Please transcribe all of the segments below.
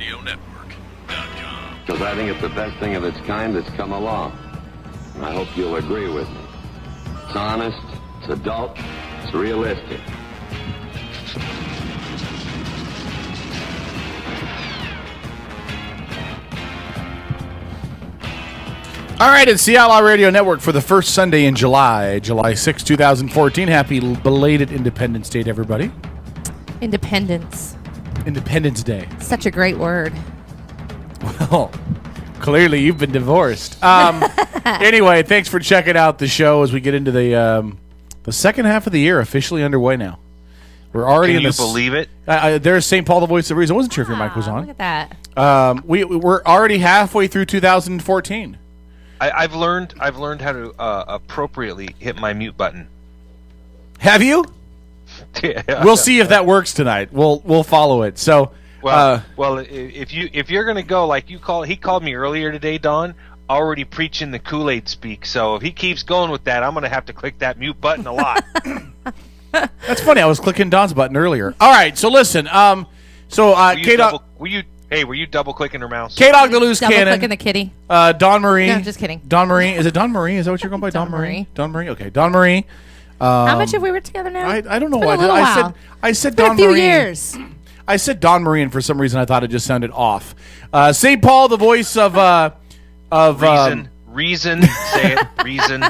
OutlaWRadioNetwork.com. Because I think it's the best thing of its kind that's come along. And I hope you'll agree with me. It's honest, it's adult, it's realistic. All right, it's the Outlaw Radio Network for the first Sunday in July, July 6, 2014. Happy belated Independence Day to everybody. Independence Day. Such a great word. Well, clearly you've been divorced. Anyway, thanks for checking out the show as we get into the second half of the year officially underway now. We're already Can you believe it? There's St. Paul, the voice of reason. I wasn't sure if your mic was on. Look at that. We're already halfway through 2014. I've learned how to appropriately hit my mute button. Have you? Yeah. We'll see if that works tonight. We'll follow it. So, well, if you're gonna go like he called me earlier today, Don, already preaching the Kool-Aid speak. So if he keeps going with that, I'm gonna have to click that mute button a lot. That's funny. I was clicking Don's button earlier. All right. So listen. Were you double clicking her mouse? K-Dog the Loose Double Cannon. clicking the kitty. Don Marie. No, just kidding. Don Marie. Is it Don Marie? Is that what you're going by? Don Marie. Don Marie. Okay. Don Marie. How much have we worked together now? I don't know It's been why. a little while. I said It's been Don a few Marie. years. I said Don Marie, and for some reason I thought it just sounded off. St. Paul, the voice of Reason. Say it. Reason.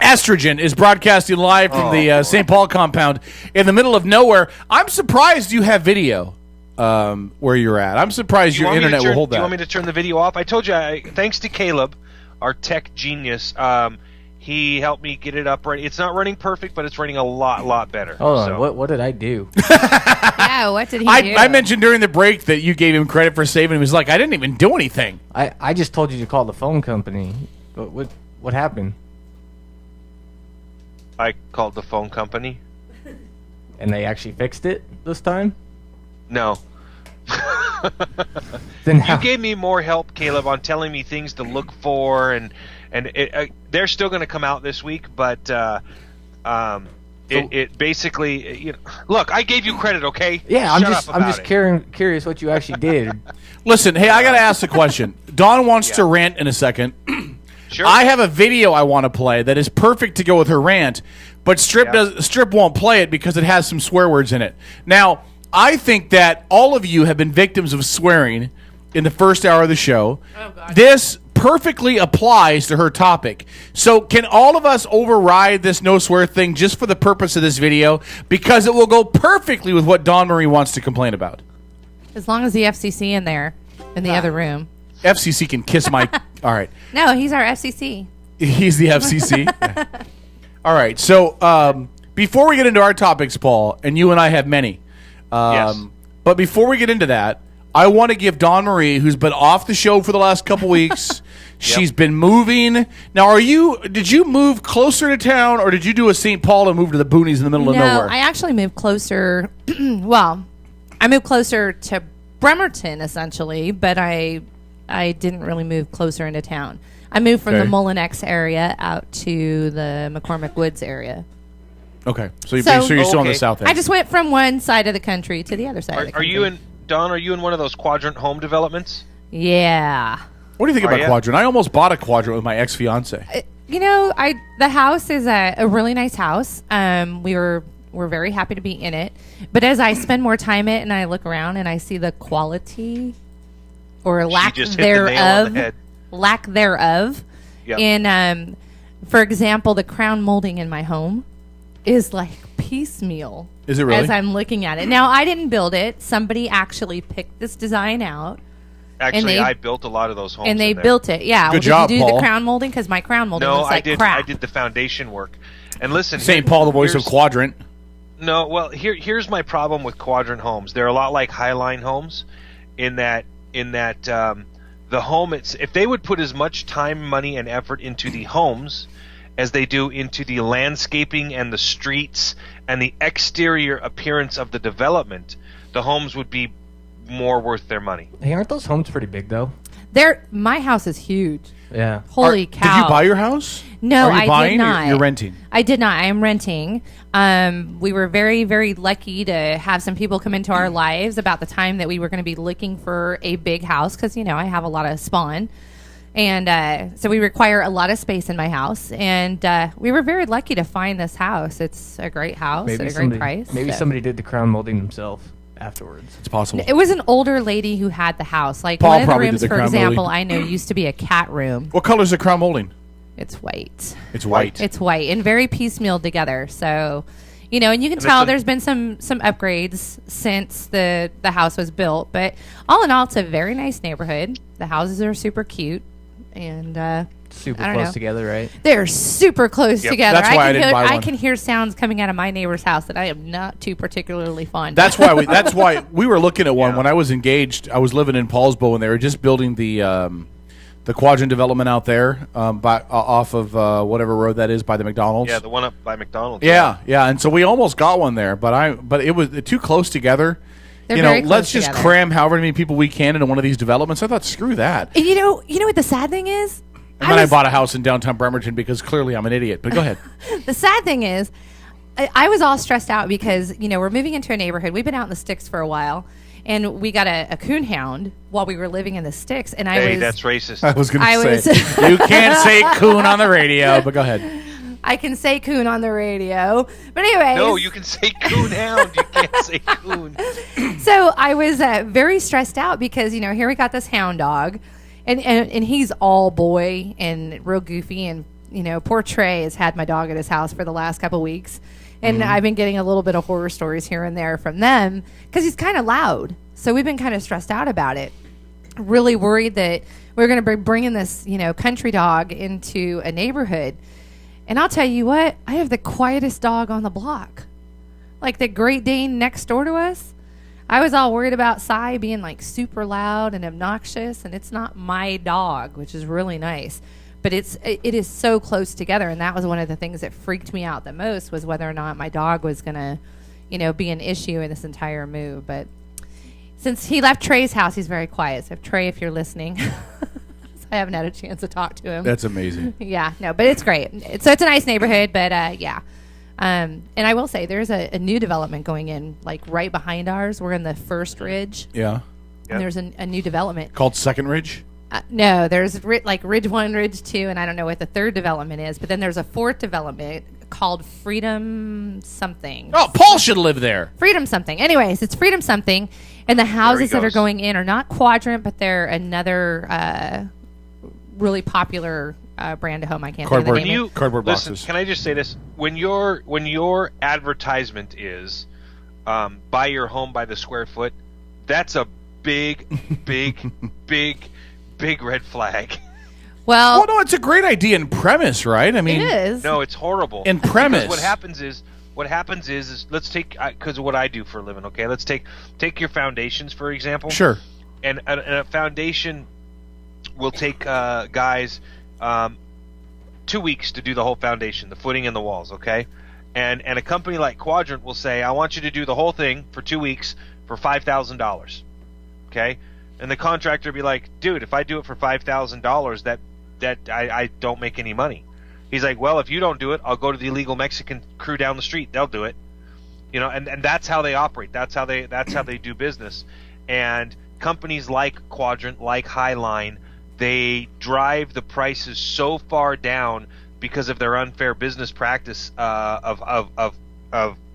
Estrogen is broadcasting live from the St. Paul compound in the middle of nowhere. I'm surprised you have video where you're at. I'm surprised your internet will hold that. Do you want me to turn the video off? I told you, thanks to Caleb, our tech genius, he helped me get it up right. It's not running perfect, but it's running a lot better. Hold on, what did I do? Yeah, what did he do? I mentioned during the break that you gave him credit for saving him. He was like, I didn't even do anything. I just told you to call the phone company. What happened? I called the phone company. And they actually fixed it this time? No. Then you gave me more help, Caleb, on telling me things to look for, and they're still going to come out this week, but it basically, look, I gave you credit, okay? Yeah, I'm just curious what you actually did. Listen, hey, I got to ask a question. Dawn wants to rant in a second. Sure. I have a video I want to play that is perfect to go with her rant, but Strip won't play it because it has some swear words in it. Now, I think that all of you have been victims of swearing in the first hour of the show. Oh, God. This perfectly applies to her topic. So can all of us override this no swear thing just for the purpose of this video? Because it will go perfectly with what Dawn Marie wants to complain about. As long as the FCC in there, in the other room. FCC can kiss my... All right. No, he's our FCC. He's the FCC? Yeah. All right. So before we get into our topics, Paul, and you and I have many. Yes. But before we get into that, I want to give Dawn Marie, who's been off the show for the last couple weeks, she's been moving. Now, did you move closer to town, or did you do a St. Paul and move to the boonies in the middle of nowhere? No, I actually moved closer. Well, I moved closer to Bremerton, essentially, but I didn't really move closer into town. I moved from the Mullinex area out to the McCormick Woods area. Okay. So you're still on the south end. I just went from one side of the country to the other side of the country. Don, are you in one of those quadrant home developpements? Yeah. What do you think about Quadrant? I almost bought a Quadrant with my ex-fiance. The house is a really nice house. We're very happy to be in it. But as I spend more time in it and I look around and I see the quality or lack thereof, Yep. and for example, the crown molding in my home is like piecemeal. Is it really? As I'm looking at it. Now, I didn't build it. Somebody actually picked this design out. Actually, I built a lot of those homes. And they built it, yeah. Good job, did you do Paul. the crown molding? Because my crown molding looks like crap. I did the foundation work. And listen, St. Paul, the voice of Quadrant. No, well, here's my problem with Quadrant homes. They're a lot like Highline homes, in that the home, if they would put as much time, money, and effort into the homes as they do into the landscaping and the streets and the exterior appearance of the development, the homes would be more worth their money. Hey, aren't those homes pretty big, though? My house is huge. Yeah. Holy cow! Did you buy your house? No, Are you I buying did not. You're renting. I did not. I am renting. We were very, very lucky to have some people come into our lives about the time that we were going to be looking for a big house because, I have a lot of spawn. And so we require a lot of space in my house. And we were very lucky to find this house. It's a great house at a great price. Maybe somebody did the crown molding themselves afterwards. It's possible. It was an older lady who had the house. Like Paul one of the probably did rooms, the for crown example, molding. I know used to be a cat room. What color is the crown molding? It's white. It's white. It's white and very piecemeal together. So, and you can tell there's been some upgrades since the house was built. But all in all, it's a very nice neighborhood. The houses are super cute and Super close together, right? They're super close together. That's why I didn't buy one. I can hear sounds coming out of my neighbor's house that I am not too particularly fond. That's why we were looking at one when I was engaged. I was living in Paulsbo, and they were just building the quadrant development out there off of whatever road that is by the McDonald's. Yeah, the one up by McDonald's. Yeah. And so we almost got one there, but it was too close together. They're very close let's just together. cram however many people we can into one of these developments. I thought, screw that. And you know what the sad thing is? And then I bought a house in downtown Bremerton because clearly I'm an idiot. But go ahead. The sad thing is, I was all stressed out because, we're moving into a neighborhood. We've been out in the sticks for a while, and we got a coon hound while we were living in the sticks. And that's racist. I was going to say, you can't say coon on the radio, but go ahead. I can say coon on the radio. But anyway. No, you can say coon hound. You can't say coon. So I was very stressed out because, here we got this hound dog. And he's all boy and real goofy. And, poor Trey has had my dog at his house for the last couple weeks. And I've been getting a little bit of horror stories here and there from them because he's kind of loud. So we've been kind of stressed out about it. Really worried that we're going to be bringing this, country dog into a neighborhood. And I'll tell you what, I have the quietest dog on the block. Like the Great Dane next door to us. I was all worried about Cy being like super loud and obnoxious, and it's not my dog, which is really nice. But it is so close together, and that was one of the things that freaked me out the most was whether or not my dog was gonna, be an issue in this entire move. But since he left Trey's house, he's very quiet. So Trey, if you're listening, I haven't had a chance to talk to him. That's amazing. Yeah, no, but it's great. So it's a nice neighborhood, but yeah. And I will say there's a new development going in, like right behind ours. We're in the first ridge. Yeah. And there's a new development. Called Second Ridge? No, there's Ridge 1, Ridge 2, and I don't know what the third development is. But then there's a fourth development called Freedom something. Oh, Paul should live there. Freedom something. Anyways, it's Freedom something. And the houses that are going in are not quadrant, but they're another really popular brand of home. I can't think of the name. Cardboard listen, boxes. can I just say this? When your advertisement is buy your home by the square foot, that's a big red flag. Well, no, it's a great idea in premise, right? I mean, it is. No, it's horrible. In premise. Because what happens is let's take, because of what I do for a living, okay? Let's take your foundations, for example. Sure. And a foundation will take guys 2 weeks to do the whole foundation, the footing and the walls, okay? And a company like Quadrant will say, I want you to do the whole thing for 2 weeks for $5,000, okay? And the contractor will be like, dude, if I do it for $5,000, that I don't make any money. He's like, well, if you don't do it, I'll go to the illegal Mexican crew down the street. They'll do it. And that's how they operate. That's how they do business. And companies like Quadrant, like Highline, they drive the prices so far down because of their unfair business practice of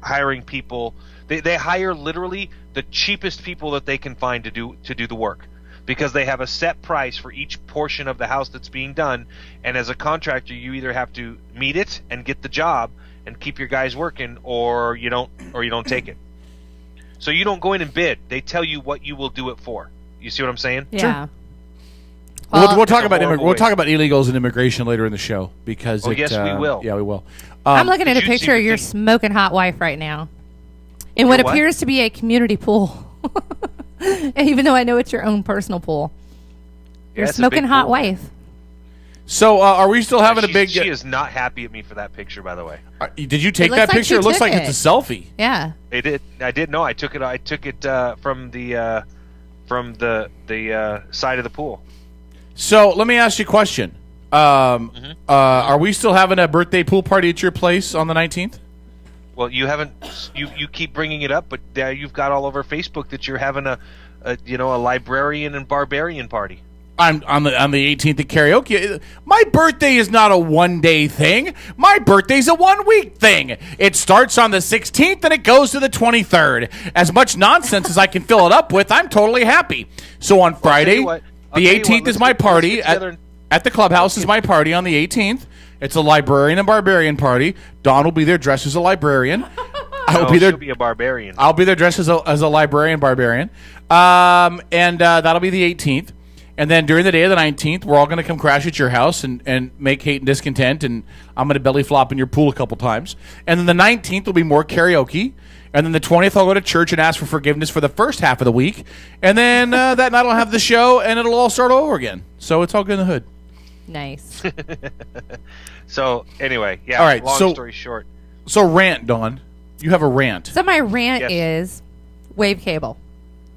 hiring people. They hire literally the cheapest people that they can find to do the work, because they have a set price for each portion of the house that's being done. And as a contractor, you either have to meet it and get the job and keep your guys working, or you don't take it. So you don't go in and bid. They tell you what you will do it for. You see what I'm saying? Yeah. Sure. We'll talk about illegals and immigration later in the show because yes, we will. Yeah, we will. I'm looking at a picture of your smoking hot wife right now in what appears to be a community pool. Even though I know it's your own personal pool. Your smoking hot wife. So are we still having a big... She is not happy at me for that picture, by the way. Did you take that picture? It looks like it's a selfie. Yeah. I did. No, I took it from the side of the pool. So let me ask you a question. Are we still having a birthday pool party at your place on the 19th? Well, you haven't. You keep bringing it up, but you've got all over Facebook that you're having a librarian and barbarian party. I'm on the 18th at karaoke. My birthday is not a one-day thing. My birthday's a one-week thing. It starts on the 16th and it goes to the 23rd. As much nonsense as I can fill it up with, I'm totally happy. So on Friday, the 18th is my party at the clubhouse. Is my party on the 18th. It's a librarian and barbarian party. Dawn will be there dressed as a librarian. I will be there. She'll be a barbarian. I'll be there dressed as a librarian barbarian. And that'll be the 18th. And then during the day of the 19th, we're all going to come crash at your house and make hate and discontent, and I'm going to belly flop in your pool a couple times. And then the 19th will be more karaoke. And then the 20th, I'll go to church and ask for forgiveness for the first half of the week. And then that night I'll have the show, and it'll all start over again. So it's all good in the hood. Nice. So, anyway, yeah, all right, long story short. So rant, Dawn. You have a rant. So my rant is Wave Cable.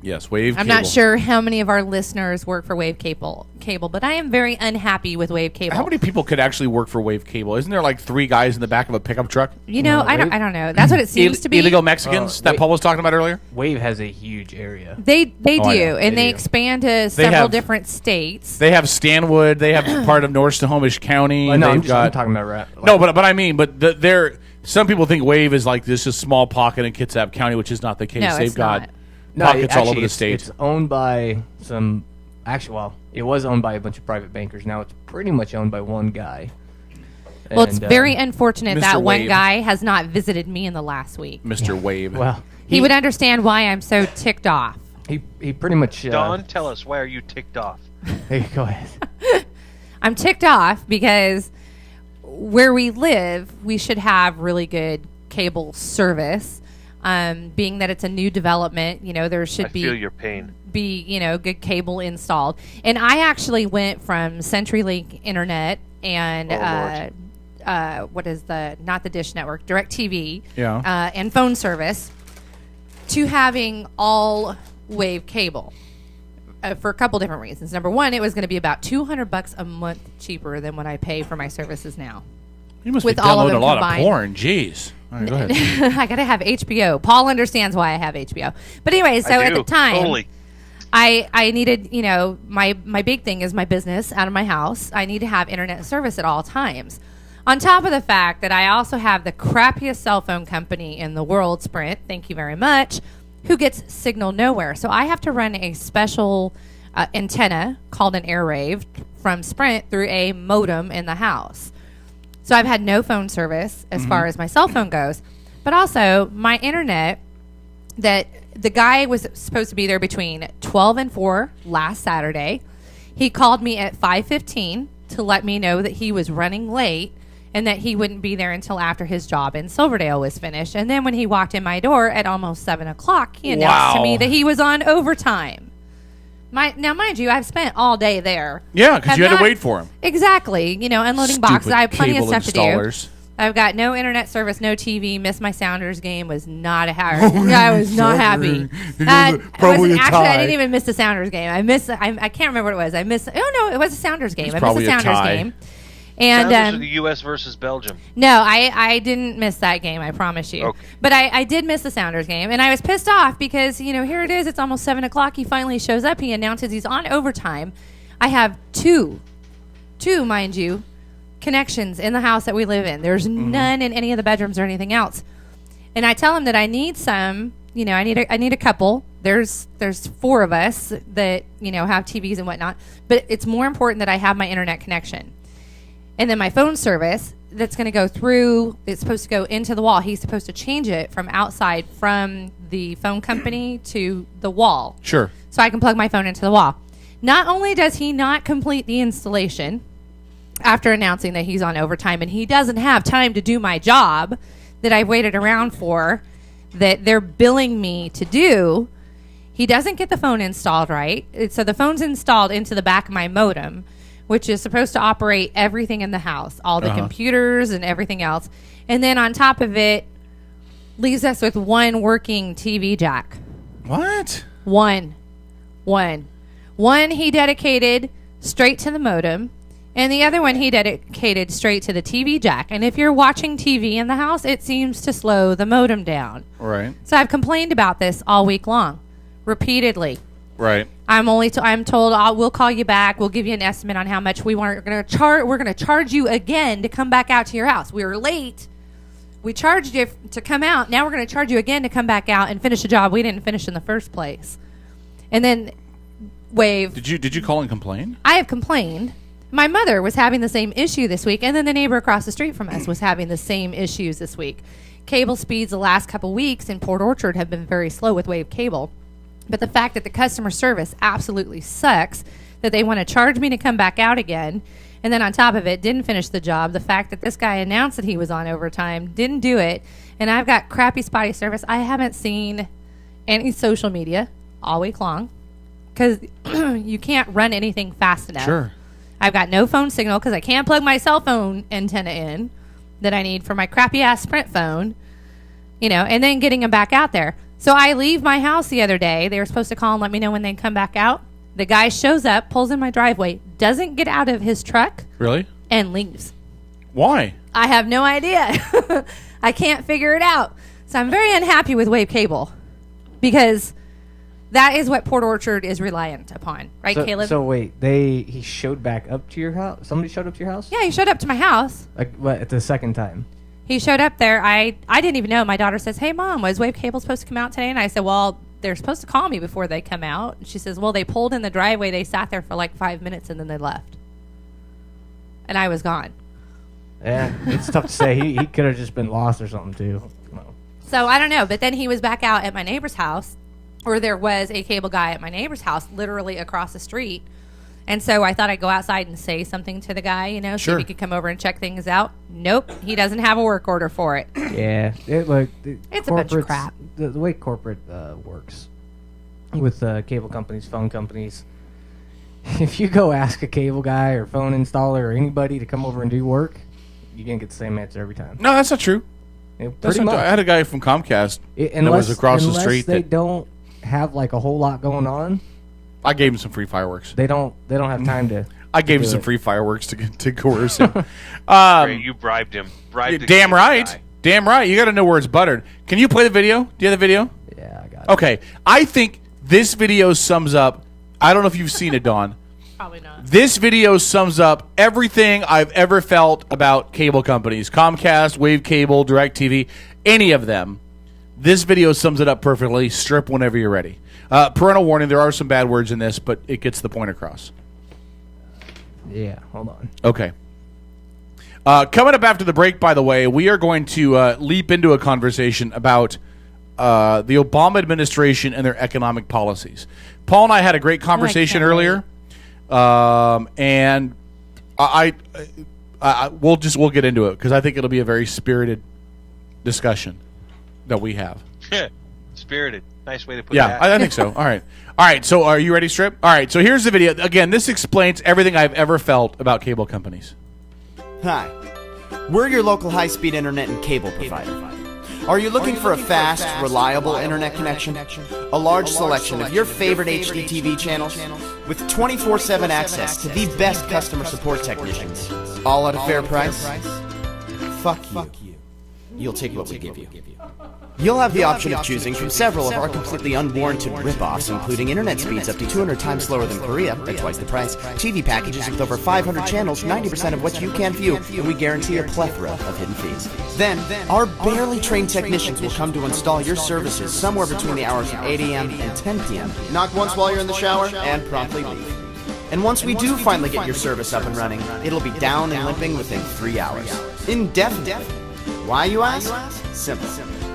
Yes, Wave I'm Cable. not sure how many of our listeners work for Wave Cable, but I am very unhappy with Wave Cable. How many people could actually work for Wave Cable? Isn't there like 3 guys in the back of a pickup truck? You know, I don't know. That's what it seems to be. Illegal Mexicans that Paul was talking about earlier? Wave has a huge area. They do, and they do. expand to several different states. They have Stanwood. They have part of North Snohomish County. No, I'm got, talking about rap. No, but I mean, they're some people think Wave is like this just small pocket in Kitsap County, which is not the case. No, They've it's got not. pockets all over the state. It's owned by some. Actually, well, it was owned by a bunch of private bankers. Now it's pretty much owned by one guy. Well, it's very unfortunate Mr. that one Wave. guy has not visited me in the last week. Mr. Wave. Well, He would understand why I'm so ticked off. he pretty much. Dawn, tell us, why are you ticked off? Hey, go ahead. I'm ticked off because where we live, we should have really good cable service. Being that it's a new development, there should I feel your pain. be good cable installed. And I actually went from CenturyLink Internet and what is not the Dish Network, DirecTV, and phone service to having all Wave Cable for a couple different reasons. Number one, it was going to be about $200 a month cheaper than what I pay for my services now. You must with be all of downloading them a lot combined. of porn. Jeez. All right, go ahead. I gotta have HBO. Paul understands why I have HBO. But anyway, so I at do, the time, totally. I needed, my big thing is my business out of my house. I need to have internet service at all times. On top of the fact that I also have the crappiest cell phone company in the world, Sprint, thank you very much, who gets signal nowhere. So I have to run a special antenna called an AirRave from Sprint through a modem in the house. So I've had no phone service as far as my cell phone goes. But also my internet, that the guy was supposed to be there between 12 and 4 last Saturday. He called me at 5:15 to let me know that he was running late and that he wouldn't be there until after his job in Silverdale was finished. And then when he walked in my door at almost 7 o'clock, he announced to me that he was on overtime. Now, mind you, I've spent all day there. Yeah, because you had to wait for him. Exactly. Unloading boxes. I have plenty of stuff installers. to do. I've got no internet service, no TV. Missed my Sounders game. Was not a happy. I was not happy. Probably actually, I didn't even miss the Sounders game. I can't remember what it was. I missed. Oh no, it was a Sounders game. I missed the Sounders game. And Sounders are the U.S. versus Belgium. no, I didn't miss that game. I promise you. Okay. But I did miss the Sounders game, and I was pissed off because here it is. It's almost 7 o'clock. He finally shows up. He announces he's on overtime. I have two, mind you, connections in the house that we live in. There's none in any of the bedrooms or anything else. And I tell him that I need some. I need a couple. There's 4 of us that have TVs and whatnot. But it's more important that I have my internet connection. And then my phone service that's going to go through, it's supposed to go into the wall. He's supposed to change it from outside from the phone company to the wall. Sure. So I can plug my phone into the wall. Not only does he not complete the installation after announcing that he's on overtime and he doesn't have time to do my job that I've waited around for, that they're billing me to do, he doesn't get the phone installed right. So the phone's installed into the back of my modem, which is supposed to operate everything in the house, all the computers and everything else. And then on top of it, leaves us with one working TV jack. What? One he dedicated straight to the modem, and the other one he dedicated straight to the TV jack. And if you're watching TV in the house, it seems to slow the modem down. Right. So I've complained about this all week long, repeatedly. Right. I'm told we'll call you back. We'll give you an estimate on how much we want. We're going to charge you again to come back out to your house. We were late. We charged you to come out. Now we're going to charge you again to come back out and finish a job we didn't finish in the first place. And then Wave. Did you call and complain? I have complained. My mother was having the same issue this week, and then the neighbor across the street from us was having the same issues this week. Cable speeds the last couple weeks in Port Orchard have been very slow with Wave Cable. But the fact that the customer service absolutely sucks, that they want to charge me to come back out again, and then on top of it, didn't finish the job. The fact that this guy announced that he was on overtime, didn't do it, and I've got crappy spotty service. I haven't seen any social media all week long because you can't run anything fast enough. Sure. I've got no phone signal because I can't plug my cell phone antenna in that I need for my crappy-ass Sprint phone, and then getting them back out there. So I leave my house the other day. They were supposed to call and let me know when they come back out. The guy shows up, pulls in my driveway, doesn't get out of his truck. Really? And leaves. Why? I have no idea. I can't figure it out. So I'm very unhappy with Wave Cable because that is what Port Orchard is reliant upon. Right, Caleb? So wait, he showed back up to your house? Somebody showed up to your house? Yeah, he showed up to my house. Like, what, at the second time? He showed up there. I didn't even know. My daughter says, "Hey, Mom, was Wave Cable supposed to come out today?" And I said, "Well, they're supposed to call me before they come out." And she says, "Well, they pulled in the driveway. They sat there for like 5 minutes, and then they left." And I was gone. Yeah, it's tough to say. He could have just been lost or something, too. So I don't know. But then he was back out at my neighbor's house, or there was a cable guy at my neighbor's house literally across the street. And so I thought I'd go outside and say something to the guy, see Sure. if he could come over and check things out. Nope, he doesn't have a work order for it. Yeah, It's a bunch of crap. The way corporate works with cable companies, phone companies, if you go ask a cable guy or phone installer or anybody to come over and do work, you're going to get the same answer every time. No, that's not true. Yeah, That's pretty not, much. I had a guy from Comcast that Unless was across the street. they don't have like a whole lot going on, I gave him some free fireworks. they don't have time to. I gave him do some it. free fireworks to coerce him. Ray, you bribed him. Damn right. Damn right. You got to know where it's buttered. Can you play the video? Do you have the video? Yeah, I got it. Okay. I think this video sums up. I don't know if you've seen it, Dawn. Probably not. This video sums up everything I've ever felt about cable companies. Comcast, Wave Cable, DirecTV, any of them. This video sums it up perfectly. Strip whenever you're ready. Parental warning, there are some bad words in this, but it gets the point across. Yeah, hold on. Okay. Coming up after the break, by the way, we are going to leap into a conversation about the Obama administration and their economic policies. Paul and I had a great conversation earlier, and we'll get into it because I think it'll be a very spirited discussion that we have. Spirited. Nice way to put that. Yeah, I think so. All right. So are you ready, Strip? All right. So here's the video. Again, this explains everything I've ever felt about cable companies. Hi, we're your local high-speed internet and cable provider. Are you looking for a fast, reliable internet connection? A large selection of your favorite HD TV channels with 24/7 access to the best customer support technicians, all at a fair price? Fuck you. You'll take what we give you. You'll have the option of choosing from several of our completely unwarranted rip-offs, including internet speeds up to 200 times slower than Korea at twice the price, TV packages with over 500 channels, 90% of which you can view, and we guarantee a plethora of hidden fees. Then, our barely trained technicians will come to install your services somewhere between the hours of 8 a.m. and 10 p.m. Knock once while you're in the shower, and promptly leave. And once we do finally get your service up and running, it'll be down and limping within 3 hours. Indefinitely. Why, you ask? Simple.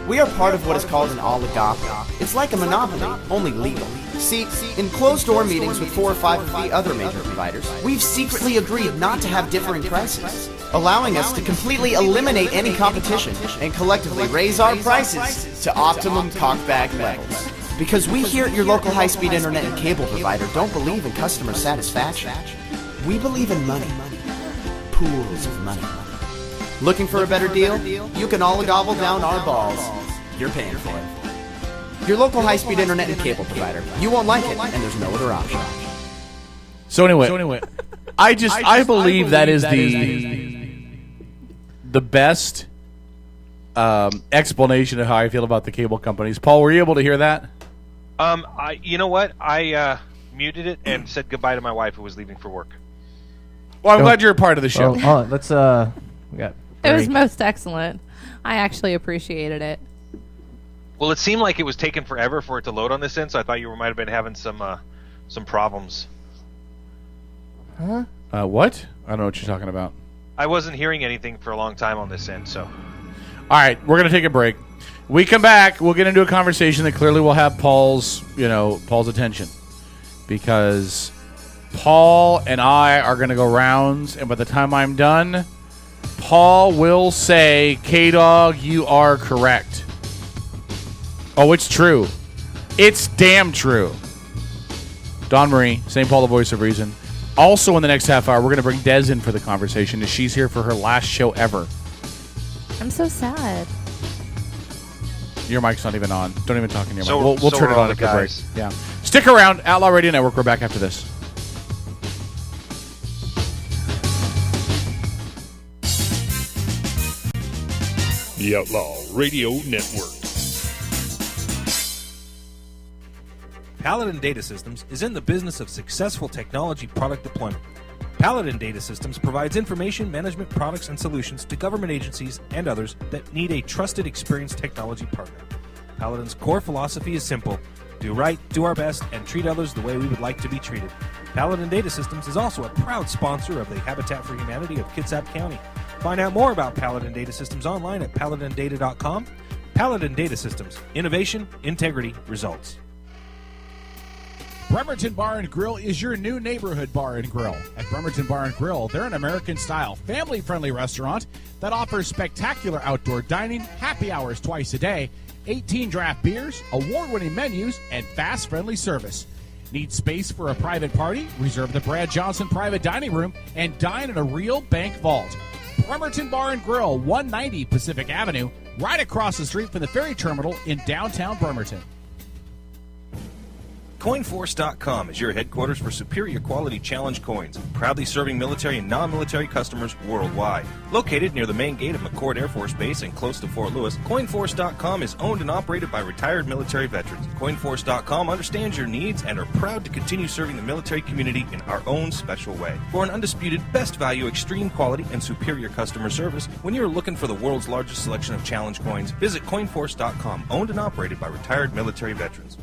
We are part of what is called an oligopoly. It's like a monopoly, only legal. See, in closed-door meetings with 4 or 5 of the other major providers, we've secretly agreed not to have differing prices, allowing us to completely eliminate any competition and collectively raise our prices to optimum cockbag levels. Because we here at your local high-speed internet and cable provider don't believe in customer satisfaction. We believe in money. Pools of money. Looking for a better deal? You can all gobble down our balls. You're paying for it. Your local high-speed internet and cable provider. You won't like it, and there's no other option. So anyway, I believe that is the best explanation of how I feel about the cable companies. Paul, were you able to hear that? You know what? I muted it and said goodbye to my wife who was leaving for work. Well, I'm glad you're a part of the show. Oh, let's we got It was break. most excellent. I actually appreciated it. Well, it seemed like it was taking forever for it to load on this end, so I thought you might have been having some problems. Huh? What? I don't know what you're talking about. I wasn't hearing anything for a long time on this end, so. All right, we're going to take a break. We come back, we'll get into a conversation that clearly will have Paul's attention. Because Paul and I are going to go rounds, and by the time I'm done, Paul will say, K-Dog, you are correct. Oh, it's true. It's damn true. Dawn Marie, St. Paul, the voice of reason. Also in the next half hour, we're going to bring Des in for the conversation as she's here for her last show ever. I'm so sad. Your mic's not even on. Don't even talk in your So- mic. We'll so turn we're it on on at the the break. guys. Yeah. Stick around. Outlaw Radio Network. We're back after this. The Outlaw Radio Network. Paladin Data Systems is in the business of successful technology product deployment. Paladin Data Systems provides information management products and solutions to government agencies and others that need a trusted, experienced technology partner. Paladin's core philosophy is simple: do right, do our best, and treat others the way we would like to be treated. Paladin Data Systems is also a proud sponsor of the Habitat for Humanity of Kitsap County. Find out more about Paladin Data Systems online at paladindata.com. Paladin Data Systems. Innovation, integrity, results. Bremerton Bar and Grill is your new neighborhood bar and grill. At Bremerton Bar and Grill, they're an American-style, family-friendly restaurant that offers spectacular outdoor dining, happy hours twice a day, 18 draft beers, award-winning menus, and fast, friendly service. Need space for a private party? Reserve the Brad Johnson Private Dining Room and dine in a real bank vault. Bremerton Bar and Grill, 190 Pacific Avenue, right across the street from the ferry terminal in downtown Bremerton. Coinforce.com is your headquarters for superior quality challenge coins, proudly serving military and non-military customers worldwide. Located near the main gate of McCord Air Force Base and close to Fort Lewis, Coinforce.com is owned and operated by retired military veterans. Coinforce.com understands your needs and are proud to continue serving the military community in our own special way. For an undisputed best value, extreme quality, and superior customer service, when you're looking for the world's largest selection of challenge coins, visit Coinforce.com, owned and operated by retired military veterans.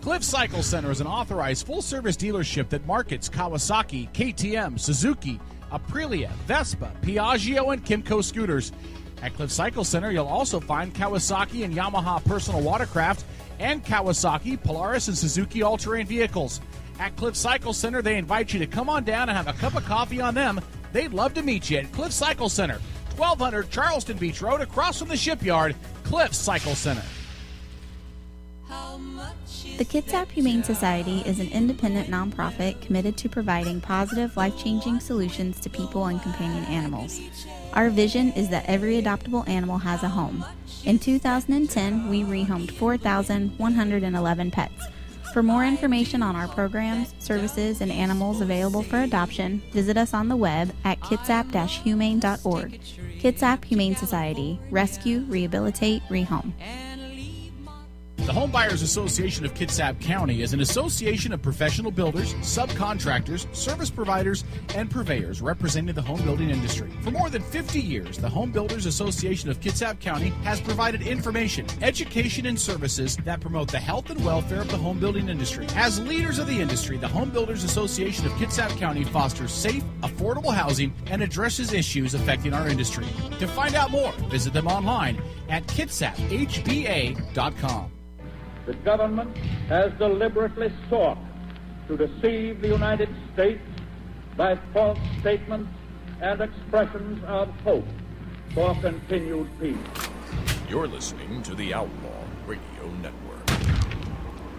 Cliff Cycle Center is an authorized full-service dealership that markets Kawasaki, KTM, Suzuki, Aprilia, Vespa, Piaggio, and Kimco scooters. At Cliff Cycle Center, you'll also find Kawasaki and Yamaha personal watercraft and Kawasaki, Polaris, and Suzuki all-terrain vehicles. At Cliff Cycle Center, they invite you to come on down and have a cup of coffee on them. They'd love to meet you at Cliff Cycle Center, 1200 Charleston Beach Road, across from the shipyard. Cliff Cycle Center. The Kitsap Humane Society is an independent nonprofit committed to providing positive, life-changing solutions to people and companion animals. Our vision is that every adoptable animal has a home. In 2010, we rehomed 4,111 pets. For more information on our programs, services, and animals available for adoption, visit us on the web at kitsap-humane.org. Kitsap Humane Society. Rescue, rehabilitate, rehome. The Home Buyers Association of Kitsap County is an association of professional builders, subcontractors, service providers, and purveyors representing the home building industry. For more than 50 years, the Home Builders Association of Kitsap County has provided information, education, and services that promote the health and welfare of the home building industry. As leaders of the industry, the Home Builders Association of Kitsap County fosters safe, affordable housing and addresses issues affecting our industry. To find out more, visit them online at kitsap.hba.com. The government has deliberately sought to deceive the United States by false statements and expressions of hope for continued peace. You're listening to the Outlaw Radio Network.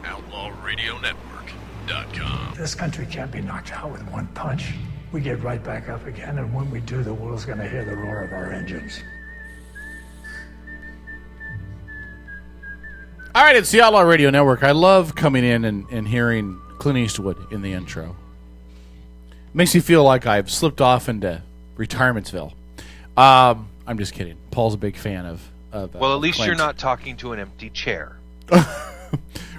OutlawRadioNetwork.com. This country can't be knocked out with one punch. We get right back up again, and when we do, the world's going to hear the roar of our engines. All right, it's the Outlaw Radio Network. I love coming in and hearing Clint Eastwood in the intro. Makes me feel like I've slipped off into retirementsville. I'm just kidding. Paul's a big fan of well, at least Clint. you're not talking to an empty chair.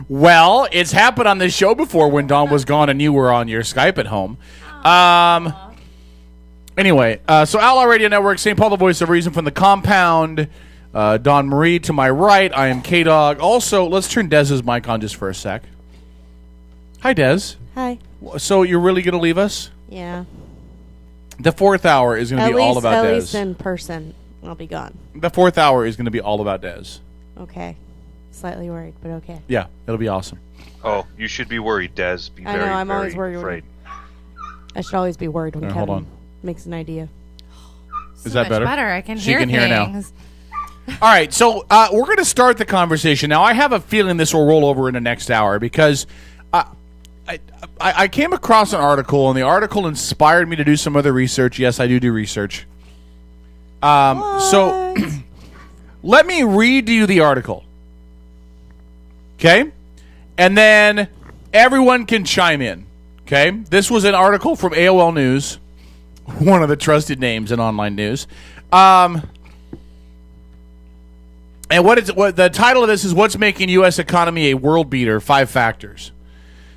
Well, it's happened on this show before when Dawn was gone and you were on your Skype at home. Anyway, so Outlaw Radio Network, St. Paul, the voice of reason from the compound. Dawn Marie to my right. I am K-Dog. Also, let's turn Dez's mic on just for a sec. Hi, Dez. Hi. So you're really going to leave us? Yeah. The fourth hour is going to be all about Dez. At least in person, I'll be gone. The fourth hour is going to be all about Dez. Okay. Slightly worried, but okay. Yeah, it'll be awesome. Oh, you should be worried, Des. Be I know, I'm always worried. Afraid. I should always be worried when Hold Kevin on. makes an idea. Is that better? I can She hear can things. hear now. All right, so we're going to start the conversation. Now, I have a feeling this will roll over in the next hour because I came across an article, and the article inspired me to do some other research. Yes, I do research. So let me read you the article. Okay? And then everyone can chime in. Okay? This was an article from AOL News, one of the trusted names in online news. And what the title of this is What's Making U.S. Economy a World Beater, 5 Factors.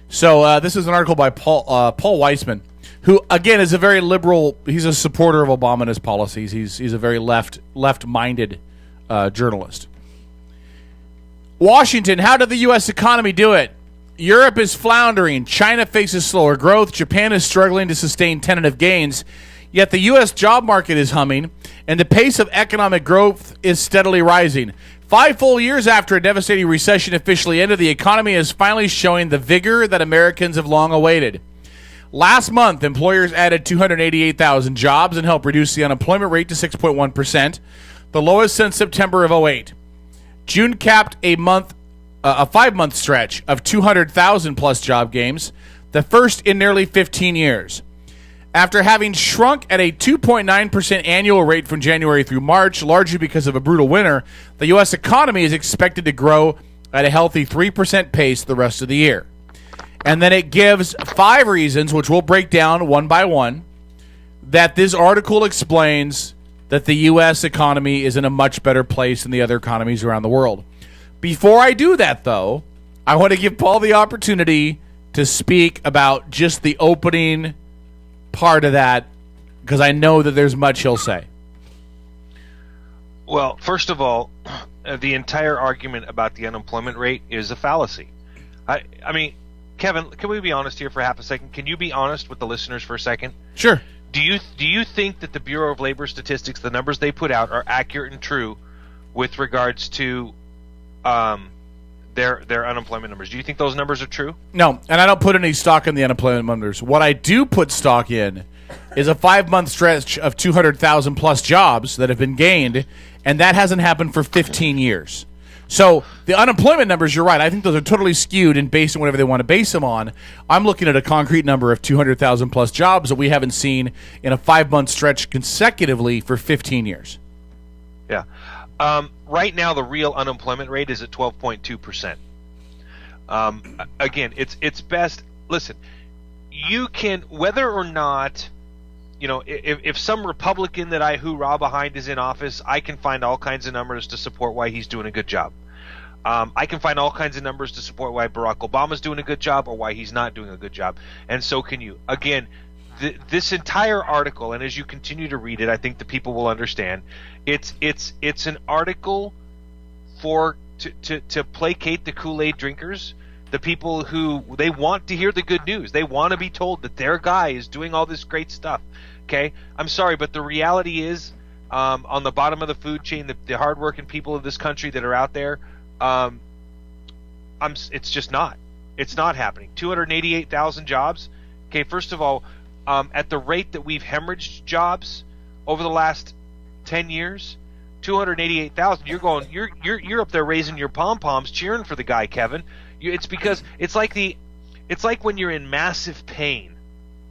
So this is an article by Paul Weissman, who, again, is a very liberal. He's a supporter of Obama and his policies. He's a very left-minded journalist. Washington, how did the U.S. economy do it? Europe is floundering. China faces slower growth. Japan is struggling to sustain tentative gains. Yet the U.S. job market is humming, and the pace of economic growth is steadily rising. 5 full years after a devastating recession officially ended, the economy is finally showing the vigor that Americans have long awaited. Last month, employers added 288,000 jobs and helped reduce the unemployment rate to 6.1%, the lowest since September of 2008. June capped a 5-month stretch of 200,000 plus job gains, the first in nearly 15 years. After having shrunk at a 2.9% annual rate from January through March, largely because of a brutal winter, the U.S. economy is expected to grow at a healthy 3% pace the rest of the year. And then it gives 5 reasons, which we'll break down one by one, that this article explains that the U.S. economy is in a much better place than the other economies around the world. Before I do that, though, I want to give Paul the opportunity to speak about just the opening part of that, because I know that there's much he'll say. Well, first of all, the entire argument about the unemployment rate is a fallacy. I mean, Kevin, can we be honest here for half a second? Can you be honest with the listeners for a second? Sure. Do you think that the Bureau of Labor Statistics, the numbers they put out, are accurate and true with regards to their unemployment numbers? Do you think those numbers are true? No, and I don't put any stock in the unemployment numbers. What I do put stock in is a 5-month stretch of 200,000 plus jobs that have been gained, and that hasn't happened for 15 years. So the unemployment numbers, you're right. I think those are totally skewed and based on whatever they want to base them on. I'm looking at a concrete number of 200,000 plus jobs that we haven't seen in a 5-month stretch consecutively for 15 years. Yeah. Right now, the real unemployment rate is at 12.2%. Again, it's best. Listen, you can, whether or not, if some Republican that I hoorah behind is in office, I can find all kinds of numbers to support why he's doing a good job. I can find all kinds of numbers to support why Barack Obama's doing a good job or why he's not doing a good job, and so can you. Again, this entire article, and as you continue to read it, I think the people will understand. It's an article to placate the Kool-Aid drinkers, the people who they want to hear the good news. They want to be told that their guy is doing all this great stuff. Okay, I'm sorry, but the reality is, on the bottom of the food chain, the hardworking people of this country that are out there, it's just not. It's not happening. 288,000 jobs. Okay, first of all, at the rate that we've hemorrhaged jobs over the last 10 years, 288,000. You're up there raising your pom poms, cheering for the guy, Kevin. It's because it's like when you're in massive pain,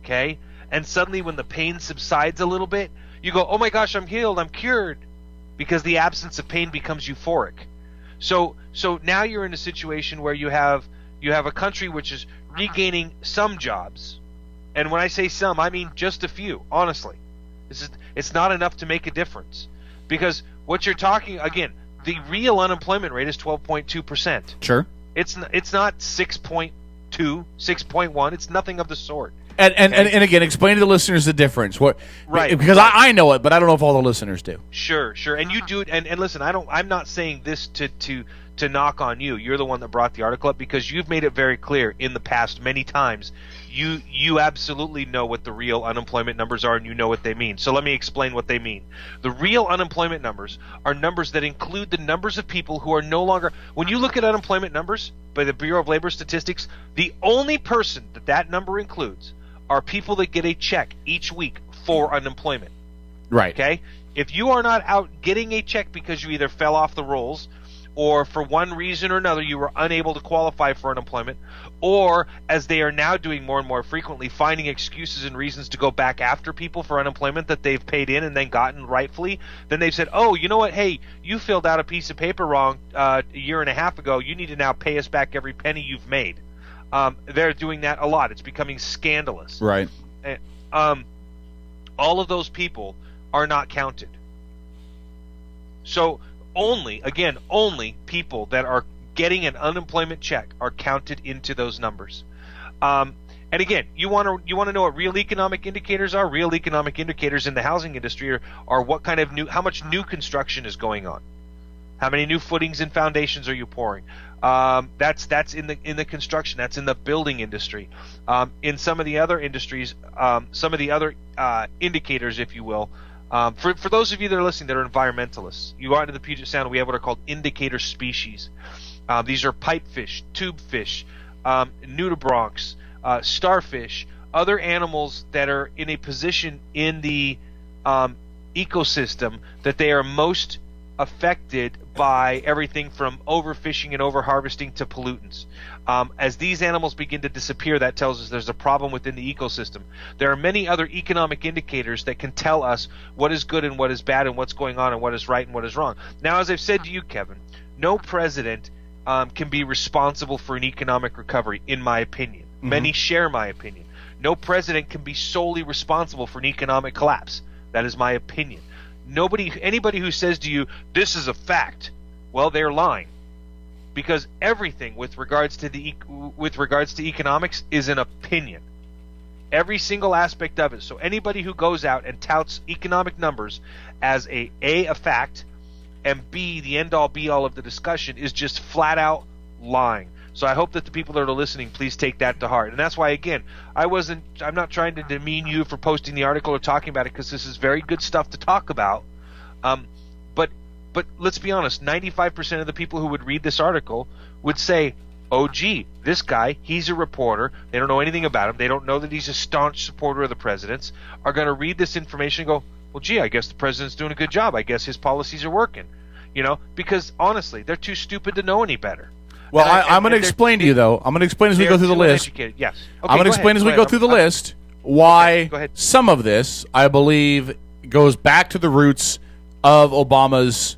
okay, and suddenly when the pain subsides a little bit, you go, oh my gosh, I'm healed, I'm cured, because the absence of pain becomes euphoric. So now you're in a situation where you have a country which is regaining some jobs. And when I say some, I mean just a few, honestly. It's not enough to make a difference. Because what you're talking, again, the real unemployment rate is 12.2%. Sure. It's not 6.2, 6.1. It's nothing of the sort. And again, explain to the listeners the difference. Right. Because I know it, but I don't know if all the listeners do. Sure. And you do it. And listen, I'm not saying this to knock on you. You're the one that brought the article up because you've made it very clear in the past many times. You absolutely know what the real unemployment numbers are and you know what they mean. So let me explain what they mean. The real unemployment numbers are numbers that include the numbers of people who are no longer – when you look at unemployment numbers by the Bureau of Labor Statistics, the only person that number includes are people that get a check each week for unemployment. Right. Okay? If you are not out getting a check because you either fell off the rolls or for one reason or another you were unable to qualify for unemployment, or as they are now doing more and more frequently, finding excuses and reasons to go back after people for unemployment that they've paid in and then gotten rightfully, then they've said, oh, you know what, hey, you filled out a piece of paper wrong a year and a half ago, you need to now pay us back every penny you've made. They're doing that a lot. It's becoming scandalous. Right. All of those people are not counted. So only people that are getting an unemployment check are counted into those numbers. And again, you want to know what real economic indicators are? Real economic indicators in the housing industry are what kind of how much new construction is going on. How many new footings and foundations are you pouring? That's in the construction. That's in the building industry. In some of the other industries, some of the other indicators, if you will. For those of you that are listening that are environmentalists, you go out into the Puget Sound, we have what are called indicator species. These are pipefish, tubefish, nudibranchs, starfish, other animals that are in a position in the ecosystem that they are most affected by everything from overfishing and overharvesting to pollutants. As these animals begin to disappear, that tells us there's a problem within the ecosystem. There are many other economic indicators that can tell us what is good and what is bad and what's going on and what is right and what is wrong. Now, as I've said to you, Kevin, no president can be responsible for an economic recovery, in my opinion. Mm-hmm. Many share my opinion. No president can be solely responsible for an economic collapse. That is my opinion. Anybody who says to you, this is a fact, well, they're lying. Because everything with regards to economics is an opinion. Every single aspect of it. So anybody who goes out and touts economic numbers as a fact, and B, the end-all be-all of the discussion, is just flat-out lying. So I hope that the people that are listening, please take that to heart. And that's why, again, I'm not trying to demean you for posting the article or talking about it, because this is very good stuff to talk about. But let's be honest, 95% of the people who would read this article would say, oh, gee, this guy, he's a reporter. They don't know anything about him. They don't know that he's a staunch supporter of the president's, are going to read this information and go, well, gee, I guess the president's doing a good job. I guess his policies are working. Because honestly, they're too stupid to know any better. Well, I'm going to explain to you, though. I'm going to explain as we go through the list. Yes. Okay, I'm going to explain as we go through the list why some of this, I believe, goes back to the roots of Obama's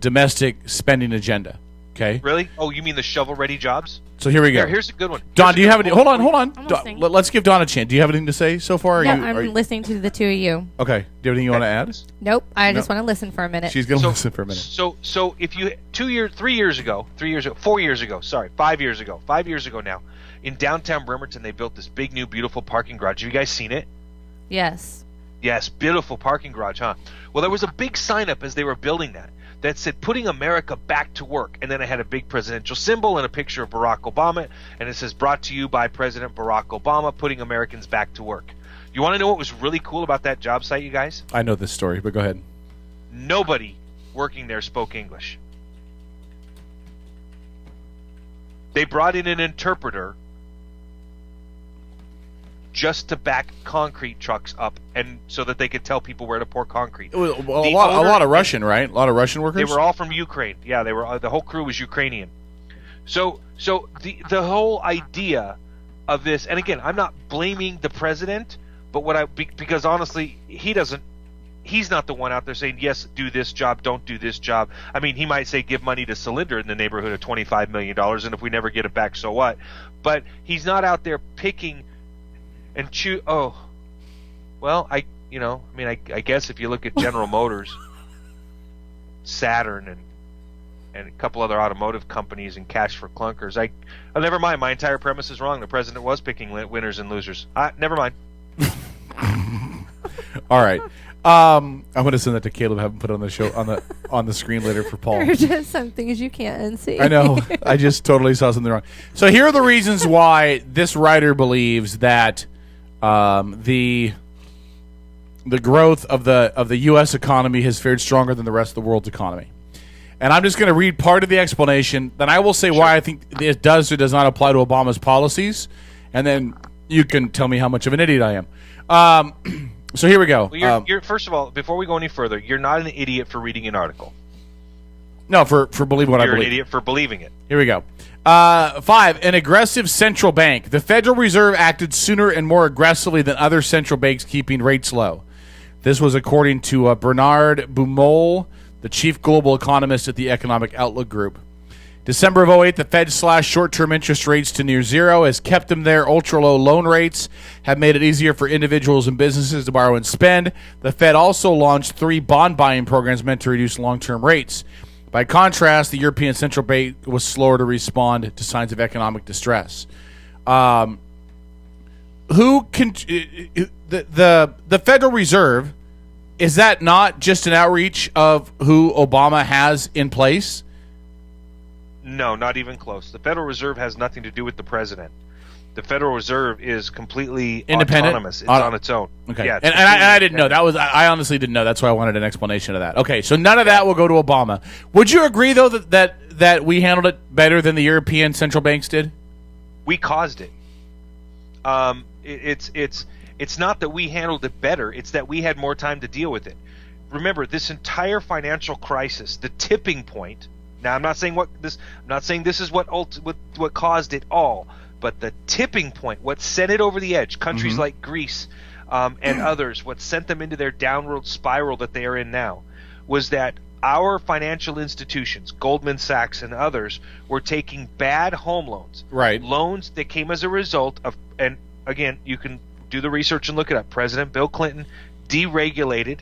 domestic spending agenda. Okay. Really? Oh, you mean the shovel-ready jobs? So here we go. Here's a good one. Don, do you have any? Hold on. Let's give Don a chance. Do you have anything to say so far? No, I'm listening to the two of you. Okay. Do you have anything you want to add? Nope. I just want to listen for a minute. She's going to listen for a minute. So if you 5 years ago now, in downtown Bremerton, they built this big new beautiful parking garage. Have you guys seen it? Yes. Yes, beautiful parking garage, huh? Well, there was a big sign up as they were building that said, putting America back to work. And then it had a big presidential symbol and a picture of Barack Obama. And it says, brought to you by President Barack Obama, putting Americans back to work. You want to know what was really cool about that job site, you guys? I know this story, but go ahead. Nobody working there spoke English. They brought in an interpreter just to back concrete trucks up, and so that they could tell people where to pour concrete. A lot of Russian, right? A lot of Russian workers. They were all from Ukraine. Yeah, they were. The whole crew was Ukrainian. So the whole idea of this, and again, I'm not blaming the president, but because honestly, he doesn't he's not the one out there saying, yes, do this job, don't do this job. I mean, he might say give money to Cylinder in the neighborhood of $25 million, and if we never get it back, so what? But he's not out there picking and choose. Oh, well, I guess if you look at General Motors, Saturn, and a couple other automotive companies and cash for clunkers, never mind. My entire premise is wrong. The president was picking winners and losers. Never mind. All right. I'm going to send that to Caleb. Have him put it on the show on the screen later for Paul. There are just some things you can't unsee. I know. I just totally saw something wrong. So here are the reasons why this writer believes that the growth of the U.S. economy has fared stronger than the rest of the world's economy. And I'm just going to read part of the explanation. Then I will say why I think it does or does not apply to Obama's policies, and then you can tell me how much of an idiot I am. So here we go. Well, you're first of all, before we go any further, you're not an idiot for reading an article. No, for believing what I believe. You're an idiot for believing it. Here we go. 5, an aggressive central bank. The Federal Reserve acted sooner and more aggressively than other central banks, keeping rates low. This was according to Bernard Bumol, the chief global economist at the Economic Outlook Group. December of 2008, the Fed slashed short-term interest rates to near zero, has kept them there. Ultra-low loan rates have made it easier for individuals and businesses to borrow and spend. The Fed also launched 3 bond-buying programs meant to reduce long-term rates. By contrast, the European Central Bank was slower to respond to signs of economic distress. The Federal Reserve, is that not just an outreach of who Obama has in place? No, not even close. The Federal Reserve has nothing to do with the president. The Federal Reserve is completely independent, autonomous. It's on its own. Okay, yeah, and I didn't know that was. I honestly didn't know. That's why I wanted an explanation of that. Okay, so none of that will go to Obama. Would you agree though that we handled it better than the European central banks did? We caused it. It's not that we handled it better. It's that we had more time to deal with it. Remember, this entire financial crisis, the tipping point. Now, I'm not saying this is what caused it all, but the tipping point, what sent it over the edge, countries like Greece and others, what sent them into their downward spiral that they are in now, was that our financial institutions, Goldman Sachs and others, were taking bad home loans, right? Loans that came as a result of, and again, you can do the research and look it up. President Bill Clinton deregulated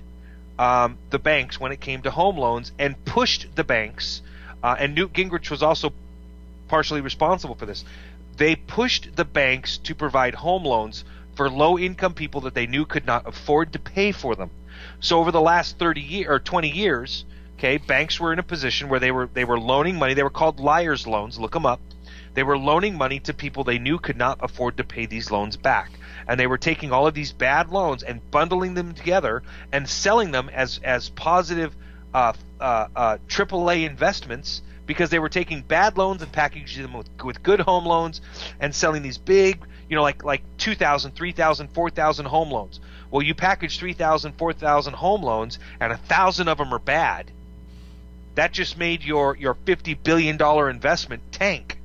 the banks when it came to home loans and pushed the banks. And Newt Gingrich was also partially responsible for this. They pushed the banks to provide home loans for low-income people that they knew could not afford to pay for them. So over the last 20 years, okay, banks were in a position where they were loaning money. They were called liar's loans. Look them up. They were loaning money to people they knew could not afford to pay these loans back. And they were taking all of these bad loans and bundling them together and selling them as positive AAA investments, because they were taking bad loans and packaging them with good home loans and selling these big, like 2,000, 3,000, 4,000 home loans. Well, you package 3,000, 4,000 home loans and 1,000 of them are bad. That just made your $50 billion investment tank.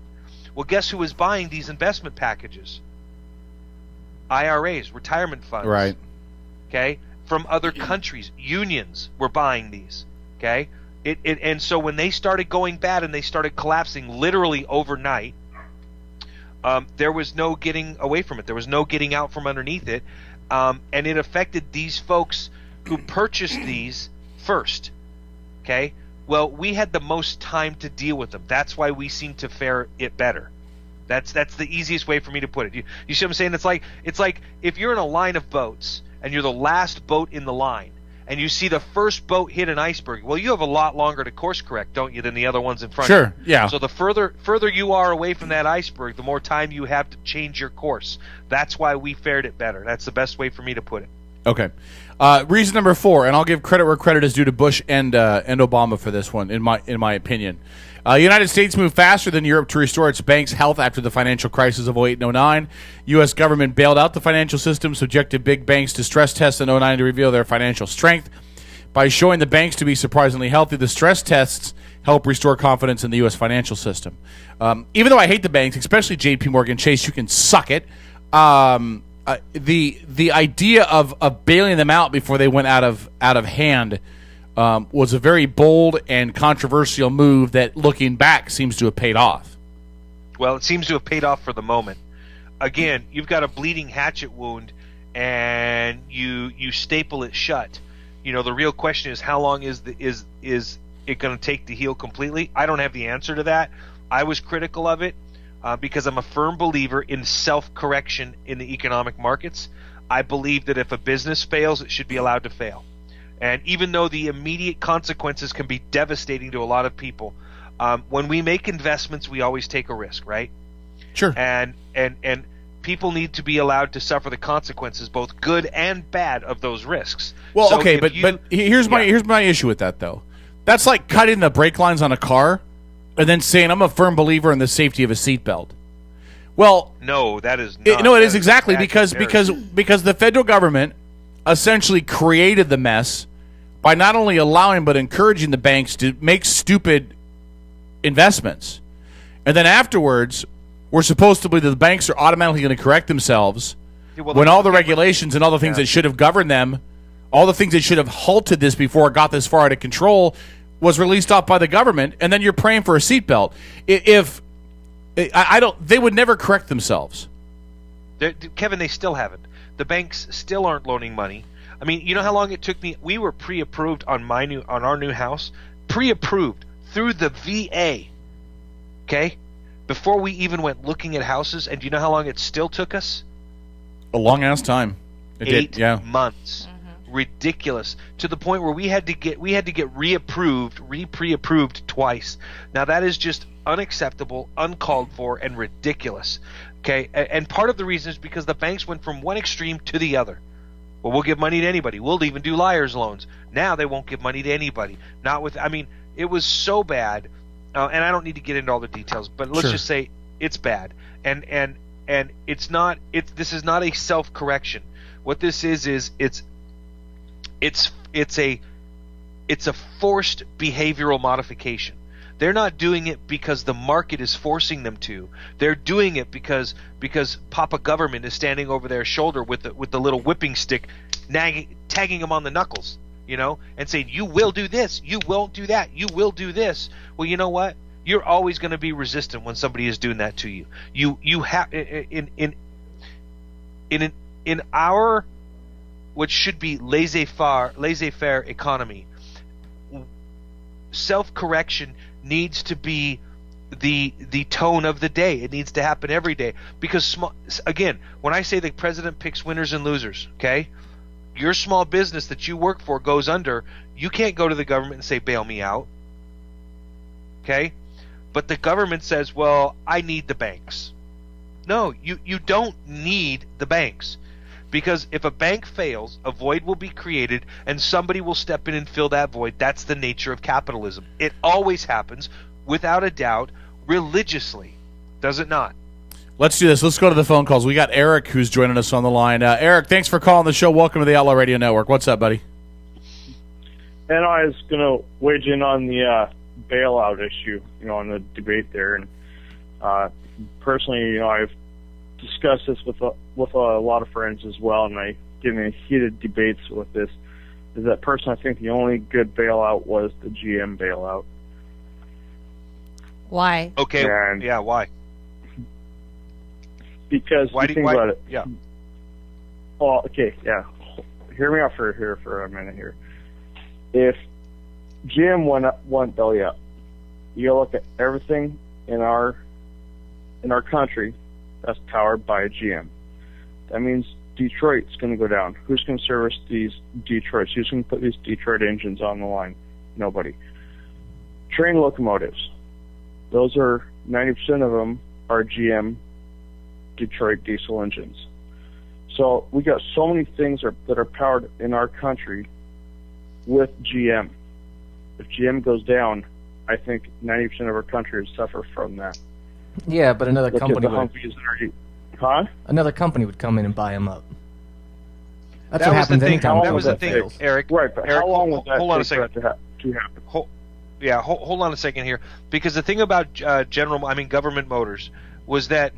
Well, guess who was buying these investment packages? IRAs, retirement funds. Right. Okay? From other countries. Unions were buying these. Okay? And so when they started going bad and they started collapsing literally overnight, there was no getting away from it. There was no getting out from underneath it. And it affected these folks who purchased these first. Okay? Well, we had the most time to deal with them. That's why we seem to fare it better. That's the easiest way for me to put it. You see what I'm saying? It's like if you're in a line of boats and you're the last boat in the line, and you see the first boat hit an iceberg. Well, you have a lot longer to course correct, don't you, than the other ones in front of you? Sure, yeah. So the further you are away from that iceberg, the more time you have to change your course. That's why we fared it better. That's the best way for me to put it. Okay. Reason number 4, and I'll give credit where credit is due to Bush and Obama for this one, in my opinion. The United States moved faster than Europe to restore its banks' health after the financial crisis of 2008 and 2009. U.S. government bailed out the financial system, subjected big banks to stress tests in 2009 to reveal their financial strength. By showing the banks to be surprisingly healthy, the stress tests help restore confidence in the U.S. financial system. Even though I hate the banks, especially J.P. Morgan Chase, you can suck it. the idea of bailing them out before they went out of hand was a very bold and controversial move that, looking back, seems to have paid off. Well, it seems to have paid off for the moment. Again, you've got a bleeding hatchet wound, and you staple it shut. You know, the real question is, how long is it going to take to heal completely? I don't have the answer to that. I was critical of it because I'm a firm believer in self-correction in the economic markets. I believe that if a business fails, it should be allowed to fail. And even though the immediate consequences can be devastating to a lot of people, when we make investments, we always take a risk, right? Sure. And people need to be allowed to suffer the consequences, both good and bad, of those risks. Well, So okay, if but here's my issue with that, though. That's like cutting the brake lines on a car and then saying, I'm a firm believer in the safety of a seatbelt. Well, no, that is not. It is exactly because the federal government essentially created the mess by not only allowing but encouraging the banks to make stupid investments. And then afterwards, we're supposed to believe that the banks are automatically going to correct themselves when all the regulations and all the things that should have governed them, all the things that should have halted this before it got this far out of control, was released off by the government, and then you're praying for a seatbelt. They would never correct themselves. Kevin, they still haven't. The banks still aren't loaning money. I mean, you know how long it took me? We were pre-approved on our new house, pre-approved through the VA. Okay, before we even went looking at houses, and do you know how long it still took us? A long ass time. Eight months. Ridiculous, to the point where we had to get pre-approved twice. Now that is just unacceptable, uncalled for, and ridiculous. Okay, and part of the reason is because the banks went from one extreme to the other. Well, we'll give money to anybody. We'll even do liar's loans. Now they won't give money to anybody. It was so bad, and I don't need to get into all the details, but let's just say it's bad, and it's not. This is not a self-correction. What this is it's a forced behavioral modification. They're not doing it because the market is forcing them to. They're doing it because Papa Government is standing over their shoulder with the little whipping stick, tagging them on the knuckles, and saying, "You will do this, you won't do that, you will do this." Well, you know what? You're always going to be resistant when somebody is doing that to you. You have in our what should be laissez-faire economy, self-correction needs to be the tone of the day. It needs to happen every day, because again, when I say the president picks winners and losers, okay, your small business that you work for goes under, you can't go to the government and say, bail me out, okay? But the government says, well, I need the banks. No, you don't need the banks. Because if a bank fails, a void will be created, and somebody will step in and fill that void. That's the nature of capitalism. It always happens, without a doubt, religiously. Does it not? Let's do this. Let's go to the phone calls. We got Eric who's joining us on the line. Eric, thanks for calling the show. Welcome to the Outlaw Radio Network. What's up, buddy? And I was going to wedge in on the bailout issue, on the debate there. And personally, I've discussed this with a lot of friends as well, and I get in heated debates with this. Is that person? I think the only good bailout was the GM bailout. Why? Okay. Yeah. Why? Because why you think about it. Yeah. Well, okay. Yeah. Hear me out for a minute here. If GM went belly up, you look at everything in our country that's powered by a GM. That means Detroit's going to go down. Who's going to service these Detroits? Who's going to put these Detroit engines on the line? Nobody. Train locomotives. Those are 90% of them are GM Detroit diesel engines. So we got so many things that are powered in our country with GM. If GM goes down, I think 90% of our country would suffer from that. Yeah, but another company would come in and buy them up. That's what happens anytime. That was the thing, Eric. Right, but Eric, how long would that hold on a take second. for that to happen? Hold on a second here, because the thing about Government Motors was that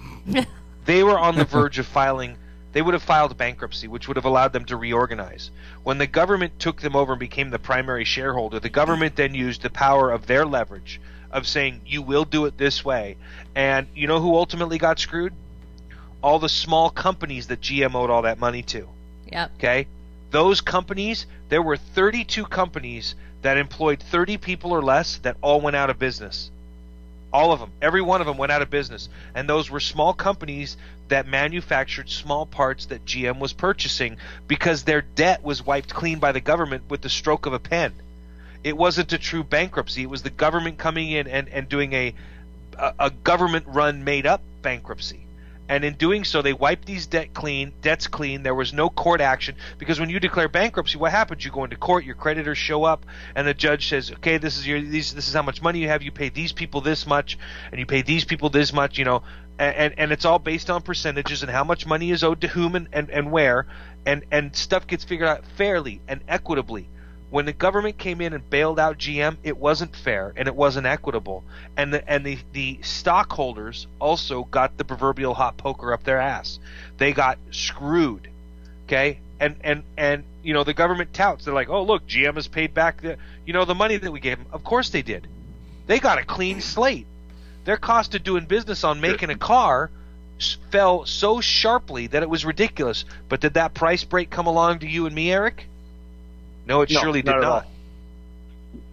they were on the verge of filing they would have filed bankruptcy, which would have allowed them to reorganize. When the government took them over and became the primary shareholder, the government then used the power of their leverage of saying, you will do it this way. And you know who ultimately got screwed? All the small companies that GM owed all that money to. Yep. Okay? Those companies, there were 32 companies that employed 30 people or less that all went out of business. All of them. Every one of them went out of business. And those were small companies that manufactured small parts that GM was purchasing because their debt was wiped clean by the government with the stroke of a pen. It wasn't a true bankruptcy. It was the government coming in and doing a government-run, made-up bankruptcy. And in doing so, they wiped these debts clean. There was no court action because when you declare bankruptcy, what happens? You go into court, your creditors show up, and the judge says, "Okay, this is how much money you have. You pay these people this much, and you pay these people this much." You know, and it's all based on percentages and how much money is owed to whom and where, and stuff gets figured out fairly and equitably. When the government came in and bailed out GM, it wasn't fair and it wasn't equitable. And the stockholders also got the proverbial hot poker up their ass. They got screwed. Okay? And you know, the government touts. They're like, "Oh, look, GM has paid back the money that we gave them." Of course they did. They got a clean slate. Their cost of doing business on making a car fell so sharply that it was ridiculous. But did that price break come along to you and me, Eric? No, it surely did not.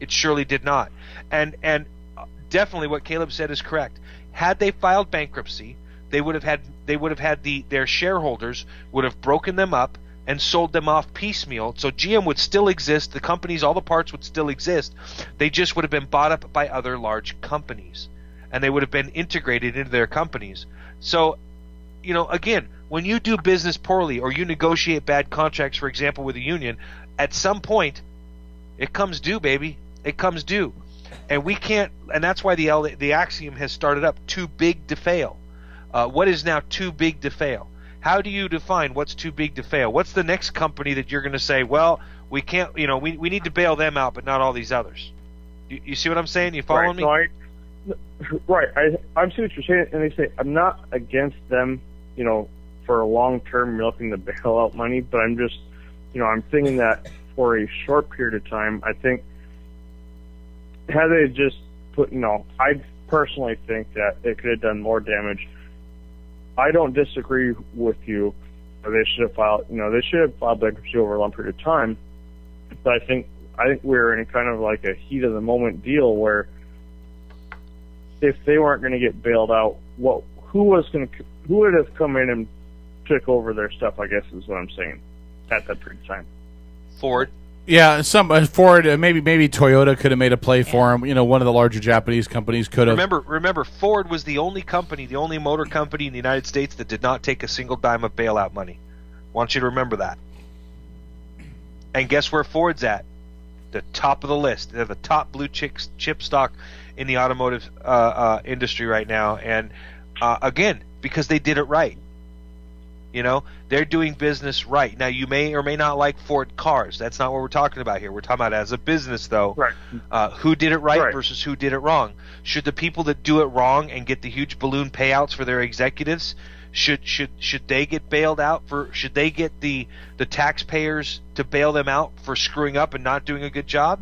It surely did not. And definitely what Caleb said is correct. Had they filed bankruptcy, they would have had their shareholders would have broken them up and sold them off piecemeal. So GM would still exist, the companies, all the parts would still exist. They just would have been bought up by other large companies. And they would have been integrated into their companies. So, you know, again, when you do business poorly or you negotiate bad contracts, for example, with a union, at some point, it comes due, baby. It comes due. And we can't – and that's why the axiom has started up, too big to fail. What is now too big to fail? How do you define what's too big to fail? What's the next company that you're going to say, well, we can't – you know, we need to bail them out but not all these others? You see what I'm saying? You following me? Right. I see what you're saying. And they say I'm not against them, you know, for a long-term milking the bailout money, but I'm just – you know, I'm thinking that for a short period of time, I think had they just put, you know, I personally think that it could have done more damage. I don't disagree with you. They should have filed, you know, bankruptcy over a long period of time. But I think we're in kind of like a heat of the moment deal where if they weren't going to get bailed out, who would have come in and took over their stuff? I guess is what I'm saying. At that period of time, Ford. Yeah, Ford. Maybe Toyota could have made a play for him. You know, one of the larger Japanese companies could have. Remember, Ford was the only motor company in the United States that did not take a single dime of bailout money. I want you to remember that. And guess where Ford's at? The top of the list. They're the top blue chip stock in the automotive industry right now. And again, because they did it right. You know, they're doing business right. Now, you may or may not like Ford cars. That's not what we're talking about here. We're talking about as a business, though. Right. Who did it right versus who did it wrong. Should the people that do it wrong and get the huge balloon payouts for their executives, should they get bailed out for? Should they get the taxpayers to bail them out for screwing up and not doing a good job?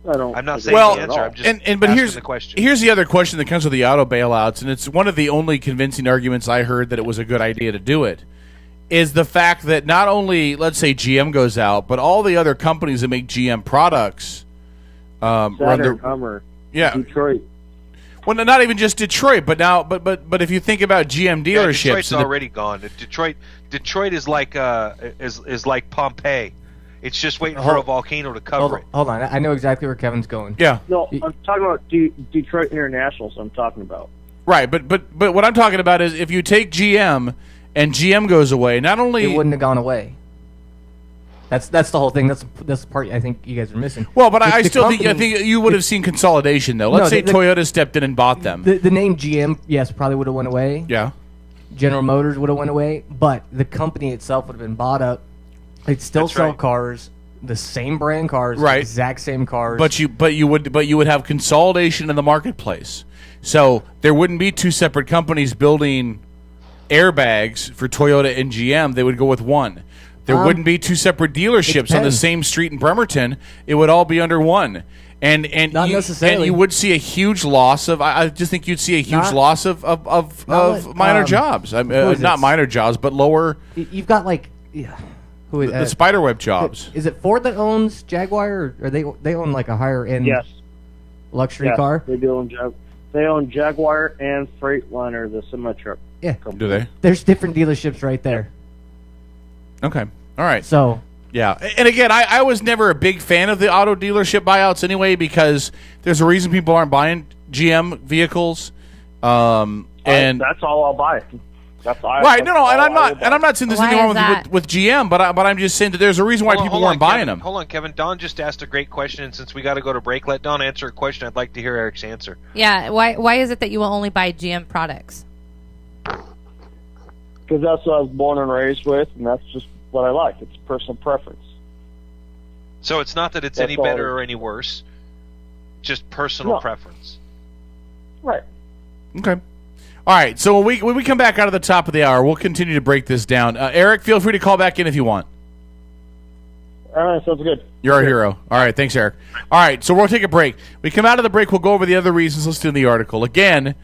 I'm not saying the answer. I'm just but asking the question. Here's the other question that comes with the auto bailouts, and it's one of the only convincing arguments I heard that it was a good idea to do it, is the fact that not only, let's say, GM goes out, but all the other companies that make GM products Saturn, Hummer, Detroit. Well, not even just Detroit, but now, but if you think about GM dealerships, Detroit's already gone. Detroit is like like Pompeii. It's just waiting for a volcano to cover it. Hold on. I know exactly where Kevin's going. Yeah. No, I'm talking about Detroit Internationals. I'm talking about. Right, but what I'm talking about is if you take GM and GM goes away, not only it wouldn't have gone away. That's the whole thing. That's the part I think you guys are missing. Well, but I still think you would have seen consolidation though. Let's say Toyota stepped in and bought them. The name GM, yes, probably would have went away. Yeah. General Motors would have went away, but the company itself would have been bought up. They'd still sell cars, the same brand cars, right? Exact same cars. But you would have consolidation in the marketplace. So there wouldn't be two separate companies building airbags for Toyota and GM, they would go with one. There wouldn't be two separate dealerships on the same street in Bremerton. It would all be under one. And Not necessarily. And you would see a huge loss of. I just think you'd see a huge loss of minor jobs. Not minor jobs, but lower. You've got like, who is the spiderweb jobs. Is it Ford that owns Jaguar, or they own like a higher end luxury car? They do own They own Jaguar and Freightliner, the semi truck. Yeah, company. Do they? There's different dealerships right there. Okay, all right. So. Yeah, and again, I was never a big fan of the auto dealership buyouts anyway, because there's a reason people aren't buying GM vehicles. And that's all I'll buy. That's all. Right? No, and I'm not saying there's anything wrong with GM, but I'm just saying that there's a reason why people weren't buying them. Hold on, Kevin. Don just asked a great question, and since we got to go to break, let Don answer a question. I'd like to hear Eric's answer. Yeah, why is it that you will only buy GM products? Because that's what I was born and raised with, and that's just what I like. It's personal preference. So it's not that it's any better or any worse, just personal preference. Right. Okay. All right. So when we come back out of the top of the hour, we'll continue to break this down. Eric, feel free to call back in if you want. All right, sounds good. You're our hero. All right, thanks, Eric. All right, so we'll take a break. We come out of the break, we'll go over the other reasons listed in the article. Again,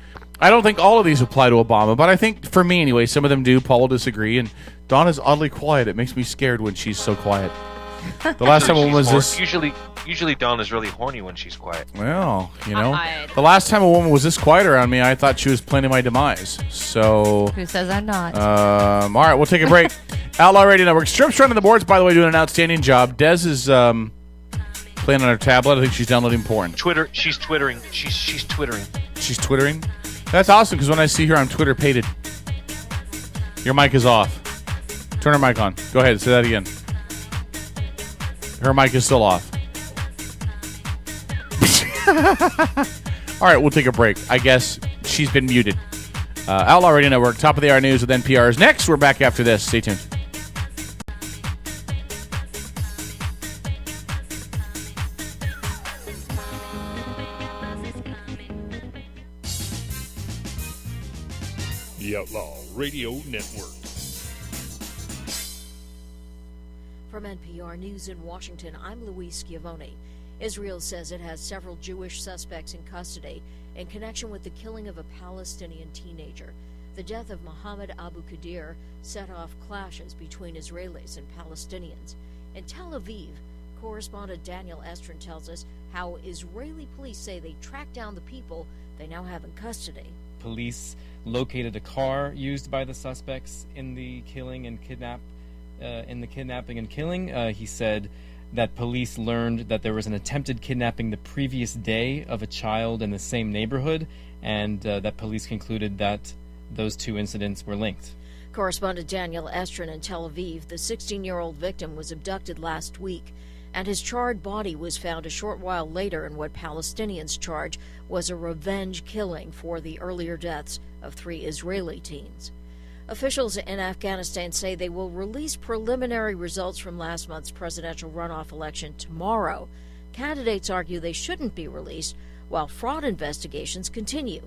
I don't think all of these apply to Obama, but I think, for me anyway, some of them do. Paul will disagree, and Dawn is oddly quiet. It makes me scared when she's so quiet. The last time a woman was this... Usually Dawn is really horny when she's quiet. Well, the last time a woman was this quiet around me, I thought she was planning my demise. So... Who says I'm not? All right, we'll take a break. Outlaw Radio Network. Strip's running the boards, by the way, doing an outstanding job. Des is playing on her tablet. I think she's downloading porn. She's twittering. She's twittering. She's twittering? That's awesome, because when I see her, I'm Twitter-pated. Your mic is off. Turn her mic on. Go ahead, say that again. Her mic is still off. All right, we'll take a break. I guess she's been muted. Outlaw Radio Network, top of the hour news with NPR is next. We're back after this. Stay tuned. The Outlaw Radio Network. From NPR News in Washington, I'm Louise Schiavone. Israel says it has several Jewish suspects in custody in connection with the killing of a Palestinian teenager. The death of Mohammed Abu Qadir set off clashes between Israelis and Palestinians. In Tel Aviv, correspondent Daniel Estrin tells us how Israeli police say they tracked down the people they now have in custody. Police located a car used by the suspects in the killing and kidnapping and killing. He said that police learned that there was an attempted kidnapping the previous day of a child in the same neighborhood, and that police concluded that those two incidents were linked. Correspondent Daniel Estrin in Tel Aviv. The 16-year-old victim was abducted last week, and his charred body was found a short while later in what Palestinians charge was a revenge killing for the earlier deaths of 3 Israeli teens. Officials in Afghanistan say they will release preliminary results from last month's presidential runoff election tomorrow. Candidates argue they shouldn't be released while fraud investigations continue.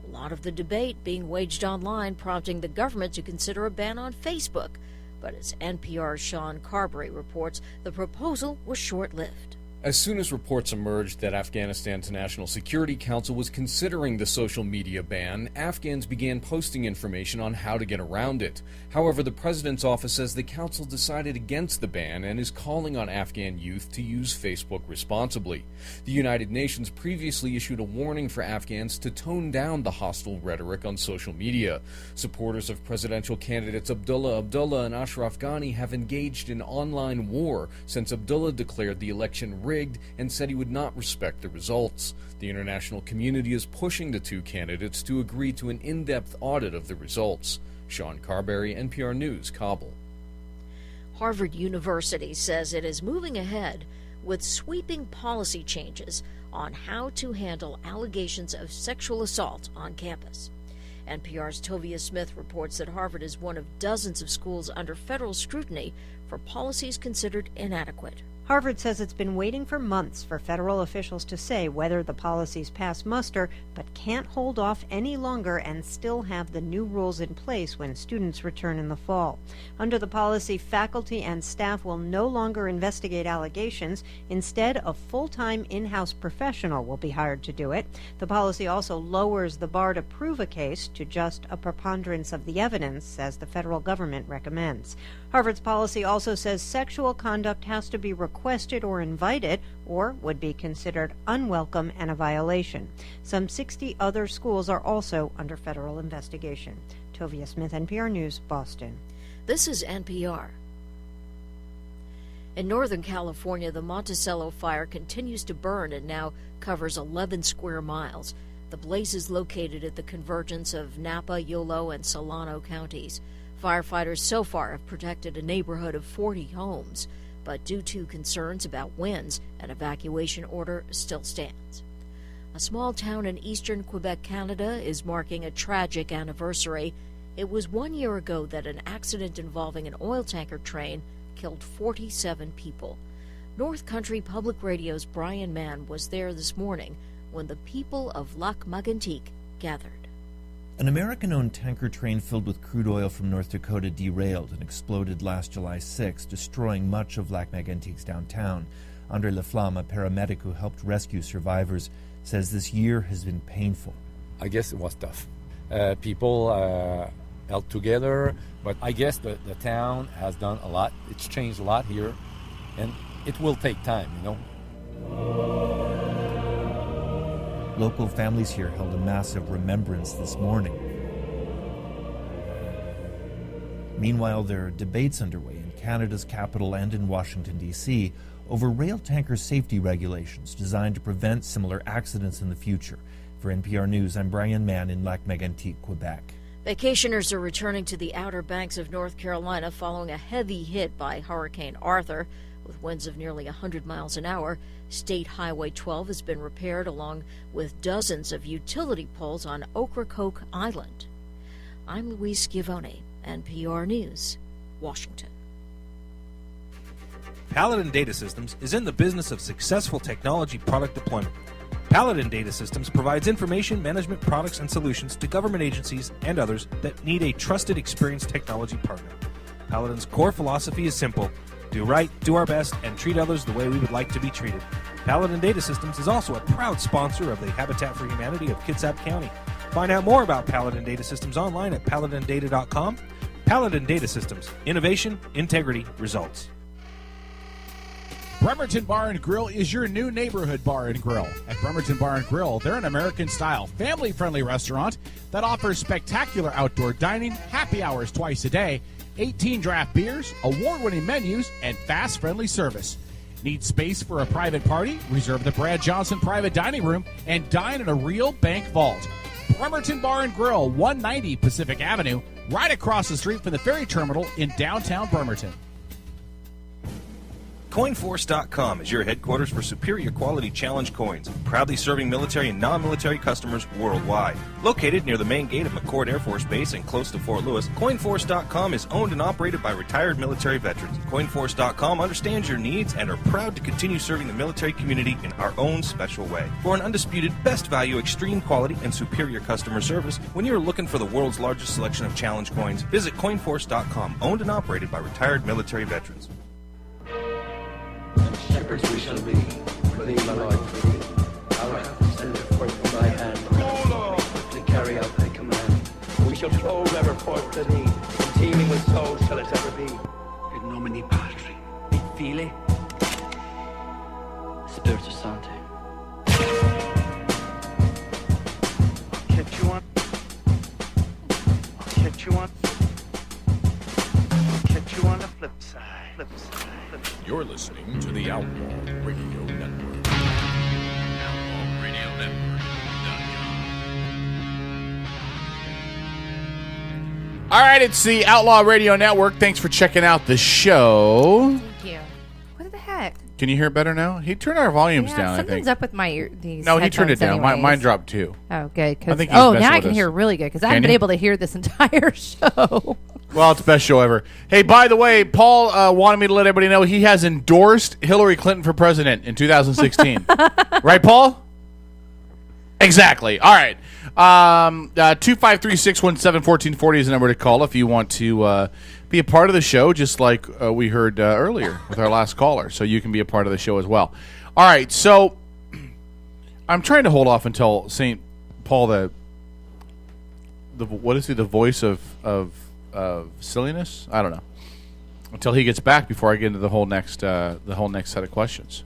A lot of the debate being waged online, prompting the government to consider a ban on Facebook. But as NPR's Sean Carberry reports, the proposal was short-lived. As soon as reports emerged that Afghanistan's National Security Council was considering the social media ban, Afghans began posting information on how to get around it. However, the president's office says the council decided against the ban and is calling on Afghan youth to use Facebook responsibly. The United Nations previously issued a warning for Afghans to tone down the hostile rhetoric on social media. Supporters of presidential candidates Abdullah Abdullah and Ashraf Ghani have engaged in online war since Abdullah declared the election rigged and said he would not respect the results. The international community is pushing the two candidates to agree to an in-depth audit of the results. Sean Carberry, NPR News, Kabul. Harvard University says it is moving ahead with sweeping policy changes on how to handle allegations of sexual assault on campus. NPR's Tovia Smith reports that Harvard is one of dozens of schools under federal scrutiny for policies considered inadequate. Harvard says it's been waiting for months for federal officials to say whether the policies pass muster, but can't hold off any longer and still have the new rules in place when students return in the fall. Under the policy, faculty and staff will no longer investigate allegations. Instead, a full-time in-house professional will be hired to do it. The policy also lowers the bar to prove a case to just a preponderance of the evidence, as the federal government recommends. Harvard's policy also says sexual conduct has to be requested or invited, or would be considered unwelcome and a violation. Some 60 other schools are also under federal investigation. Tovia Smith, NPR News, Boston. This is NPR. In Northern California, the Monticello fire continues to burn and now covers 11 square miles. The blaze is located at the convergence of Napa, Yolo, and Solano counties. Firefighters so far have protected a neighborhood of 40 homes, but due to concerns about winds, an evacuation order still stands. A small town in eastern Quebec, Canada, is marking a tragic anniversary. It was 1 year ago that an accident involving an oil tanker train killed 47 people. North Country Public Radio's Brian Mann was there this morning when the people of Lac Mégantic gathered. An American-owned tanker train filled with crude oil from North Dakota derailed and exploded last July 6, destroying much of Lac Mégantic's downtown. Andre Laflamme, a paramedic who helped rescue survivors, says this year has been painful. I guess it was tough. People held together, but I guess the town has done a lot. It's changed a lot here, and it will take time, you know. Local families here held a massive remembrance this morning. Meanwhile, there are debates underway in Canada's capital and in Washington, D.C. over rail tanker safety regulations designed to prevent similar accidents in the future. For NPR News, I'm Brian Mann in Lac Mégantic, Quebec. Vacationers are returning to the Outer Banks of North Carolina following a heavy hit by Hurricane Arthur. With winds of nearly 100 miles an hour, State Highway 12 has been repaired along with dozens of utility poles on Ocracoke Island. I'm Louise Schiavone, NPR News, Washington. Paladin Data Systems is in the business of successful technology product deployment. Paladin Data Systems provides information management products and solutions to government agencies and others that need a trusted, experienced technology partner. Paladin's core philosophy is simple: do right, do our best, and treat others the way we would like to be treated. Paladin Data Systems is also a proud sponsor of the Habitat for Humanity of Kitsap County. Find out more about Paladin Data Systems online at paladindata.com. Paladin Data Systems. Innovation, integrity, results. Bremerton Bar and Grill is your new neighborhood bar and grill. At Bremerton Bar and Grill, they're an American-style, family-friendly restaurant that offers spectacular outdoor dining, happy hours twice a day, 18 draft beers, award-winning menus, and fast, friendly service. Need space for a private party? Reserve the Brad Johnson Private Dining Room and dine in a real bank vault. Bremerton Bar and Grill, 190 Pacific Avenue, right across the street from the ferry terminal in downtown Bremerton. Coinforce.com is your headquarters for superior quality challenge coins, proudly serving military and non-military customers worldwide. Located near the main gate of McCord Air Force Base and close to Fort Lewis, Coinforce.com is owned and operated by retired military veterans. Coinforce.com understands your needs and are proud to continue serving the military community in our own special way. For an undisputed best value, extreme quality, and superior customer service, when you're looking for the world's largest selection of challenge coins, visit Coinforce.com, owned and operated by retired military veterans. Shepherds we shall be, for thee, my Lord, for thee. Our help send forth from thy hand. O Lord, quickly carry out thy command. We shall flow ever forth to thee, and teeming with souls shall it ever be. In nomine Patri, et Filii, Spiritus Sancti. I'll catch you on. I'll catch you on. I'll catch you on the flip side. Flip side. You're listening to the Outlaw Radio Network. All right, it's the Outlaw Radio Network. Thanks for checking out the show. Thank you. What the heck? Can you hear better now? He turned our volumes down, I think. Something's up with my these. No, he turned it down. Anyways. Mine dropped too. Oh, good. I think now I with can us. hear really good because I haven't been able to hear this entire show. Well, it's the best show ever. Hey, by the way, Paul wanted me to let everybody know he has endorsed Hillary Clinton for president in 2016. Right, Paul? Exactly. All right. 253-617-1440 is the number to call if you want to be a part of the show, just like we heard earlier with our last caller. So you can be a part of the show as well. All right. So I'm trying to hold off until St. Paul, the what is he, the voice of silliness? I don't know. Until he gets back before I get into the whole next set of questions.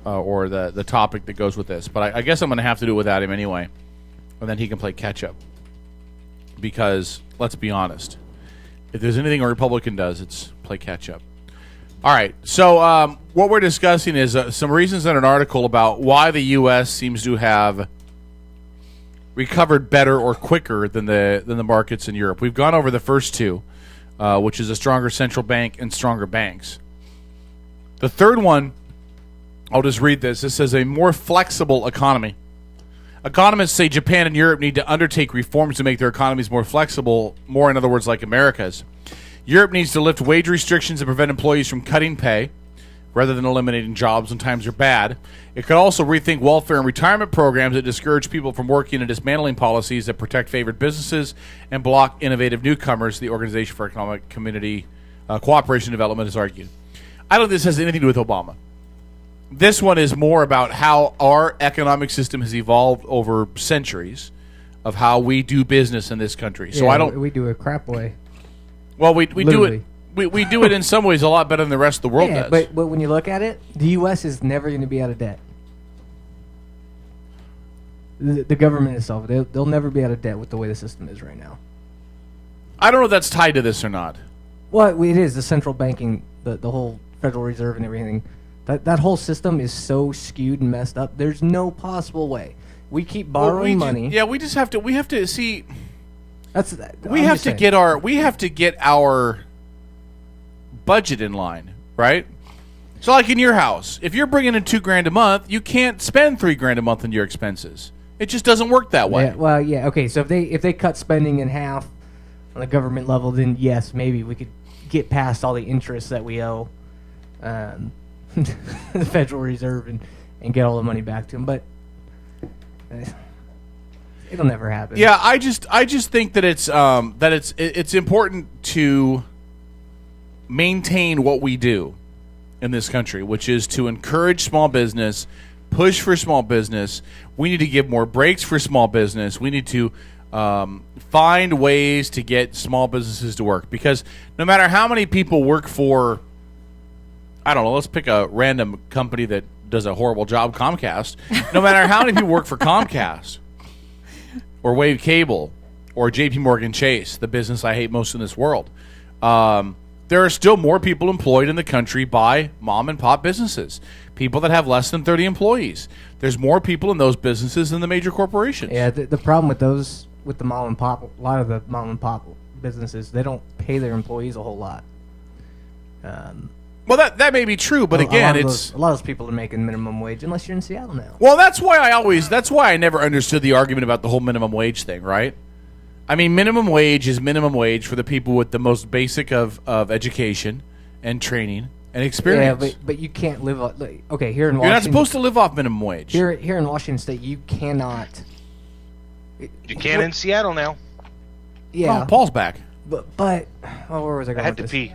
Or the topic that goes with this. But I guess I'm going to have to do it without him anyway. And then he can play catch-up. Because, let's be honest, if there's anything a Republican does, it's play catch-up. All right, so what we're discussing is some reasons in an article about why the U.S. seems to have recovered better or quicker than the markets in Europe. We've gone over the first two, which is a stronger central bank and stronger banks. The third one, I'll just read this. This says a more flexible economy. Economists say Japan and Europe need to undertake reforms to make their economies more flexible, more in other words like America's. Europe needs to lift wage restrictions and prevent employees from cutting pay rather than eliminating jobs when times are bad. It could also rethink welfare and retirement programs that discourage people from working and dismantling policies that protect favored businesses and block innovative newcomers, the Organization for Economic Community Cooperation and Development has argued. I don't think this has anything to do with Obama. This one is more about how our economic system has evolved over centuries of how we do business in this country. So we do it crap way. Well, we do it. We do it in some ways a lot better than the rest of the world does. But when you look at it, the U.S. is never going to be out of debt. The government itself, they'll never be out of debt with the way the system is right now. I don't know if that's tied to this or not. Well, it is. The central banking, the whole Federal Reserve and everything. That whole system is so skewed and messed up. There's no possible way. We keep borrowing money. Yeah, we just have to. We have to see. We I'm have just to saying. get our budget in line, right? So, like in your house, if you're bringing in $2,000 a month, you can't spend $3,000 a month on your expenses. It just doesn't work that way. Yeah, well, yeah, okay. So if they cut spending in half on the government level, then yes, maybe we could get past all the interest that we owe the Federal Reserve and get all the money back to them. But it'll never happen. Yeah, I just think that it's important to maintain what we do in this country, which is to encourage small business, push for small business. We need to give more breaks for small business. We need to find ways to get small businesses to work, because no matter how many people work for, I don't know, let's pick a random company that does a horrible job, Comcast. No matter how many people work for Comcast or Wave Cable or JP Morgan Chase, the business I hate most in this world, there are still more people employed in the country by mom and pop businesses, people that have less than 30 employees. There's more people in those businesses than the major corporations. Yeah, the problem with those, with the mom and pop, a lot of the mom and pop businesses, they don't pay their employees a whole lot. Well, that may be true, but again, a lot of those people are making minimum wage unless you're in Seattle now. Well, that's why I never understood the argument about the whole minimum wage thing, right? I mean, minimum wage is minimum wage for the people with the most basic of education and training and experience. Yeah, but you can't live off, okay, here in Washington. You're not supposed to live off minimum wage. Here in Washington State, you cannot. You can in Seattle now. Yeah. Oh, Paul's back. But where was I going I had with to this? pee.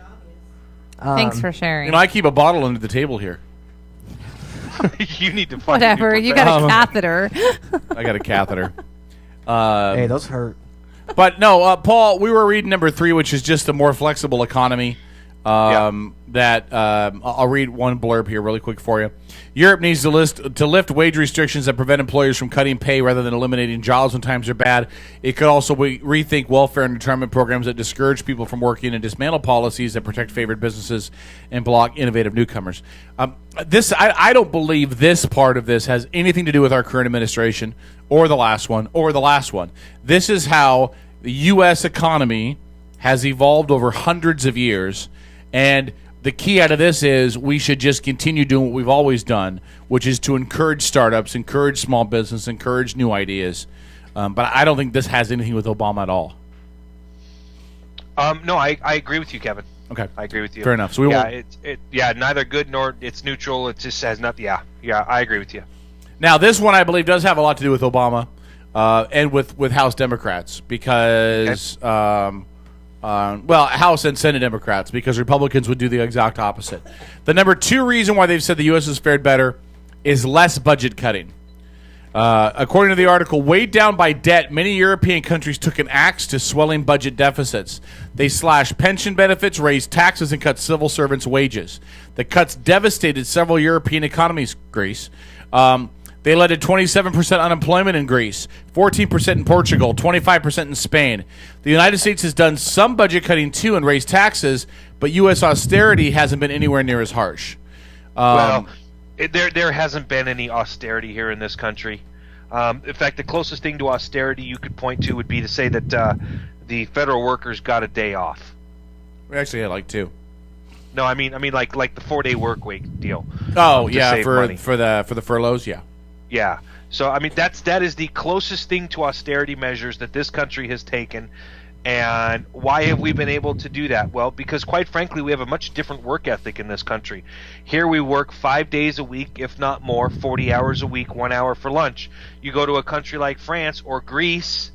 Thanks for sharing. You know, I keep a bottle under the table here. You need to fucking Whatever. You got a catheter. I got a catheter. Hey, those hurt. But no, Paul, we were reading number 3, which is just a more flexible economy. That I'll read one blurb here really quick for you. Europe needs to lift wage restrictions that prevent employers from cutting pay rather than eliminating jobs when times are bad. It could also rethink welfare and retirement programs that discourage people from working and dismantle policies that protect favored businesses and block innovative newcomers. I don't believe this part of this has anything to do with our current administration or the last one or the last one. This is how the U.S. economy has evolved over hundreds of years. And the key out of this is we should just continue doing what we've always done, which is to encourage startups, encourage small business, encourage new ideas. But I don't think this has anything with Obama at all. No, I agree with you, Kevin. Okay, I agree with you. Fair enough. So we yeah, won't. neither good nor it's neutral. It just has nothing. Yeah, I agree with you. Now, this one I believe does have a lot to do with Obama and with House Democrats because, House and Senate Democrats, because Republicans would do the exact opposite. The number 2 reason why they've said the U.S. has fared better is less budget cutting. According to the article, weighed down by debt, many European countries took an axe to swelling budget deficits. They slashed pension benefits, raised taxes, and cut civil servants' wages. The cuts devastated several European economies, Greece. They led to 27% unemployment in Greece, 14% in Portugal, 25% in Spain. The United States has done some budget cutting too and raised taxes, but U.S. austerity hasn't been anywhere near as harsh. There hasn't been any austerity here in this country. In fact, the closest thing to austerity you could point to would be to say that the federal workers got a day off. We actually had like 2. No, I mean like the 4-day work week deal. Oh yeah, for the furloughs, yeah. Yeah. So I mean that is the closest thing to austerity measures that this country has taken. And why have we been able to do that? Well, because quite frankly, we have a much different work ethic in this country. Here we work 5 days a week, if not more, 40 hours a week, 1 hour for lunch. You go to a country like France or Greece,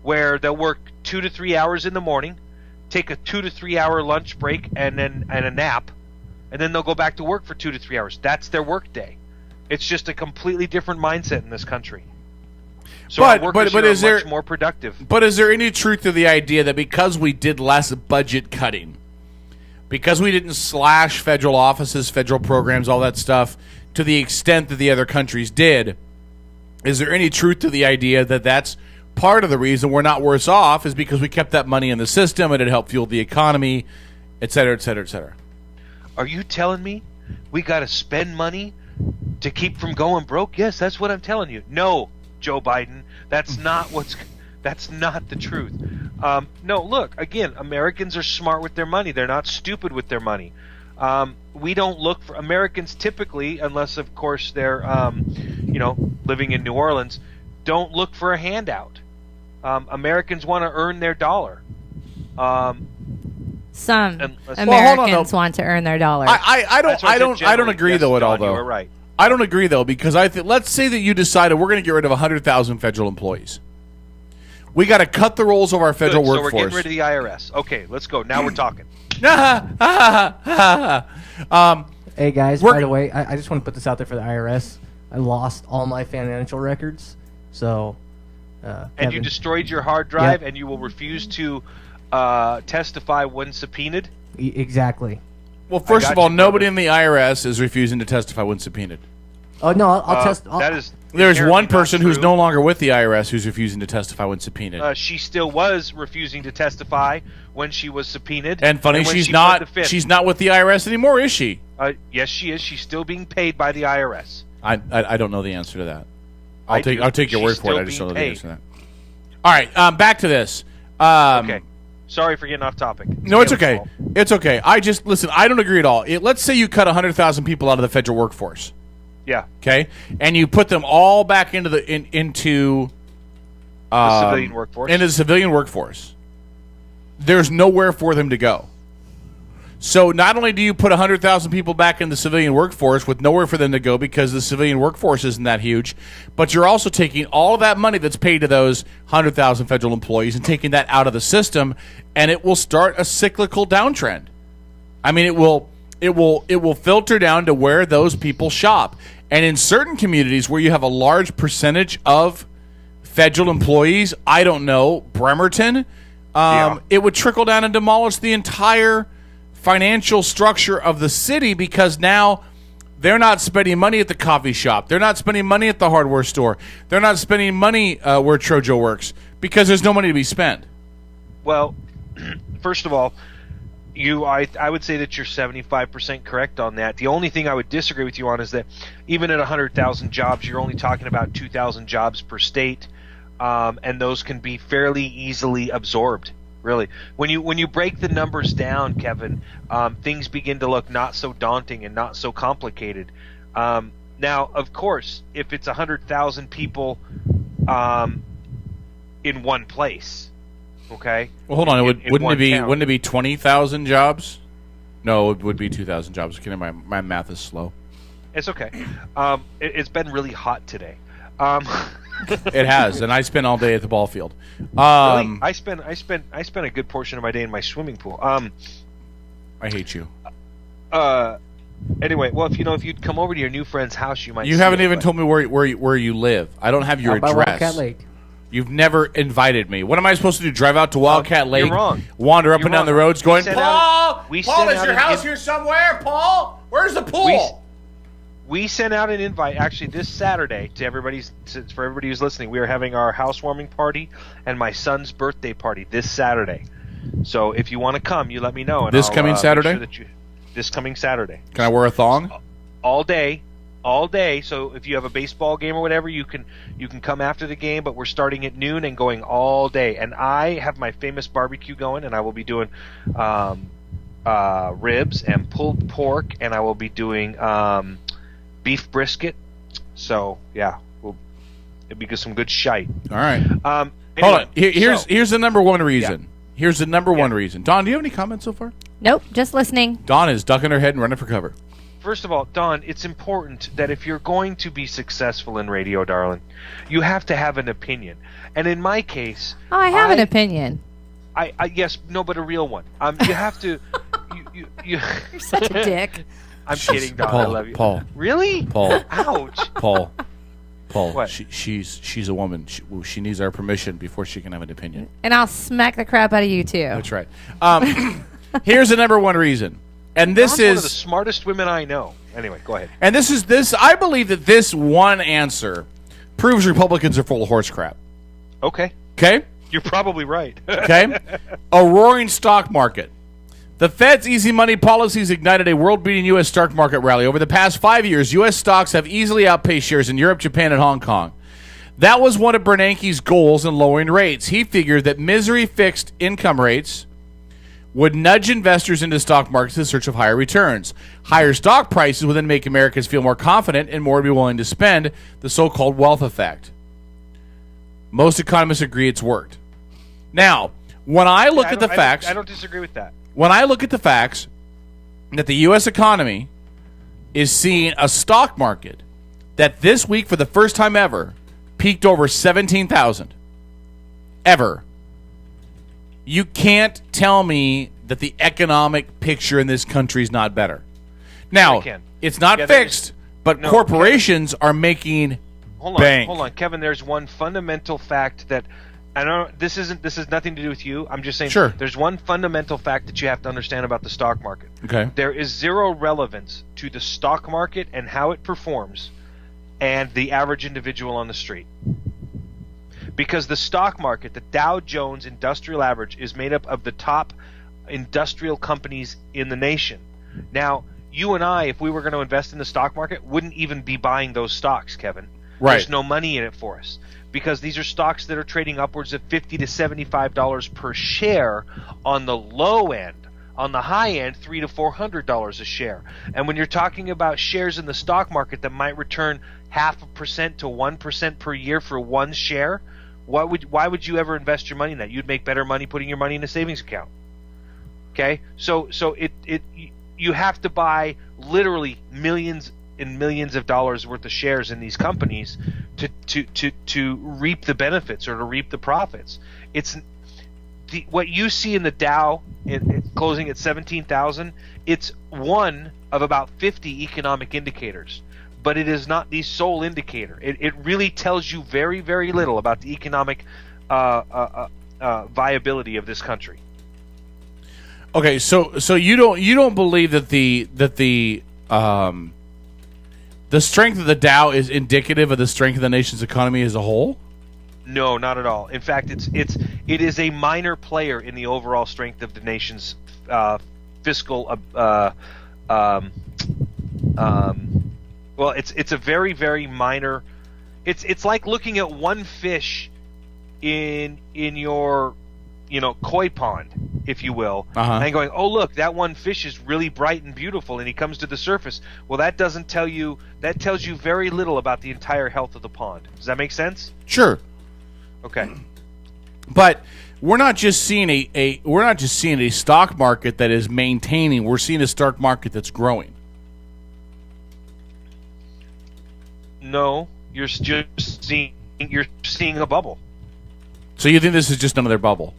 where they'll work 2 to 3 hours in the morning, take a 2 to 3 hour lunch break and a nap, and then they'll go back to work for 2 to 3 hours. That's their work day. It's just a completely different mindset in this country. So our workers are much more productive. But is there any truth to the idea that because we did less budget cutting, because we didn't slash federal offices, federal programs, all that stuff, to the extent that the other countries did, is there any truth to the idea that that's part of the reason we're not worse off is because we kept that money in the system and it helped fuel the economy, et cetera, et cetera, et cetera? Are you telling me we got to spend money to keep from going broke? Yes, that's what I'm telling you. No, Joe Biden, that's not the truth. No, look, again, Americans are smart with their money. They're not stupid with their money. We don't look for Americans typically, unless of course they're living in New Orleans, don't look for a handout. Americans want to earn their dollar. Some Americans want to earn their dollar. I don't agree though at all. Though you're right. I don't agree though because let's say that you decided we're going to get rid of 100,000 federal employees. We got to cut the rolls of our federal workforce. So we're getting rid of the IRS. Okay, let's go. Now we're talking. Hey guys, by the way, I just want to put this out there for the IRS. I lost all my financial records, so. And you destroyed your hard drive, and you will refuse to testify when subpoenaed? Exactly. Well, first of all, nobody in the IRS is refusing to testify when subpoenaed. Oh no, I'll test. There's one person who's no longer with the IRS who's refusing to testify when subpoenaed. She still was refusing to testify when she was subpoenaed. And funny, she's not with the IRS anymore, is she? Yes, she is. She's still being paid by the IRS. I don't know the answer to that. I'll take your word for it. I just don't know the answer to that. All right, back to this. Okay. Sorry for getting off topic. No, it's okay. It's okay. I don't agree at all. Let's say you cut 100,000 people out of the federal workforce. Yeah. Okay, and you put them all back into the civilian workforce. Into the civilian workforce. There's nowhere for them to go. So not only do you put 100,000 people back in the civilian workforce with nowhere for them to go because the civilian workforce isn't that huge, but you're also taking all of that money that's paid to those 100,000 federal employees and taking that out of the system, and it will start a cyclical downtrend. I mean, it will filter down to where those people shop. And in certain communities where you have a large percentage of federal employees, I don't know, Bremerton, it would trickle down and demolish the entire financial structure of the city because now they're not spending money at the coffee shop. They're not spending money at the hardware store. They're not spending money where Trojo works because there's no money to be spent. Well, first of all, I would say that you're 75% correct on that. The only thing I would disagree with you on is that even at 100,000 jobs, you're only talking about 2,000 jobs per state, and those can be fairly easily absorbed. Really, when you break the numbers down, Kevin, things begin to look not so daunting and not so complicated. Now, of course, if it's 100,000 people in one place, Okay. Well, hold on. In one town. Wouldn't it be 20,000 jobs? No, it would be 2,000 jobs. Okay, my math is slow. It's okay. It's been really hot today. It has, and I spent all day at the ball field. Really? I spent a good portion of my day in my swimming pool. I hate you. Anyway, well, if you'd come over to your new friend's house, you might. You haven't even told me where you live. I don't have your How about address. Wildcat Lake? You've never invited me. What am I supposed to do? Drive out to Wildcat Lake? You're wrong. Wander up You're and down wrong. the roads, going, Paul, we Paul, sent is out your an house here somewhere? Paul, where's the pool? We sent out an invite actually this Saturday to for everybody who's listening. We are having our housewarming party and my son's birthday party this Saturday. So if you want to come, you let me know. And This I'll, coming Saturday? Make sure this coming Saturday. Can I wear a thong? All day. So if you have a baseball game or whatever, you can come after the game. But we're starting at noon and going all day. And I have my famous barbecue going, and I will be doing ribs and pulled pork, and I will be doing beef brisket. So yeah, it'll be some good shite. All right. Anyway, hold on. Here's the number one reason. Yeah. Here's the number one reason. Dawn, do you have any comments so far? Nope, just listening. Dawn is ducking her head and running for cover. First of all, Don, it's important that if you're going to be successful in radio, darling, you have to have an opinion. And in my case, Oh, I have an opinion. Yes, no, but a real one. You have to. You're such a dick. I'm kidding, Don. Paul, I love you. Paul. Really? Paul. Ouch. Paul. What? She's a woman. She needs our permission before she can have an opinion. And I'll smack the crap out of you, too. That's right. Here's the number one reason. And this Dawn's is one of the smartest women I know. Anyway, go ahead. And this. I believe that this one answer proves Republicans are full of horse crap. Okay. Okay? You're probably right. Okay? A roaring stock market. The Fed's easy money policies ignited a world-beating U.S. stock market rally. Over the past 5 years, U.S. stocks have easily outpaced shares in Europe, Japan, and Hong Kong. That was one of Bernanke's goals in lowering rates. He figured that misery fixed income rates would nudge investors into stock markets in search of higher returns. Higher stock prices would then make Americans feel more confident and more to be willing to spend, the so-called wealth effect. Most economists agree it's worked. Now, when I look at the facts... I don't disagree with that. When I look at the facts that the U.S. economy is seeing a stock market that this week, for the first time ever, peaked over 17,000. Ever. You can't tell me that the economic picture in this country is not better. Now, it's not fixed, but corporations are making bank. Hold on, Kevin. There's one fundamental fact that I don't. This has nothing to do with you. I'm just saying. Sure. There's one fundamental fact that you have to understand about the stock market. Okay. There is zero relevance to the stock market and how it performs, and the average individual on the street. Because the stock market, the Dow Jones Industrial Average, is made up of the top industrial companies in the nation. Now, you and I, if we were going to invest in the stock market, wouldn't even be buying those stocks, Kevin. Right. There's no money in it for us. Because these are stocks that are trading upwards of $50 to $75 per share on the low end. On the high end, $300 to $400 a share. And when you're talking about shares in the stock market that might return 0.5% to 1% per year for one share, why would you ever invest your money in that? You'd make better money putting your money in a savings account. Okay? So you have to buy literally millions and millions of dollars worth of shares in these companies to reap the benefits or to reap the profits. It's what you see in the Dow closing at 17,000. It's one of about 50 economic indicators. But it is not the sole indicator. It really tells you very, very little about the economic viability of this country. Okay, so you don't believe that the strength of the Dow is indicative of the strength of the nation's economy as a whole? No, not at all. In fact, it is a minor player in the overall strength of the nation's fiscal. Well, it's a very, very minor. It's like looking at one fish in your koi pond, if you will, and going, oh look, that one fish is really bright and beautiful, and he comes to the surface. Well, that doesn't tell you. That tells you very little about the entire health of the pond. Does that make sense? Sure. Okay. But we're not just seeing a stock market that is maintaining. We're seeing a stock market that's growing. No, you're just seeing a bubble. So you think this is just another bubble?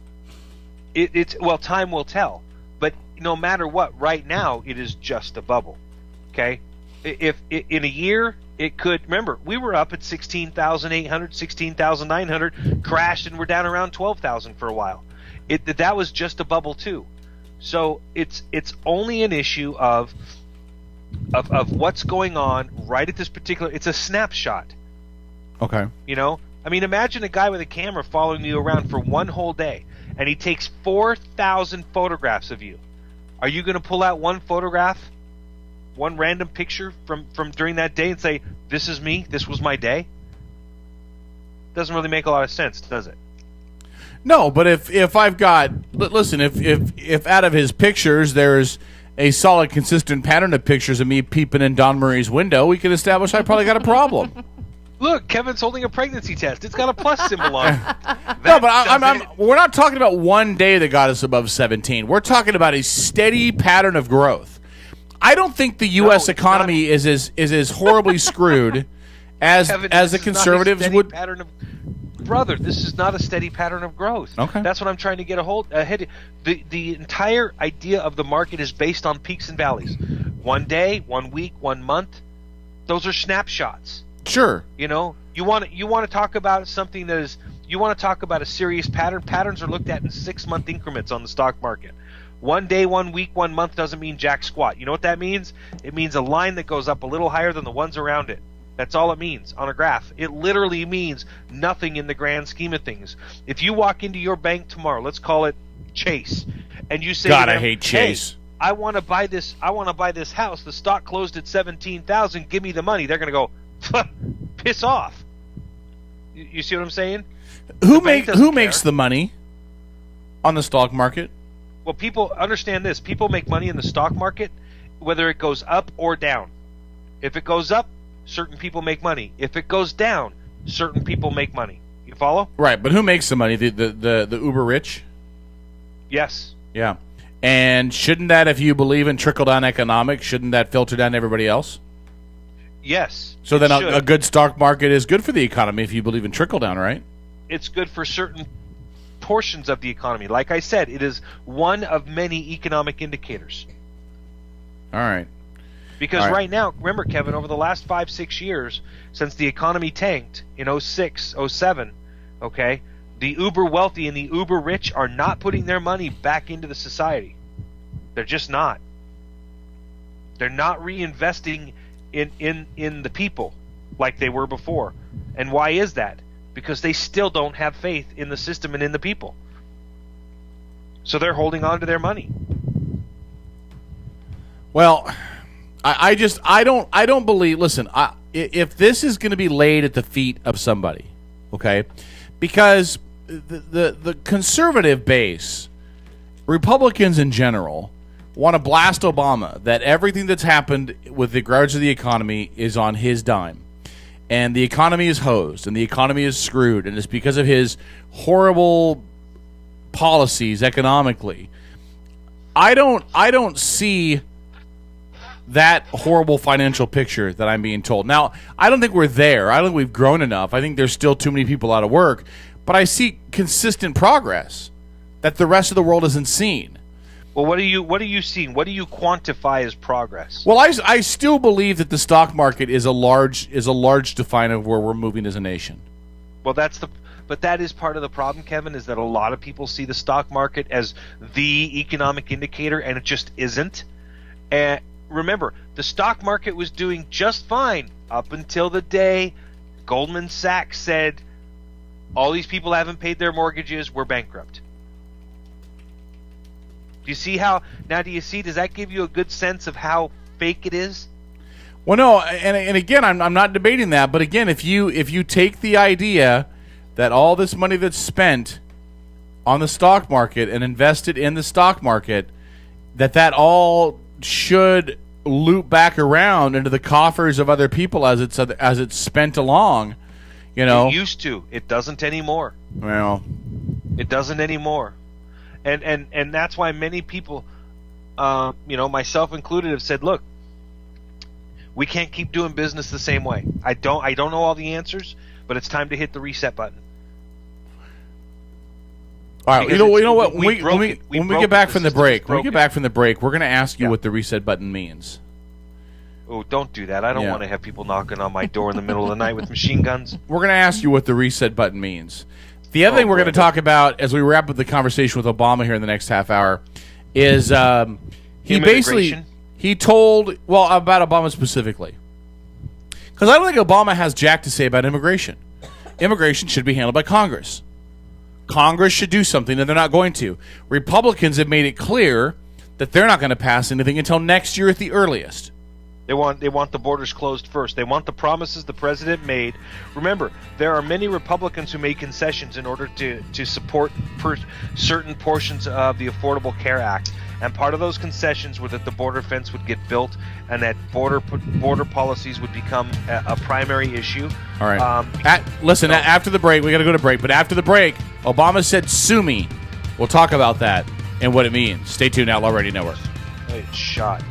It's time will tell. But no matter what, right now it is just a bubble. Okay, if in a year it could. Remember, we were up at 16,800, 16,900, crashed, and we're down around 12,000 for a while. That was just a bubble too. So it's only an issue of what's going on right at this particular. It's a snapshot. Okay. You know, I mean, imagine a guy with a camera following you around for one whole day, and he takes 4,000 photographs of you. Are you going to pull out one photograph, one random picture from during that day and say, this is me, this was my day? Doesn't really make a lot of sense, does it? No, but if I've got, listen, if out of his pictures there's a solid, consistent pattern of pictures of me peeping in Don Murray's window, we can establish I probably got a problem. Look, Kevin's holding a pregnancy test. It's got a plus symbol on it. No, but we're not talking about one day that got us above 17. We're talking about a steady pattern of growth. I don't think the U.S. economy is as horribly screwed as Kevin, the conservatives would. Brother, this is not a steady pattern of growth. Okay. That's what I'm trying to get ahead. The entire idea of the market is based on peaks and valleys. One day, 1 week, 1 month. Those are snapshots. Sure. You know, you want to talk about something that is. You want to talk about a serious pattern. Patterns are looked at in 6-month increments on the stock market. 1 day, 1 week, 1 month doesn't mean jack squat. You know what that means? It means a line that goes up a little higher than the ones around it. That's all it means on a graph. It literally means nothing in the grand scheme of things. If you walk into your bank tomorrow, let's call it Chase, and you say, God, to them, I hate Chase. Hey, I want to buy this. I want to buy this house. The stock closed at 17,000. Give me the money. They're going to go, piss off. You see what I'm saying? Who makes the money on the stock market? Well, people understand this. People make money in the stock market whether it goes up or down. If it goes up, certain people make money. If it goes down, certain people make money. You follow? Right, but who makes the money? The uber rich? Yes. Yeah. And shouldn't that, if you believe in trickle-down economics, shouldn't that filter down to everybody else? Yes. So then a good stock market is good for the economy if you believe in trickle-down, right? It's good for certain portions of the economy. Like I said, it is one of many economic indicators. All right. Because right now, remember, Kevin, over the last 5-6 years, since the economy tanked in 06, 07, okay, the uber wealthy and the uber rich are not putting their money back into the society. They're just not. They're not reinvesting in the people like they were before. And why is that? Because they still don't have faith in the system and in the people. So they're holding on to their money. Well, I don't believe. Listen, if this is going to be laid at the feet of somebody, okay, because the conservative base, Republicans in general, want to blast Obama that everything that's happened with regards to the economy is on his dime, and the economy is hosed, and the economy is screwed, and it's because of his horrible policies economically. I don't see that horrible financial picture that I'm being told. Now, I don't think we're there. I don't think we've grown enough. I think there's still too many people out of work. But I see consistent progress that the rest of the world isn't seeing. Well, what are you seeing? What do you quantify as progress? Well, I still believe that the stock market is a large definer of where we're moving as a nation. Well, but that is part of the problem, Kevin, is that a lot of people see the stock market as the economic indicator, and it just isn't. And remember, the stock market was doing just fine up until the day Goldman Sachs said, all these people haven't paid their mortgages, we're bankrupt. Do you see how, does that give you a good sense of how fake it is? Well, no, and again, I'm not debating that, but again, if you take the idea that all this money that's spent on the stock market and invested in the stock market, that all should loop back around into the coffers of other people as it's spent along, you know. It used to. It doesn't anymore. Well, It doesn't anymore. And that's why many people, myself included, have said, look, we can't keep doing business the same way. I don't know all the answers, but it's time to hit the reset button. All right, Because you know what? When we broke get back it. from the system break, is when we get broken. back from the break, we're going to ask you what the reset button means. Oh, don't do that. I don't want to have people knocking on my door in the middle of the night with machine guns. We're going to ask you what the reset button means. The other thing we're going to talk about as we wrap up the conversation with Obama here in the next half hour is he told about Obama specifically. Because I don't think Obama has jack to say about immigration. Immigration should be handled by Congress. Congress should do something, and they're not going to. Republicans have made it clear that they're not going to pass anything until next year at the earliest. They want the borders closed first. They want the promises the president made. Remember, there are many Republicans who made concessions in order to support certain portions of the Affordable Care Act. And part of those concessions were that the border fence would get built and that border policies would become a primary issue. All right. After the break, we got to go to break. But after the break, Obama said, "Sue me." We'll talk about that and what it means. Stay tuned, Outlaw Radio Network. Hey, shot.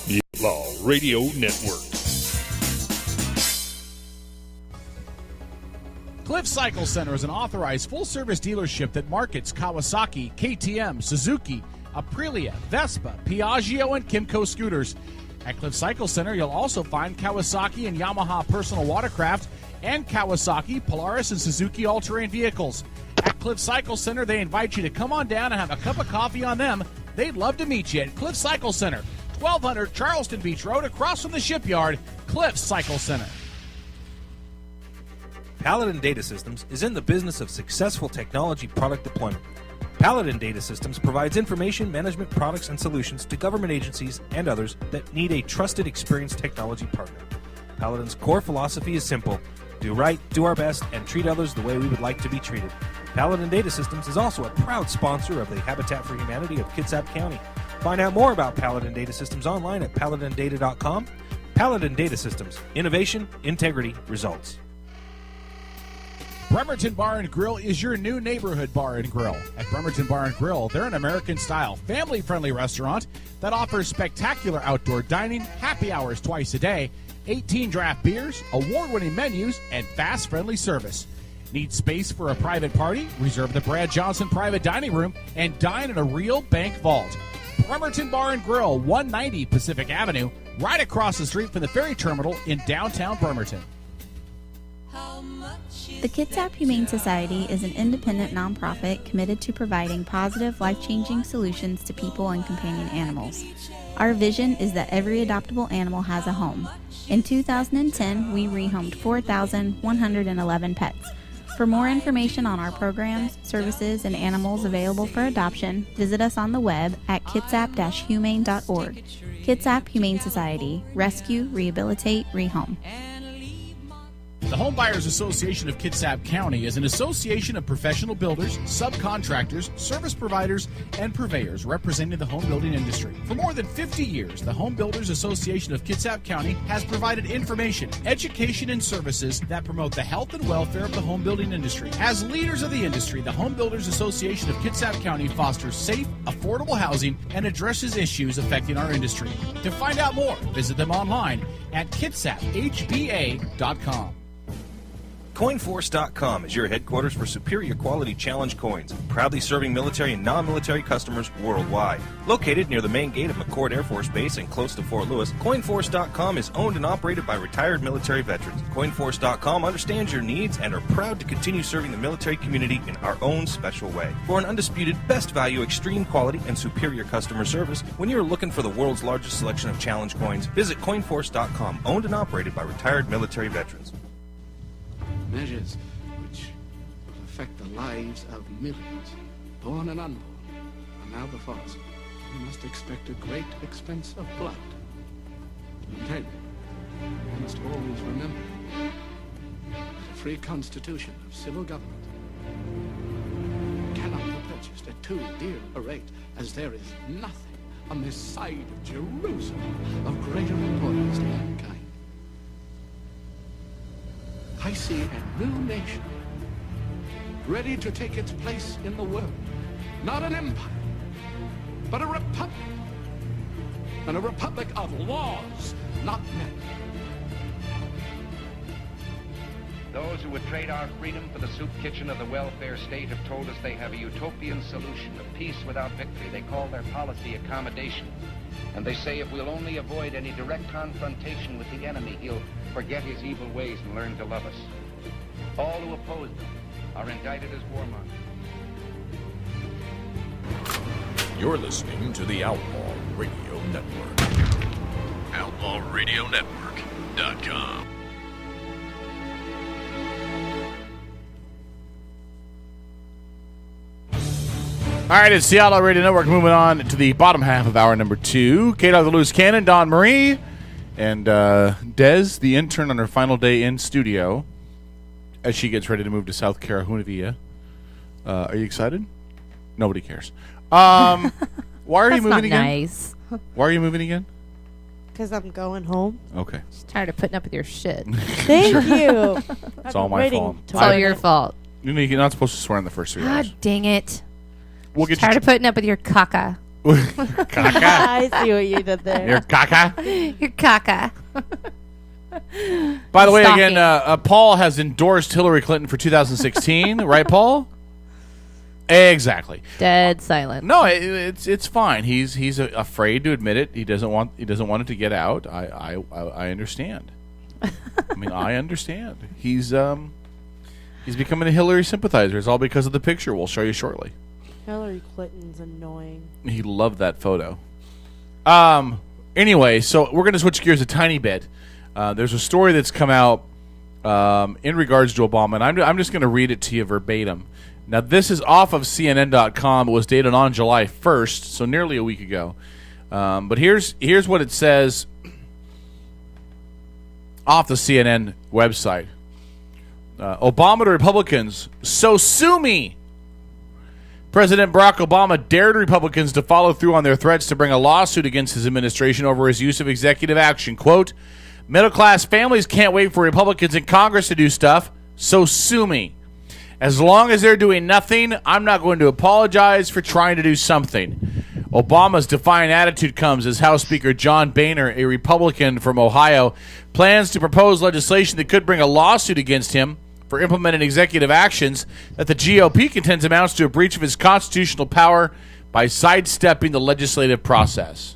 The Outlaw Radio Network. Cliff Cycle Center is an authorized full-service dealership that markets Kawasaki, KTM, Suzuki, Aprilia, Vespa, Piaggio, and Kimco scooters. At Cliff Cycle Center, you'll also find Kawasaki and Yamaha personal watercraft and Kawasaki, Polaris, and Suzuki all-terrain vehicles. At Cliff Cycle Center, they invite you to come on down and have a cup of coffee on them. They'd love to meet you at Cliff Cycle Center, 1200 Charleston Beach Road, across from the shipyard. Cliff Cycle Center. Paladin Data Systems is in the business of successful technology product deployment. Paladin Data Systems provides information management products and solutions to government agencies and others that need a trusted, experienced technology partner. Paladin's core philosophy is simple: do right, do our best, and treat others the way we would like to be treated. Paladin Data Systems is also a proud sponsor of the Habitat for Humanity of Kitsap County. Find out more about Paladin Data Systems online at paladindata.com. Paladin Data Systems. Innovation, integrity, results. Bremerton Bar and Grill is your new neighborhood bar and grill. At Bremerton Bar and Grill, they're an American-style, family-friendly restaurant that offers spectacular outdoor dining, happy hours twice a day, 18 draft beers, award-winning menus, and fast, friendly service. Need space for a private party? Reserve the Brad Johnson private dining room and dine in a real bank vault. Bremerton Bar and Grill, 190 Pacific Avenue, right across the street from the ferry terminal in downtown Bremerton. The Kitsap Humane Society is an independent nonprofit committed to providing positive, life-changing solutions to people and companion animals. Our vision is that every adoptable animal has a home. In 2010, we rehomed 4,111 pets. For more information on our programs, services, and animals available for adoption, visit us on the web at kitsap-humane.org. Kitsap Humane Society. Rescue, rehabilitate, rehome. The Home Buyers Association of Kitsap County is an association of professional builders, subcontractors, service providers, and purveyors representing the home building industry. For more than 50 years, the Home Builders Association of Kitsap County has provided information, education, and services that promote the health and welfare of the home building industry. As leaders of the industry, the Home Builders Association of Kitsap County fosters safe, affordable housing and addresses issues affecting our industry. To find out more, visit them online at kitsap.hba.com. Coinforce.com is your headquarters for superior quality challenge coins, proudly serving military and non-military customers worldwide. Located near the main gate of McCord Air Force Base and close to Fort Lewis, Coinforce.com is owned and operated by retired military veterans. Coinforce.com understands your needs and are proud to continue serving the military community in our own special way. For an undisputed best value, extreme quality, and superior customer service, when you're looking for the world's largest selection of challenge coins, visit Coinforce.com, owned and operated by retired military veterans. Measures which will affect the lives of millions, born and unborn, are now before us. We must expect a great expense of blood. To obtain it, we must always remember that a free constitution of civil government cannot be purchased at too dear a rate, as there is nothing on this side of Jerusalem of greater importance to mankind. I see a new nation, ready to take its place in the world. Not an empire, but a republic. And a republic of laws, not men. Those who would trade our freedom for the soup kitchen of the welfare state have told us they have a utopian solution, a peace without victory. They call their policy accommodation. And they say if we'll only avoid any direct confrontation with the enemy, he'll forget his evil ways and learn to love us. All who oppose them are indicted as warmongers. You're listening to the Outlaw Radio Network. OutlawRadioNetwork.com. All right, it's the Outlaw Radio Network. Moving on to the bottom half of hour number 2. Kate out the loose cannon, Don Marie, and Des, the intern, on her final day in studio as she gets ready to move to South Carolina. Are you excited? Nobody cares. Why are you moving again? Nice. Why are you moving again? Because I'm going home. Okay. Just tired of putting up with your shit. Thank you. It's all my fault. It's all your fault. You're not supposed to swear in the first 3 hours. God dang it. We'll get tired of putting up with your caca. Caca? I see what you did there. Your caca? Your caca. By the way, again, Paul has endorsed Hillary Clinton for 2016, right, Paul? Exactly. Dead silent. No, it's fine. He's afraid to admit it. He doesn't want it to get out. I understand. I mean, I understand. He's becoming a Hillary sympathizer. It's all because of the picture we'll show you shortly. Hillary Clinton's annoying. He loved that photo. Anyway, so we're going to switch gears a tiny bit. There's a story that's come out in regards to Obama, and I'm just going to read it to you verbatim. Now, this is off of CNN.com. It was dated on July 1st, so nearly a week ago. But here's what it says off the CNN website. Obama to Republicans, so sue me. President Barack Obama dared Republicans to follow through on their threats to bring a lawsuit against his administration over his use of executive action. Quote, middle-class families can't wait for Republicans in Congress to do stuff, so sue me. As long as they're doing nothing, I'm not going to apologize for trying to do something. Obama's defiant attitude comes as House Speaker John Boehner, a Republican from Ohio, plans to propose legislation that could bring a lawsuit against him for implementing executive actions that the GOP contends amounts to a breach of his constitutional power by sidestepping the legislative process.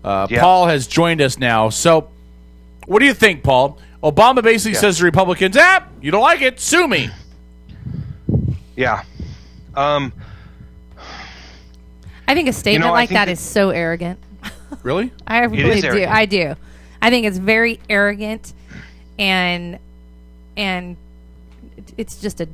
Paul has joined us now. So, what do you think, Paul? Obama basically says to Republicans, you don't like it, sue me. Yeah. I think a statement like that is so arrogant. Really? I really do. Arrogant. I do. I think it's very arrogant, and it's just a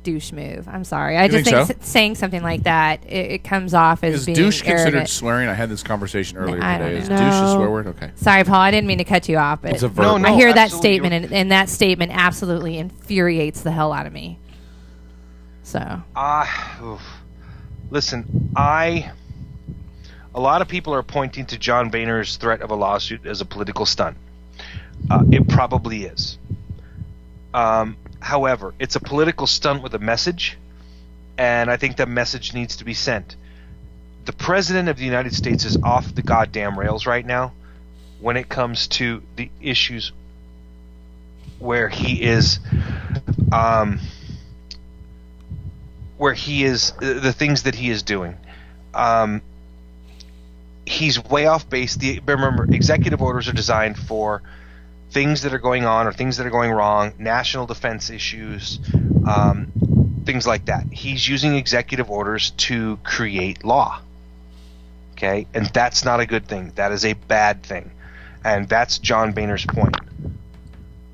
douche move. I'm sorry. I just think saying something like that, it comes off as is being douche arrogant. considered swearing? I had this conversation earlier today. Is know. douche a swear word? Okay. Sorry, Paul. I didn't mean to cut you off, but It's a verb. I hear that absolutely. statement, and that statement absolutely infuriates the hell out of me. So. Listen, a lot of people are pointing to John Boehner's threat of a lawsuit as a political stunt. It probably is. However, it's a political stunt with a message, and I think that message needs to be sent. The President of the United States is off the goddamn rails right now when it comes to the issues where he is the things that he is doing. He's way off base. Remember, executive orders are designed for things that are going on or things that are going wrong, national defense issues, things like that. He's using executive orders to create law. Okay? And that's not a good thing. That is a bad thing. And that's John Boehner's point.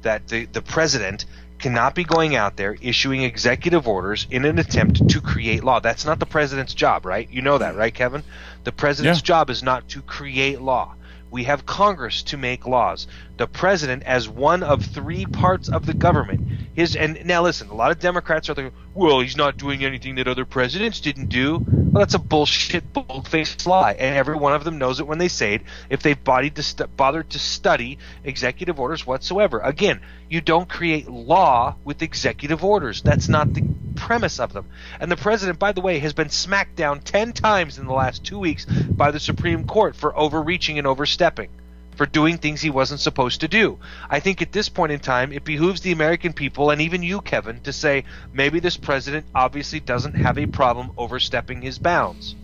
That the president cannot be going out there issuing executive orders in an attempt to create law. That's not the president's job, right? You know that, right, Kevin? The president's job is not to create law. We have Congress to make laws. The president, as one of 3 parts of the government, and now listen, a lot of Democrats are like, well, he's not doing anything that other presidents didn't do. Well, that's a bullshit, bold-faced lie, and every one of them knows it when they say it, if they've bothered to study executive orders whatsoever. Again, you don't create law with executive orders. That's not the premise of them. And the president, by the way, has been smacked down 10 times in the last 2 weeks by the Supreme Court for overreaching and overstepping, for doing things he wasn't supposed to do. I think at this point in time, it behooves the American people, and even you, Kevin, to say maybe this president obviously doesn't have a problem overstepping his bounds.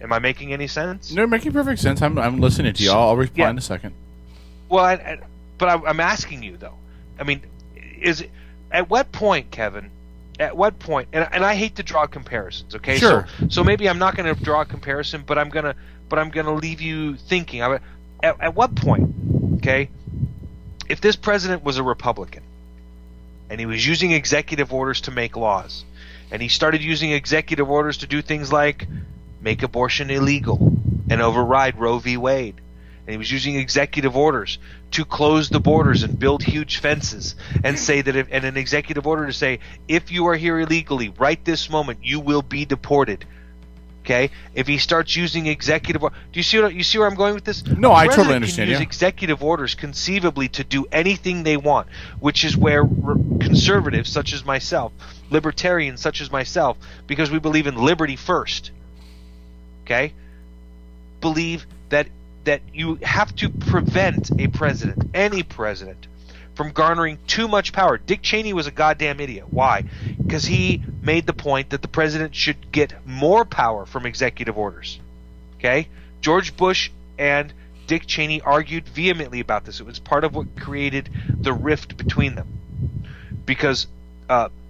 Am I making any sense? No, you're making perfect sense. I'm listening to you. I'll reply in a second. Well, I'm asking you, though. I mean, at what point, Kevin, at what point, and I hate to draw comparisons, okay? Sure. So maybe I'm not going to draw a comparison, but I'm going to leave you thinking. At what point, okay, if this president was a Republican and he was using executive orders to make laws, and he started using executive orders to do things like make abortion illegal and override Roe v. Wade, and he was using executive orders to close the borders and build huge fences and say that and an executive order to say, if you are here illegally right this moment, you will be deported. Okay, if he starts using executive, do you see where I'm going with this? No, I totally understand. Can use executive orders conceivably to do anything they want, which is where conservatives such as myself, libertarians such as myself, because we believe in liberty first, okay, believe that you have to prevent a president, any president, from garnering too much power. Dick Cheney was a goddamn idiot. Why? Because he made the point that the president should get more power from executive orders. Okay? George Bush and Dick Cheney argued vehemently about this. It was part of what created the rift between them. Because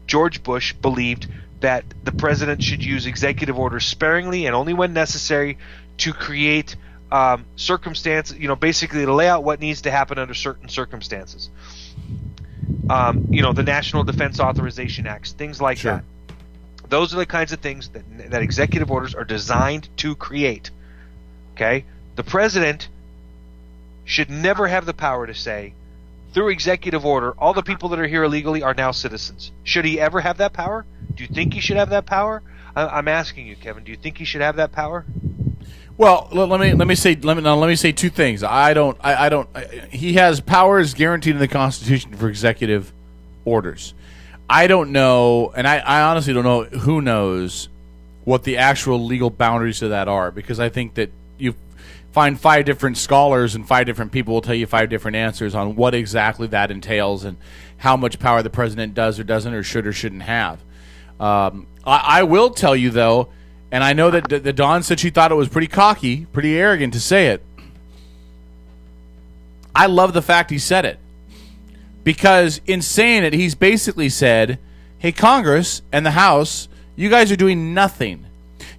George Bush believed that the president should use executive orders sparingly and only when necessary to create circumstances, basically to lay out what needs to happen under certain circumstances. The National Defense Authorization Acts, things like that. Those are the kinds of things that executive orders are designed to create. Okay? The president should never have the power to say, through executive order, all the people that are here illegally are now citizens. Should he ever have that power? Do you think he should have that power? I'm asking you, Kevin. Do you think he should have that power? Well, let me say two things. He has powers guaranteed in the Constitution for executive orders. I don't know, and I honestly don't know who knows what the actual legal boundaries of that are, because I think that you find 5 different scholars and 5 different people will tell you 5 different answers on what exactly that entails and how much power the president does or doesn't or should or shouldn't have. I will tell you, though, and I know that the Dawn said she thought it was pretty cocky, pretty arrogant to say it. I love the fact he said it. Because in saying it, he's basically said, hey, Congress and the House, you guys are doing nothing.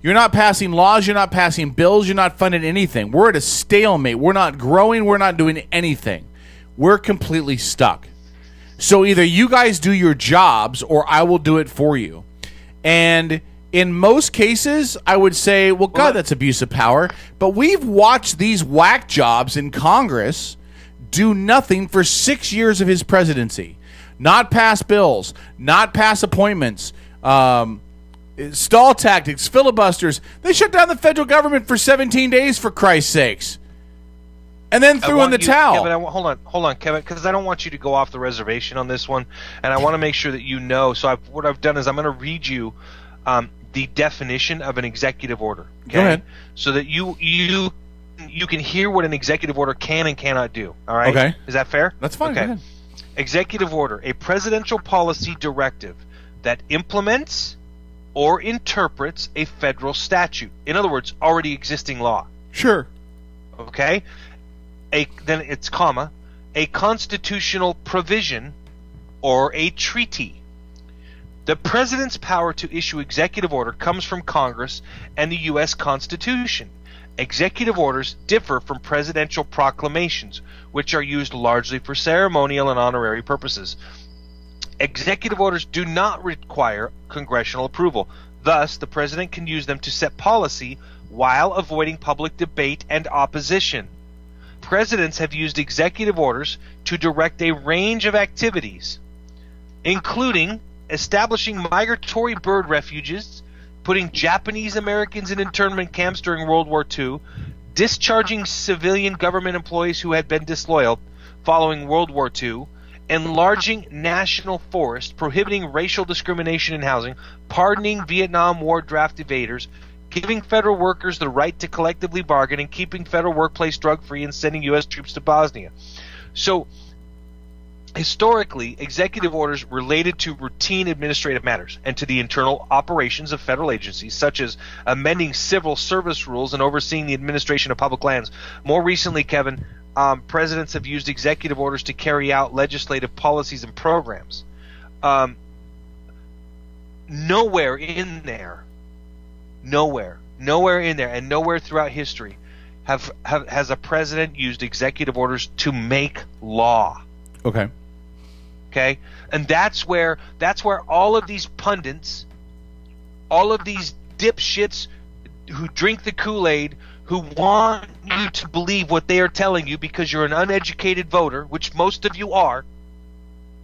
You're not passing laws, you're not passing bills, you're not funding anything. We're at a stalemate. We're not growing, we're not doing anything. We're completely stuck. So either you guys do your jobs or I will do it for you. And in most cases, I would say, well, God, that's abuse of power. But we've watched these whack jobs in Congress do nothing for 6 years of his presidency. Not pass bills, not pass appointments, stall tactics, filibusters. They shut down the federal government for 17 days, for Christ's sakes. And then threw in the towel. Kevin, hold on, Kevin, because I don't want you to go off the reservation on this one, and I want to make sure that you know. So what I've done is I'm going to read you the definition of an executive order. Okay? Go ahead. So that you can hear what an executive order can and cannot do. All right? Okay. Is that fair? That's fine. Okay. Go ahead. Executive order, a presidential policy directive that implements or interprets a federal statute. In other words, already existing law. Sure. Okay? Then it's comma, a constitutional provision or a treaty. The president's power to issue executive order comes from Congress and the U.S. Constitution. Executive orders differ from presidential proclamations, which are used largely for ceremonial and honorary purposes. Executive orders do not require congressional approval. Thus, the president can use them to set policy while avoiding public debate and opposition. Presidents have used executive orders to direct a range of activities, including establishing migratory bird refuges, putting Japanese Americans in internment camps during World War II, discharging civilian government employees who had been disloyal following World War II, enlarging national forests, prohibiting racial discrimination in housing, pardoning Vietnam War draft evaders, giving federal workers the right to collectively bargain, and keeping federal workplace drug-free, and sending U.S. troops to Bosnia. So, historically, executive orders related to routine administrative matters and to the internal operations of federal agencies, such as amending civil service rules and overseeing the administration of public lands. More recently, Kevin, presidents have used executive orders to carry out legislative policies and programs. Nowhere in there, and nowhere throughout history has a president used executive orders to make law. Okay. Okay? And that's where all of these pundits, all of these dipshits who drink the Kool-Aid, who want you to believe what they are telling you because you're an uneducated voter, which most of you are,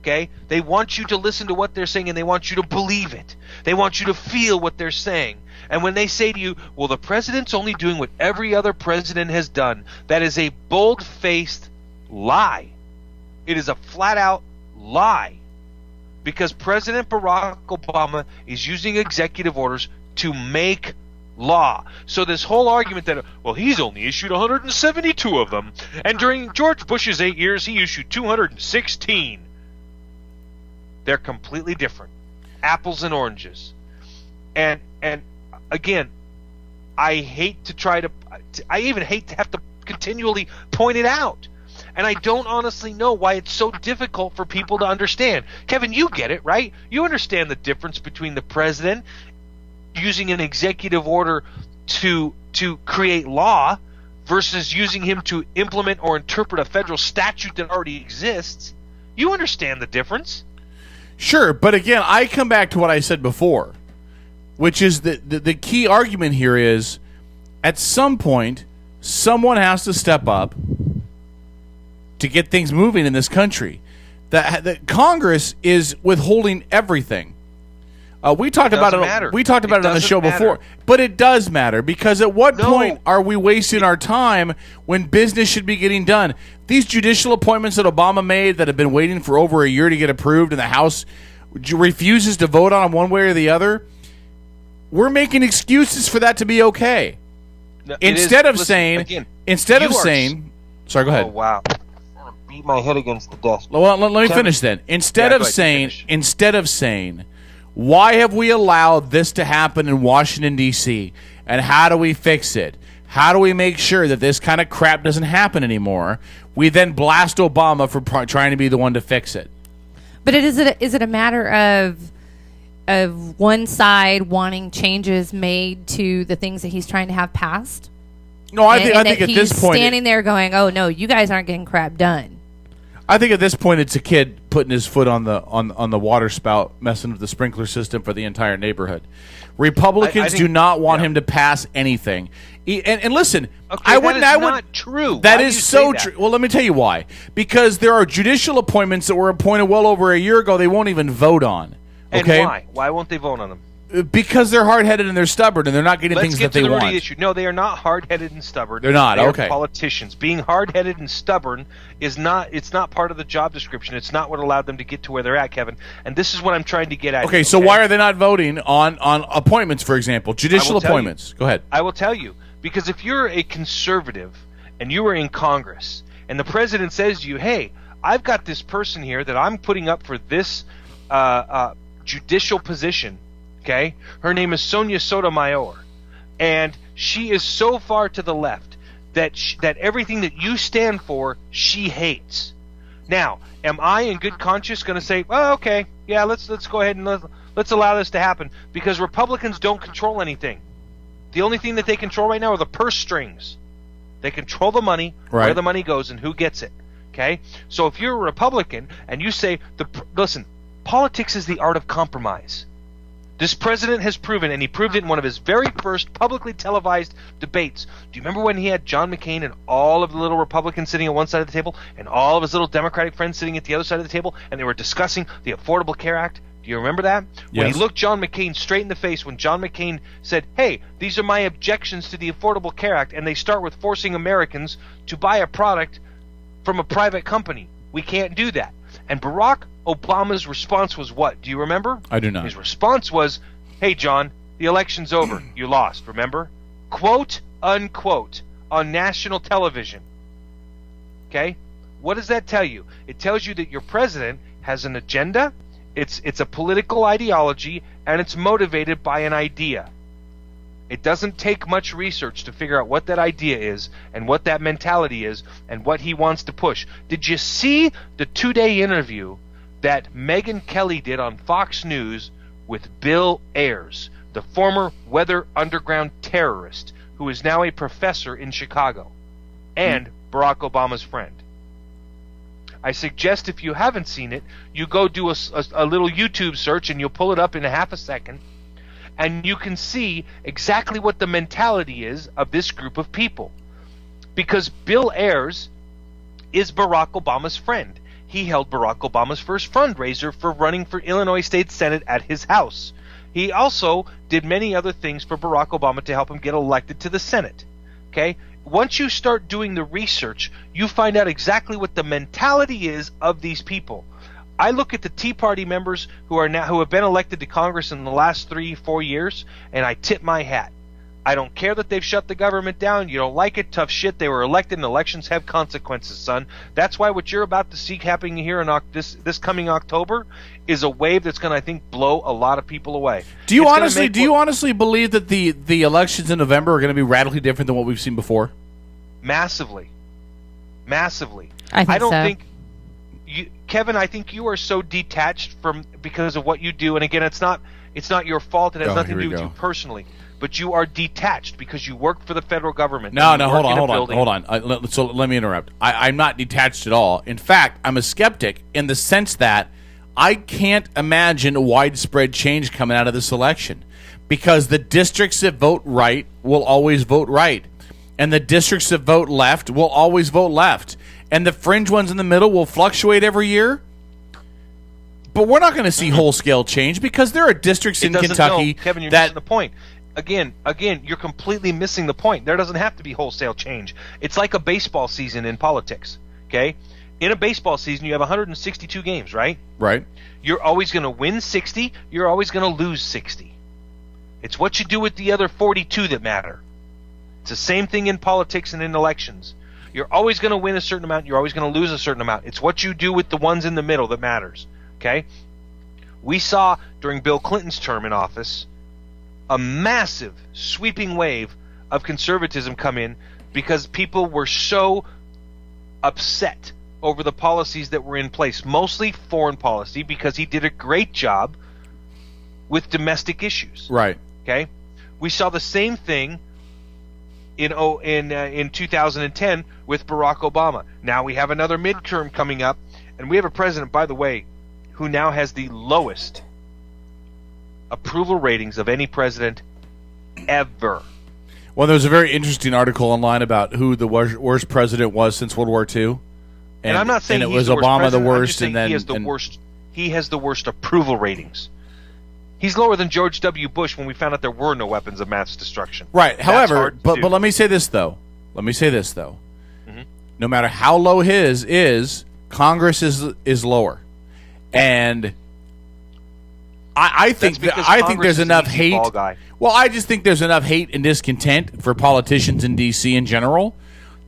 okay? They want you to listen to what they're saying, and they want you to believe it. They want you to feel what they're saying. And when they say to you, well, the president's only doing what every other president has done, that is a bold-faced lie. It is a flat-out lie. Because President Barack Obama is using executive orders to make law. So this whole argument that, well, he's only issued 172 of them, and during George Bush's 8 years, he issued 216. They're completely different. Apples and oranges. And again, I even hate to have to continually point it out. And I don't honestly know why it's so difficult for people to understand. Kevin, you get it, right? You understand the difference between the president using an executive order to create law versus using him to implement or interpret a federal statute that already exists. You understand the difference. Sure, but again, I come back to what I said before, which is that the key argument here is, at some point, someone has to step up to get things moving in this country. That Congress is withholding everything. We talked about it. We talked about it on the show before, but it does matter, because at what point are we wasting our time when business should be getting done? These judicial appointments that Obama made that have been waiting for over a year to get approved, and the House refuses to vote on them one way or the other. We're making excuses for that to be okay. No, instead of saying, sorry, go ahead. Oh wow. Beat my head against the desk. Well, let me finish then. Instead of saying, why have we allowed this to happen in Washington, D.C., and how do we fix it? How do we make sure that this kind of crap doesn't happen anymore? We then blast Obama for trying to be the one to fix it. But is it a matter of one side wanting changes made to the things that he's trying to have passed? No, I think at this point, he's standing there going, "Oh no, you guys aren't getting crap done." I think at this point it's a kid putting his foot on the water spout, messing with the sprinkler system for the entire neighborhood. Republicans do not want him to pass anything. And listen, okay, that is not true. That is so true. Well, let me tell you why. Because there are judicial appointments that were appointed well over a year ago they won't even vote on. Okay? And why? Why won't they vote on them? Because they're hard-headed and they're stubborn and they're not getting things that they want. Let's get to the root issue. No, they are not hard-headed and stubborn. They're not. They are okay. Politicians. Being hard-headed and stubborn is not. It's not part of the job description. It's not what allowed them to get to where they're at, Kevin. And this is what I'm trying to get at. Okay, so why are they not voting on appointments, for example, judicial appointments? Go ahead. I will tell you. Because if you're a conservative and you are in Congress and the president says to you, "Hey, I've got this person here that I'm putting up for this judicial position." Okay, her name is Sonia Sotomayor, and she is so far to the left that everything that you stand for, she hates. Now, am I, in good conscience, going to say, "Well, okay, yeah, let's go ahead and let's allow this to happen"? Because Republicans don't control anything. The only thing that they control right now are the purse strings. They control the money, where the money goes, and who gets it. Okay, so if you're a Republican and you say, "Listen, politics is the art of compromise." This president has proven, and he proved it in one of his very first publicly televised debates. Do you remember when he had John McCain and all of the little Republicans sitting at one side of the table and all of his little Democratic friends sitting at the other side of the table, and they were discussing the Affordable Care Act? Do you remember that? When Yes. he looked John McCain straight in the face, when John McCain said, hey, these are my objections to the Affordable Care Act, and they start with forcing Americans to buy a product from a private company. We can't do that. And Barack Obama's response was what? Do you remember? I do not. His response was, hey, John, the election's over. You lost, remember? Quote, unquote, on national television. Okay? What does that tell you? It tells you that your president has an agenda, it's a political ideology, and it's motivated by an idea. It doesn't take much research to figure out what that idea is and what that mentality is and what he wants to push. Did you see the 2-day interview that Megyn Kelly did on Fox News with Bill Ayers, the former Weather Underground terrorist who is now a professor in Chicago and Barack Obama's friend? I suggest if you haven't seen it, you go do a little YouTube search and you'll pull it up in a half a second, and you can see exactly what the mentality is of this group of people. Because Bill Ayers is Barack Obama's friend. He held Barack Obama's first fundraiser for running for Illinois State Senate at his house. He also did many other things for Barack Obama to help him get elected to the Senate. Okay? Once you start doing the research, you find out exactly what the mentality is of these people. I look at the Tea Party members who have been elected to Congress in the last 3-4 years, and I tip my hat. I don't care that they've shut the government down. You don't like it, tough shit. They were elected, and elections have consequences, son. That's why what you're about to see happening here in this coming October is a wave that's going to, I think, blow a lot of people away. Do you honestly believe that the elections in November are going to be radically different than what we've seen before? Massively. I don't think Kevin, I think you are so detached from because of what you do, and again, it's not your fault. It has nothing to do with you personally. But you are detached because you work for the federal government. No, hold on. So let me interrupt. I'm not detached at all. In fact, I'm a skeptic in the sense that I can't imagine widespread change coming out of this election because the districts that vote right will always vote right, and the districts that vote left will always vote left, and the fringe ones in the middle will fluctuate every year. But we're not going to see whole-scale change because there are districts in Kentucky Kevin, you're that missing the point. Again, you're completely missing the point. There doesn't have to be wholesale change. It's like a baseball season in politics, okay? In a baseball season, you have 162 games, right? Right. You're always going to win 60. You're always going to lose 60. It's what you do with the other 42 that matter. It's the same thing in politics and in elections. You're always going to win a certain amount. You're always going to lose a certain amount. It's what you do with the ones in the middle that matters, okay? We saw during Bill Clinton's term in office a massive sweeping wave of conservatism come in because people were so upset over the policies that were in place, mostly foreign policy, because he did a great job with domestic issues. Right. Okay? We saw the same thing in 2010 with Barack Obama. Now we have another midterm coming up, and we have a president, by the way, who now has the lowest approval ratings of any president ever. Well, there was a very interesting article online about who the worst president was since World War II, and I'm not saying it he's was the worst Obama president. the I'm worst, just saying and then he has the worst. He has the worst approval ratings. He's lower than George W. Bush when we found out there were no weapons of mass destruction. Right. That's However, hard to but do. let me say this though. Mm-hmm. No matter how low his is, Congress is lower, and I think there's enough hate. Well, I just think there's enough hate and discontent for politicians in D.C. in general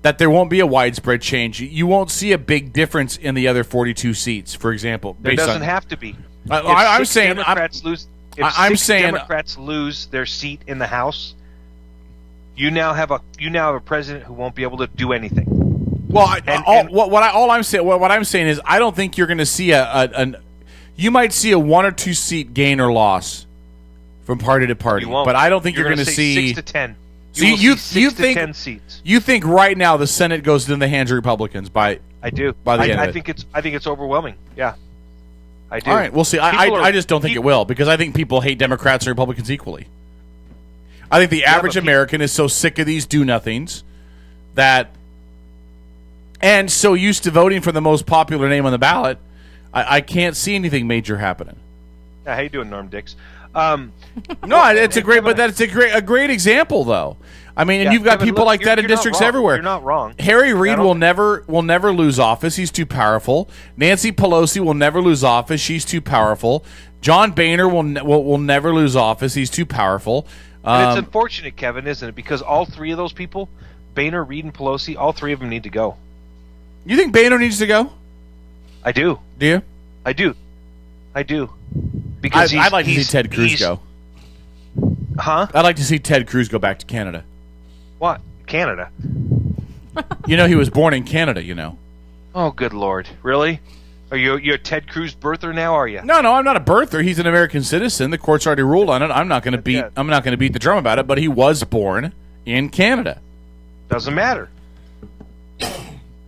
that there won't be a widespread change. You won't see a big difference in the other 42 seats, for example. There doesn't have to be. I'm saying Democrats lose their seat in the House, you now have a president who won't be able to do anything. Well, what I'm saying is I don't think you're going to see you might see a 1 or 2 seat gain or loss from party to party, but I don't think you're going to see 6 to 10. You think 10 seats. You think right now the Senate goes into the hands of Republicans by I do. By the end of it. I think it's overwhelming. Yeah, I do. All right, we'll see. I just don't think it will because I think people hate Democrats and Republicans equally. I think the average American is so sick of these do-nothings and so used to voting for the most popular name on the ballot, I can't see anything major happening. how you doing, Norm Dix? No, it's a great example though. I mean, and you've got Kevin, people look, like that in you're not districts wrong. everywhere. You're not wrong. Harry Reid will never lose office. He's too powerful. Nancy Pelosi will never lose office. She's too powerful. John Boehner will never lose office. He's too powerful. And it's unfortunate, Kevin, isn't it? Because all three of those people, Boehner, Reid, and Pelosi, all three of them need to go. You think Boehner needs to go? I do. Do you? I do. Because I'd like to see Ted Cruz go. Huh? I'd like to see Ted Cruz go back to Canada. What? Canada? You know, he was born in Canada, you know. Oh, good Lord. Really? Are you're a Ted Cruz birther now, are you? No, I'm not a birther. He's an American citizen. The court's already ruled on it. I'm not going to beat the drum about it, but he was born in Canada. Doesn't matter.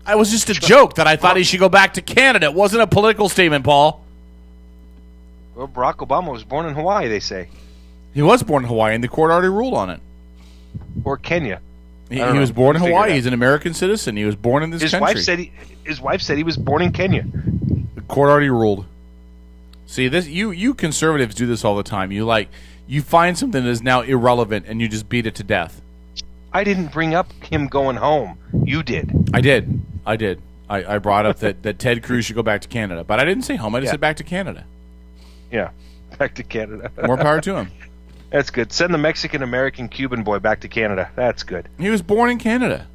I was just a joke that I thought he should go back to Canada. It wasn't a political statement, Paul. Well, Barack Obama was born in Hawaii, they say. He was born in Hawaii, and the court already ruled on it. Or Kenya. He was born in Hawaii. He's an American citizen. He was born in this country. His wife said he was born in Kenya. The court already ruled. See, this you conservatives do this all the time. You find something that is now irrelevant, and you just beat it to death. I didn't bring up him going home. You did. I did. I brought up that Ted Cruz should go back to Canada, but I didn't say home. I just said back to Canada. Yeah, back to Canada. More power to him. That's good. Send the Mexican-American Cuban boy back to Canada. That's good. He was born in Canada.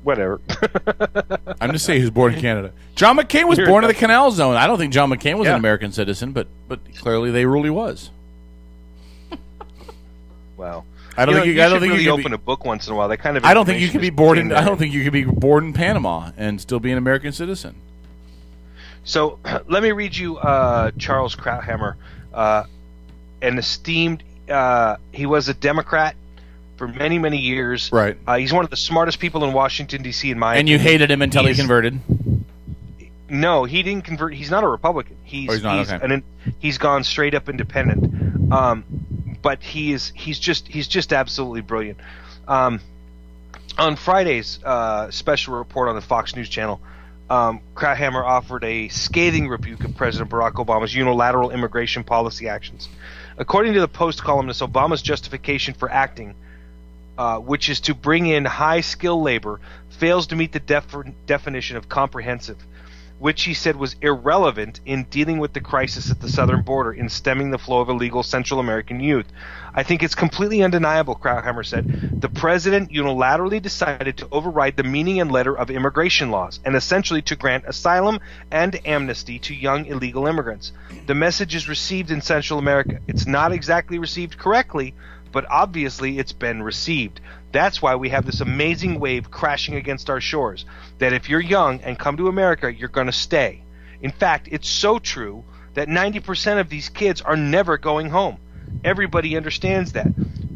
Whatever. I'm just saying he was born in Canada. John McCain was born in the Canal Zone. I don't think John McCain was an American citizen, but clearly they rule he was. Wow. I don't think you should can really open a book once in a while. That kind of I don't think you can be born in. I don't think you can be born in Panama and still be an American citizen. So let me read you Charles Krauthammer, an esteemed. He was a Democrat for many, many years. Right. He's one of the smartest people in Washington D.C. in my opinion. And you hated him until he converted. No, he didn't convert. He's not a Republican. He's gone straight up independent. But he's just absolutely brilliant. On Friday's special report on the Fox News Channel, Krauthammer offered a scathing rebuke of President Barack Obama's unilateral immigration policy actions. According to the Post columnist, Obama's justification for acting, which is to bring in high-skill labor, fails to meet the definition of comprehensive, which he said was irrelevant in dealing with the crisis at the southern border in stemming the flow of illegal Central American youth. I think it's completely undeniable, Krauthammer said. The president unilaterally decided to override the meaning and letter of immigration laws and essentially to grant asylum and amnesty to young illegal immigrants. The message is received in Central America. It's not exactly received correctly, but obviously it's been received. That's why we have this amazing wave crashing against our shores, that if you're young and come to America, you're going to stay. In fact, it's so true that 90% of these kids are never going home. Everybody understands that.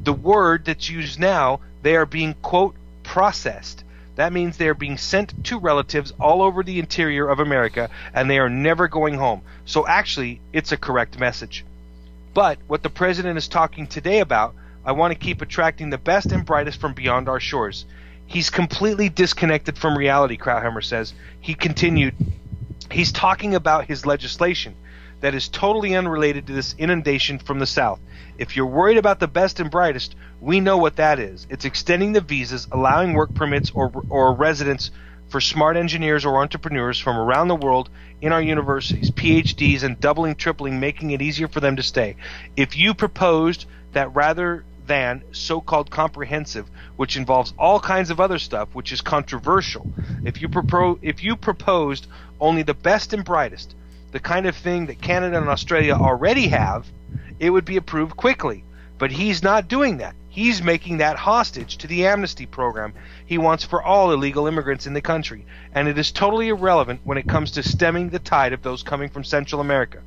The word that's used now, they are being, quote, processed. That means they are being sent to relatives all over the interior of America, and they are never going home. So actually, it's a correct message. But what the president is talking today about, I want to keep attracting the best and brightest from beyond our shores. He's completely disconnected from reality, Krauthammer says. He continued, he's talking about his legislation that is totally unrelated to this inundation from the South. If you're worried about the best and brightest, we know what that is. It's extending the visas, allowing work permits or residence for smart engineers or entrepreneurs from around the world in our universities, PhDs, and doubling, tripling, making it easier for them to stay. If you proposed that rather than so-called comprehensive, which involves all kinds of other stuff, which is controversial, if you proposed only the best and brightest, the kind of thing that Canada and Australia already have, it would be approved quickly. But he's not doing that. He's making that hostage to the amnesty program he wants for all illegal immigrants in the country, and it is totally irrelevant when it comes to stemming the tide of those coming from Central America.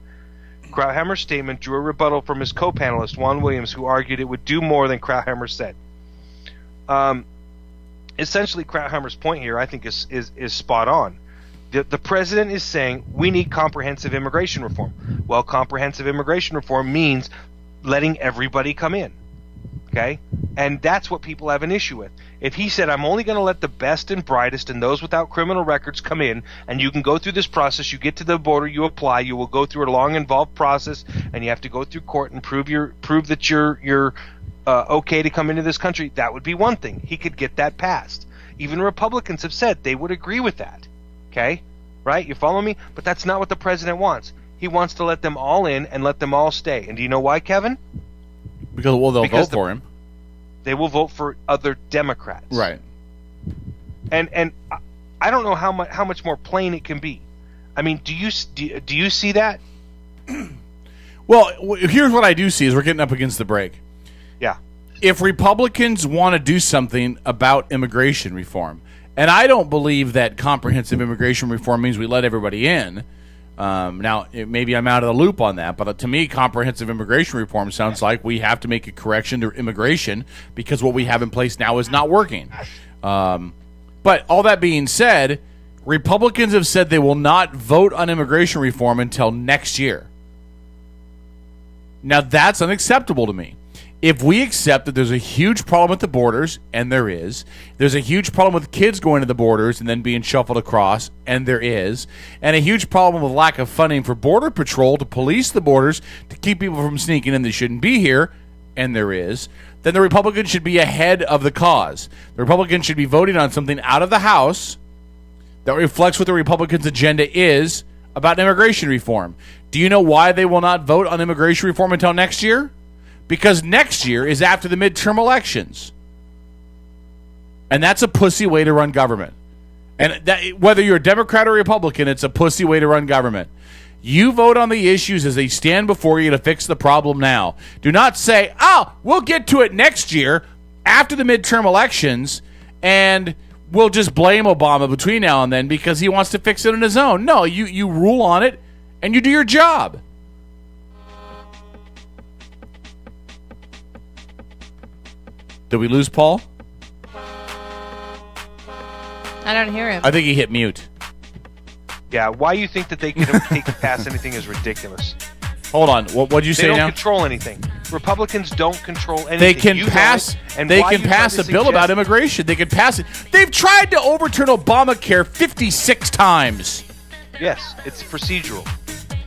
Krauthammer's statement drew a rebuttal from his co-panelist, Juan Williams, who argued it would do more than Krauthammer said. Essentially, Krauthammer's point here, I think, is spot on. The president is saying we need comprehensive immigration reform. Well, comprehensive immigration reform means letting everybody come in. Okay? And that's what people have an issue with. If he said, I'm only going to let the best and brightest and those without criminal records come in, and you can go through this process, you get to the border, you apply, you will go through a long, involved process, and you have to go through court and prove that you're okay to come into this country, that would be one thing. He could get that passed. Even Republicans have said they would agree with that. Okay? Right? You follow me? But that's not what the president wants. He wants to let them all in and let them all stay. And do you know why, Kevin? Because they'll vote for him. They will vote for other Democrats. Right. And I don't know how much more plain it can be. I mean, do you see that? Well, here's what I do see is we're getting up against the break. Yeah. If Republicans want to do something about immigration reform, and I don't believe that comprehensive immigration reform means we let everybody in. Now, maybe I'm out of the loop on that, but to me, comprehensive immigration reform sounds like we have to make a correction to immigration because what we have in place now is not working. But all that being said, Republicans have said they will not vote on immigration reform until next year. Now, that's unacceptable to me. If we accept that there's a huge problem at the borders, and there's a huge problem with kids going to the borders and then being shuffled across, and there is, and a huge problem with lack of funding for Border Patrol to police the borders to keep people from sneaking in that shouldn't be here, and there is, then the Republicans should be ahead of the cause. The Republicans should be voting on something out of the House that reflects what the Republicans' agenda is about immigration reform. Do you know why they will not vote on immigration reform until next year? Because next year is after the midterm elections. And that's a pussy way to run government. And that, whether you're a Democrat or Republican, it's a pussy way to run government. You vote on the issues as they stand before you to fix the problem now. Do not say, we'll get to it next year after the midterm elections, and we'll just blame Obama between now and then because he wants to fix it on his own. No, you rule on it, and you do your job. Did we lose Paul? I don't hear him. I think he hit mute. Yeah, why you think that they can pass anything is ridiculous. Hold on. What'd you say now? They don't control anything. Republicans don't control anything. They can pass. They can pass a bill about immigration. They can pass it. They've tried to overturn Obamacare 56 times. Yes, it's procedural.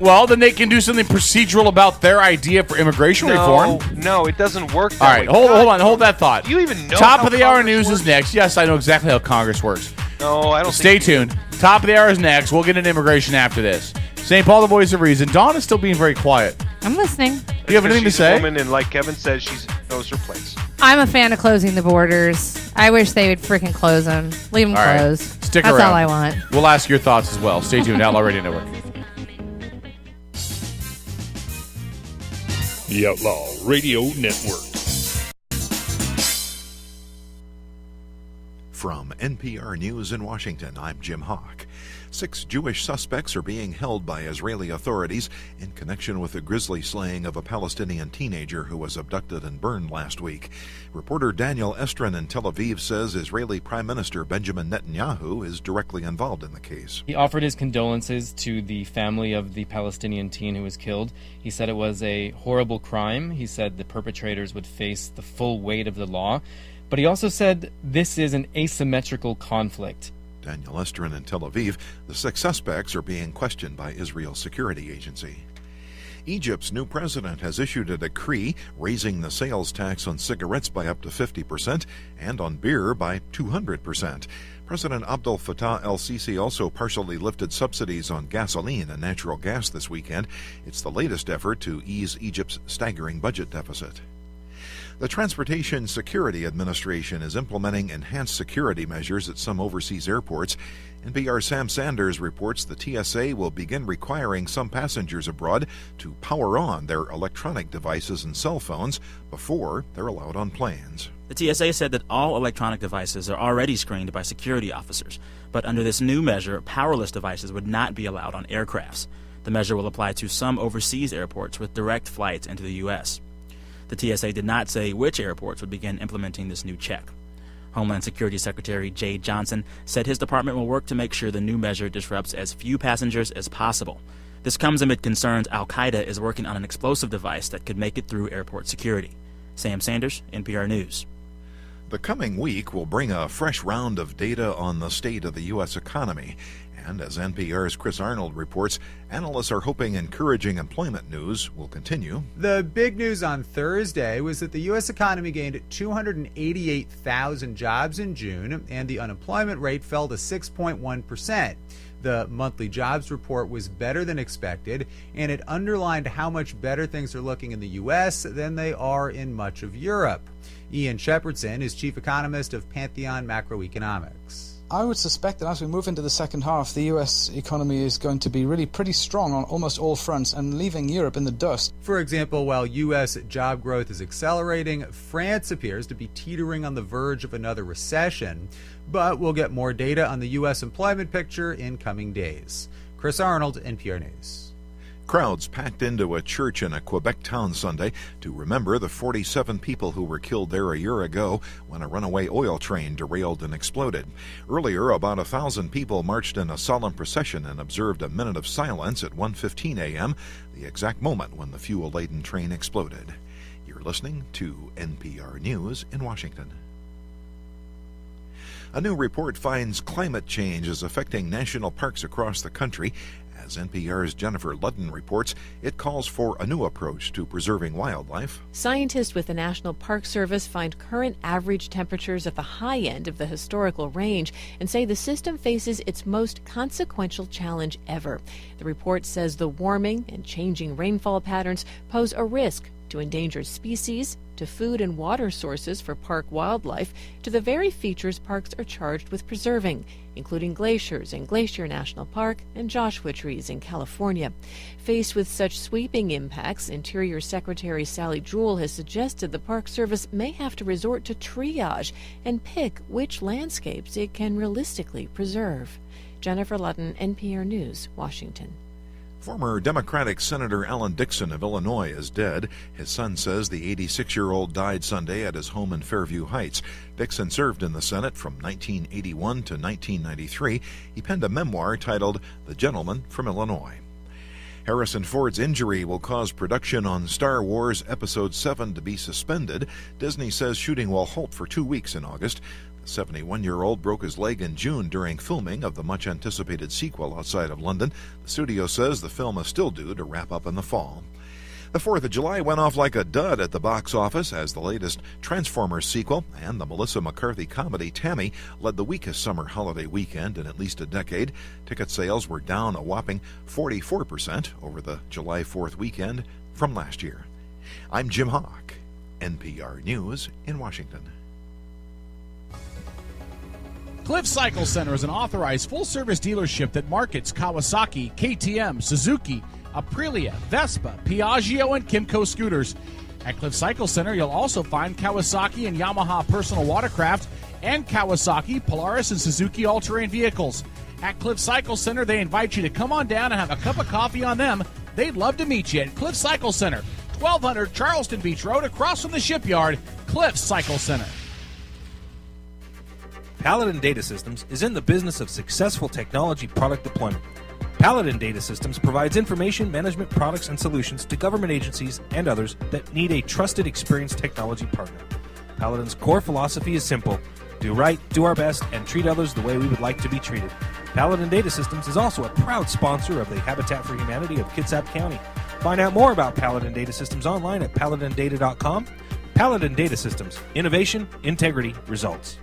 Well, then they can do something procedural about their idea for immigration reform. No, it doesn't work that All right, way. hold on. Hold that thought. Do you even know Top how of the hour Congress news works? is next. Yes, I know exactly how Congress works. No, I don't Stay think tuned. Top of the hour is next. We'll get into immigration after this. St. Paul, the voice of reason. Dawn is still being very quiet. I'm listening. Do you have anything to She's say? a woman, and like Kevin says, she knows her place. I'm a fan of closing the borders. I wish they would freaking close them. Leave them All right. closed. Stick That's around. all I want. We'll ask your thoughts as well. Stay tuned. Outlaw Radio Network. The Outlaw Radio Network. From NPR News in Washington, I'm Jim Hawk. 6 Jewish suspects are being held by Israeli authorities in connection with the grisly slaying of a Palestinian teenager who was abducted and burned last week. Reporter Daniel Estrin in Tel Aviv says Israeli Prime Minister Benjamin Netanyahu is directly involved in the case. He offered his condolences to the family of the Palestinian teen who was killed. He said it was a horrible crime. He said the perpetrators would face the full weight of the law. But he also said this is an asymmetrical conflict. Daniel Estrin in Tel Aviv. The 6 suspects are being questioned by Israel's security agency. Egypt's new president has issued a decree raising the sales tax on cigarettes by up to 50% and on beer by 200%. President Abdel Fattah el-Sisi also partially lifted subsidies on gasoline and natural gas this weekend. It's the latest effort to ease Egypt's staggering budget deficit. The Transportation Security Administration is implementing enhanced security measures at some overseas airports. NPR's Sam Sanders reports the TSA will begin requiring some passengers abroad to power on their electronic devices and cell phones before they're allowed on planes. The TSA said that all electronic devices are already screened by security officers, but under this new measure, powerless devices would not be allowed on aircrafts. The measure will apply to some overseas airports with direct flights into the U.S. The TSA did not say which airports would begin implementing this new check. Homeland Security Secretary Jay Johnson said his department will work to make sure the new measure disrupts as few passengers as possible. This comes amid concerns al-Qaeda is working on an explosive device that could make it through airport security. Sam Sanders, NPR News. The coming week will bring a fresh round of data on the state of the U.S. economy. And as NPR's Chris Arnold reports, analysts are hoping encouraging employment news will continue. The big news on Thursday was that the U.S. economy gained 288,000 jobs in June, and the unemployment rate fell to 6.1%. The monthly jobs report was better than expected, and it underlined how much better things are looking in the U.S. than they are in much of Europe. Ian Shepherdson is chief economist of Pantheon Macroeconomics. I would suspect that as we move into the second half, the US economy is going to be really pretty strong on almost all fronts and leaving Europe in the dust. For example, while US job growth is accelerating, France appears to be teetering on the verge of another recession. But we'll get more data on the US employment picture in coming days. Chris Arnold, NPR News. Crowds packed into a church in a Quebec town Sunday to remember the 47 people who were killed there a year ago when a runaway oil train derailed and exploded. Earlier, about 1,000 people marched in a solemn procession and observed a minute of silence at 1:15 a.m., the exact moment when the fuel-laden train exploded. You're listening to NPR News in Washington. A new report finds climate change is affecting national parks across the country. As NPR's Jennifer Ludden reports, it calls for a new approach to preserving wildlife. Scientists with the National Park Service find current average temperatures at the high end of the historical range and say the system faces its most consequential challenge ever. The report says the warming and changing rainfall patterns pose a risk to endangered species, to food and water sources for park wildlife, to the very features parks are charged with preserving, including glaciers in Glacier National Park and Joshua trees in California. Faced with such sweeping impacts, Interior Secretary Sally Jewell has suggested the Park Service may have to resort to triage and pick which landscapes it can realistically preserve. Jennifer Ludden, NPR News, Washington. Former Democratic Senator Alan Dixon of Illinois is dead. His son says the 86-year-old died Sunday at his home in Fairview Heights. Dixon served in the Senate from 1981 to 1993. He penned a memoir titled The Gentleman from Illinois. Harrison Ford's injury will cause production on Star Wars Episode 7 to be suspended. Disney says shooting will halt for 2 weeks in August. The 71-year-old broke his leg in June during filming of the much-anticipated sequel outside of London. The studio says the film is still due to wrap up in the fall. The 4th of July went off like a dud at the box office as the latest Transformers sequel and the Melissa McCarthy comedy Tammy led the weakest summer holiday weekend in at least a decade. Ticket sales were down a whopping 44% over the July 4th weekend from last year. I'm Jim Hawk, NPR News in Washington. Cliff Cycle Center is an authorized full-service dealership that markets Kawasaki, KTM, Suzuki, Aprilia, Vespa, Piaggio, and Kimco scooters. At Cliff Cycle Center, you'll also find Kawasaki and Yamaha personal watercraft and Kawasaki, Polaris, and Suzuki all-terrain vehicles. At Cliff Cycle Center, they invite you to come on down and have a cup of coffee on them. They'd love to meet you at Cliff Cycle Center, 1200 Charleston Beach Road, across from the shipyard. Cliff Cycle Center. Paladin Data Systems is in the business of successful technology product deployment. Paladin Data Systems provides information management products and solutions to government agencies and others that need a trusted, experienced technology partner. Paladin's core philosophy is simple: do right, do our best, and treat others the way we would like to be treated. Paladin Data Systems is also a proud sponsor of the Habitat for Humanity of Kitsap County. Find out more about Paladin Data Systems online at paladindata.com. Paladin Data Systems. Innovation, integrity, results.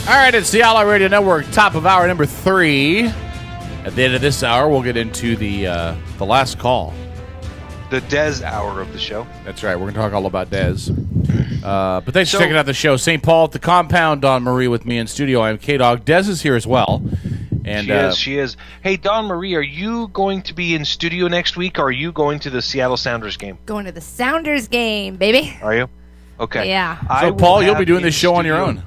All right, it's the Outlaw Radio Network, top of hour number 3. At the end of this hour, we'll get into the last call. The Dez hour of the show. That's right. We're going to talk all about Dez. But thanks for checking out the show. St. Paul at the Compound, Dawn Marie with me in studio. I'm K-Dog. Dez is here as well. And she is. Hey, Dawn Marie, are you going to be in studio next week, or are you going to the Seattle Sounders game? Going to the Sounders game, baby. Are you? Okay. Yeah. So, Paul, you'll be doing this show on your own.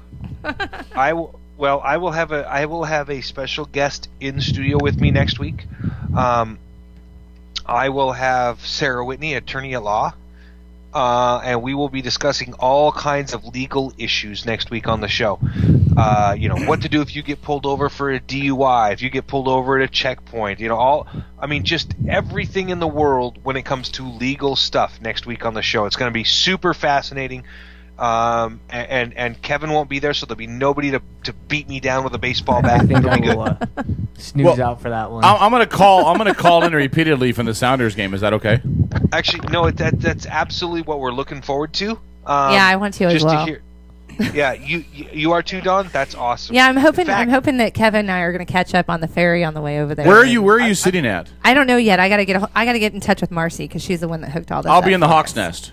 I will have a special guest in studio with me next week. I will have Sarah Whitney, attorney at law, and we will be discussing all kinds of legal issues next week on the show. What to do if you get pulled over for a DUI, if you get pulled over at a checkpoint, just everything in the world when it comes to legal stuff next week on the show. It's going to be super fascinating. And Kevin won't be there, so there'll be nobody to beat me down with a baseball bat. I think It'll be I good. will snooze out for that one. I'm gonna call in repeatedly from the Sounders game. Is that okay? Actually, no. That's absolutely what we're looking forward to. Yeah, I want to as well. Yeah, you are too, Dawn. That's awesome. Yeah, I'm hoping that Kevin and I are going to catch up on the ferry on the way over there. Where are you sitting at? I don't know yet. I got to get in touch with Marcy because she's the one that hooked all this. I'll be up in the for Hawk's us. Nest.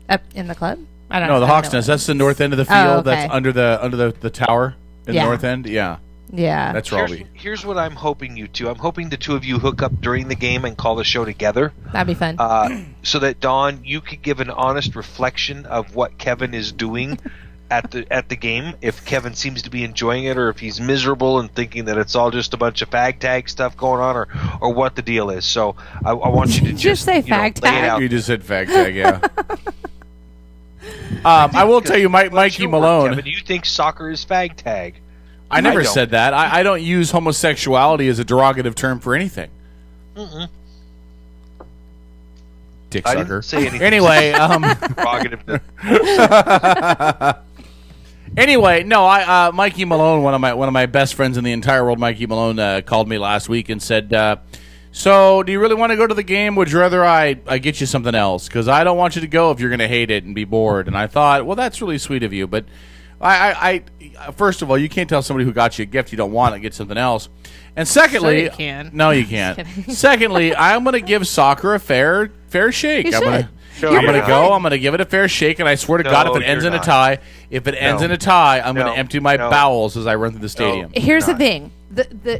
Up in the club? I don't know. No, the Hawk's Nest. That's the north end of the field. Oh, okay. That's under the tower in the north end. Yeah. Yeah. That's where I'll be. Here's what I'm hoping you two. I'm hoping the two of you hook up during the game and call the show together. That'd be fun. So that Dawn, you could give an honest reflection of what Kevin is doing at the game. If Kevin seems to be enjoying it, or if he's miserable and thinking that it's all just a bunch of fag tag stuff going on, or what the deal is. So I want you to just say fag lay it out. You just said fag tag, yeah. I will tell you, Mikey Malone. Kevin, do you think soccer is fag tag? I never don't. said that. I don't use homosexuality as a derogative term for anything. Mm-mm. Dick I sucker. didn't say anything. Anyway, derogative. Anyway, no. Mikey Malone, one of my best friends in the entire world, Mikey Malone, called me last week and said, "So, do you really want to go to the game? Would you rather I get you something else? Because I don't want you to go if you're going to hate it and be bored." And I thought, well, that's really sweet of you, but I first of all, you can't tell somebody who got you a gift you don't want to get something else. And secondly, Sure you can. No, you can't. Secondly, I'm going to give soccer a fair shake. I'm going to go. I'm going to give it a fair shake, and I swear to God, if it ends in a tie, I'm going to empty my bowels as I run through the stadium. Here's the thing.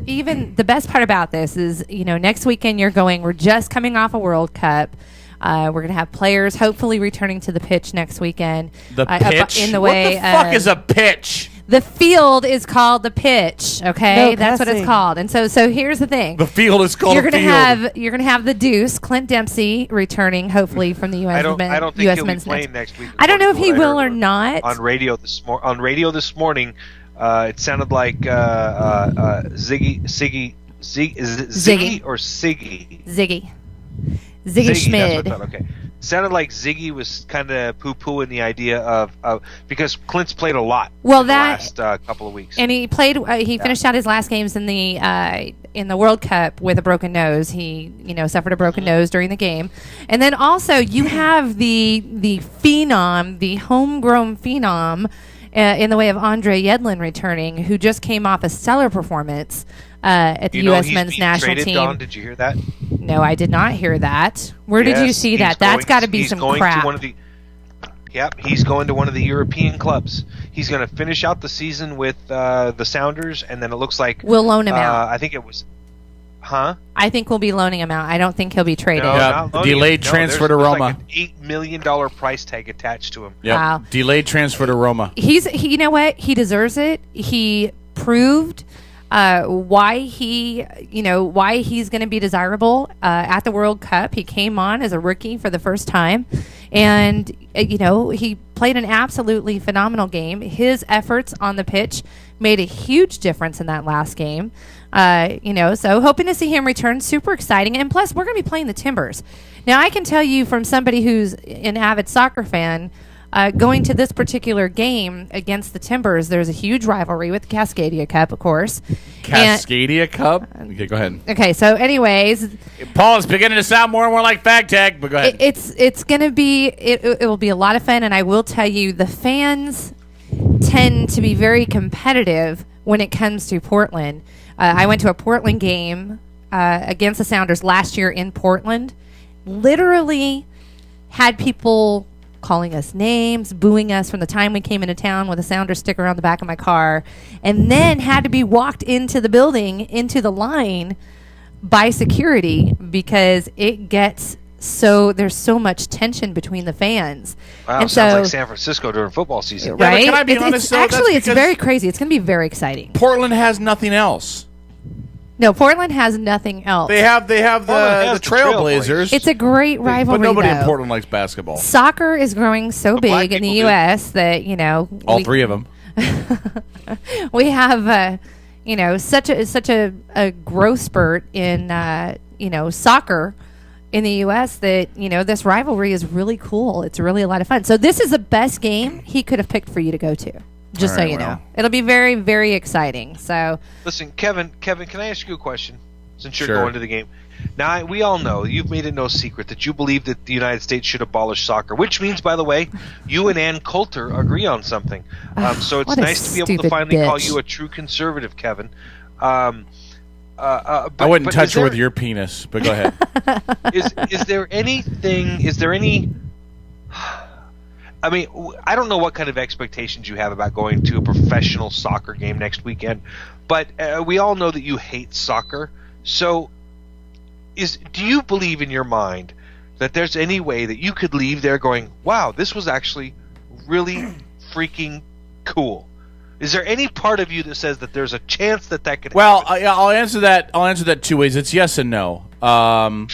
Even the best part about this is, next weekend we're just coming off a World Cup. We're going to have players hopefully returning to the pitch next weekend. The pitch? In the way, what the fuck is a pitch? The field is called the pitch. Okay, No that's what it's cussing. called. And so here's the thing. The field is called you're a gonna field. You're gonna have the Deuce, Clint Dempsey, returning hopefully from the U.S. I don't think U.S. he'll be men's playing next week. I don't know if he What I will heard or not. On radio this morning, it sounded like Ziggy or Siggy. Ziggy That's Schmid. what I thought, okay. Sounded like Ziggy was kind of poo-pooing the idea of because Clint's played a lot in the last couple of weeks. And he played. He finished out his last games in the World Cup with a broken nose. He suffered a broken nose during the game, and then also you have the phenom, the homegrown phenom, in the way of Andre Yedlin returning, who just came off a stellar performance at the U.S. men's national traded, team. Dawn, did you hear that? No, I did not hear that. Where did you see that? That's got to be some crap. He's going to one of the European clubs. He's going to finish out the season with the Sounders, and then it looks like We'll loan him out. I think it was, huh? I think we'll be loaning him out. I don't think he'll be traded. No, not loaning delayed him. transfer there's to Roma. Like an $8 million price tag attached to him. Yep. Wow. Delayed transfer to Roma. You know what? He deserves it. He proved why he's going to be desirable at the World Cup. He came on as a rookie for the first time, and he played an absolutely phenomenal game. His efforts on the pitch made a huge difference in that last game. So hoping to see him return. Super exciting, and plus we're going to be playing the Timbers. Now I can tell you from somebody who's an avid soccer fan. Going to this particular game against the Timbers, there's a huge rivalry with the Cascadia Cup, of course. Cascadia Cup? Okay, go ahead. Okay, so anyways, Paul, it's beginning to sound more and more like fag tag, but go ahead. It's going to be it will be a lot of fun, and I will tell you the fans tend to be very competitive when it comes to Portland. I went to a Portland game against the Sounders last year in Portland. Literally had people calling us names, booing us from the time we came into town with a Sounders sticker on the back of my car, and then had to be walked into the building, into the line by security because it gets there's so much tension between the fans. Wow, and sounds so, like San Francisco during football season. right? Can I be honest, though? Actually, it's That's very crazy. It's going to be very exciting. Portland has nothing else. No, Portland has nothing else. They have the has the Trailblazers. It's a great rivalry, but nobody in though. Portland likes basketball. Soccer is growing so black big in the people do. U.S. that All three of them. we have such a growth spurt in soccer in the U.S. that this rivalry is really cool. It's really a lot of fun. So this is the best game he could have picked for you to go to. Just All right, so you know, well. it'll be very, very exciting. So Listen, Kevin, can I ask you a question? Since you're Sure. going to the game. Now, we all know, you've made it no secret, that you believe that the United States should abolish soccer, which means, by the way, you and Ann Coulter agree on something. So it's What a nice to be able to stupid finally call bitch. you a true conservative, Kevin. I wouldn't touch her with your penis, but go ahead. Is there any... I mean, I don't know what kind of expectations you have about going to a professional soccer game next weekend, but we all know that you hate soccer. So, do you believe in your mind that there's any way that you could leave there going, wow, this was actually really freaking cool? Is there any part of you that says that there's a chance that could Well, happen? I'll answer that two ways. It's yes and no. The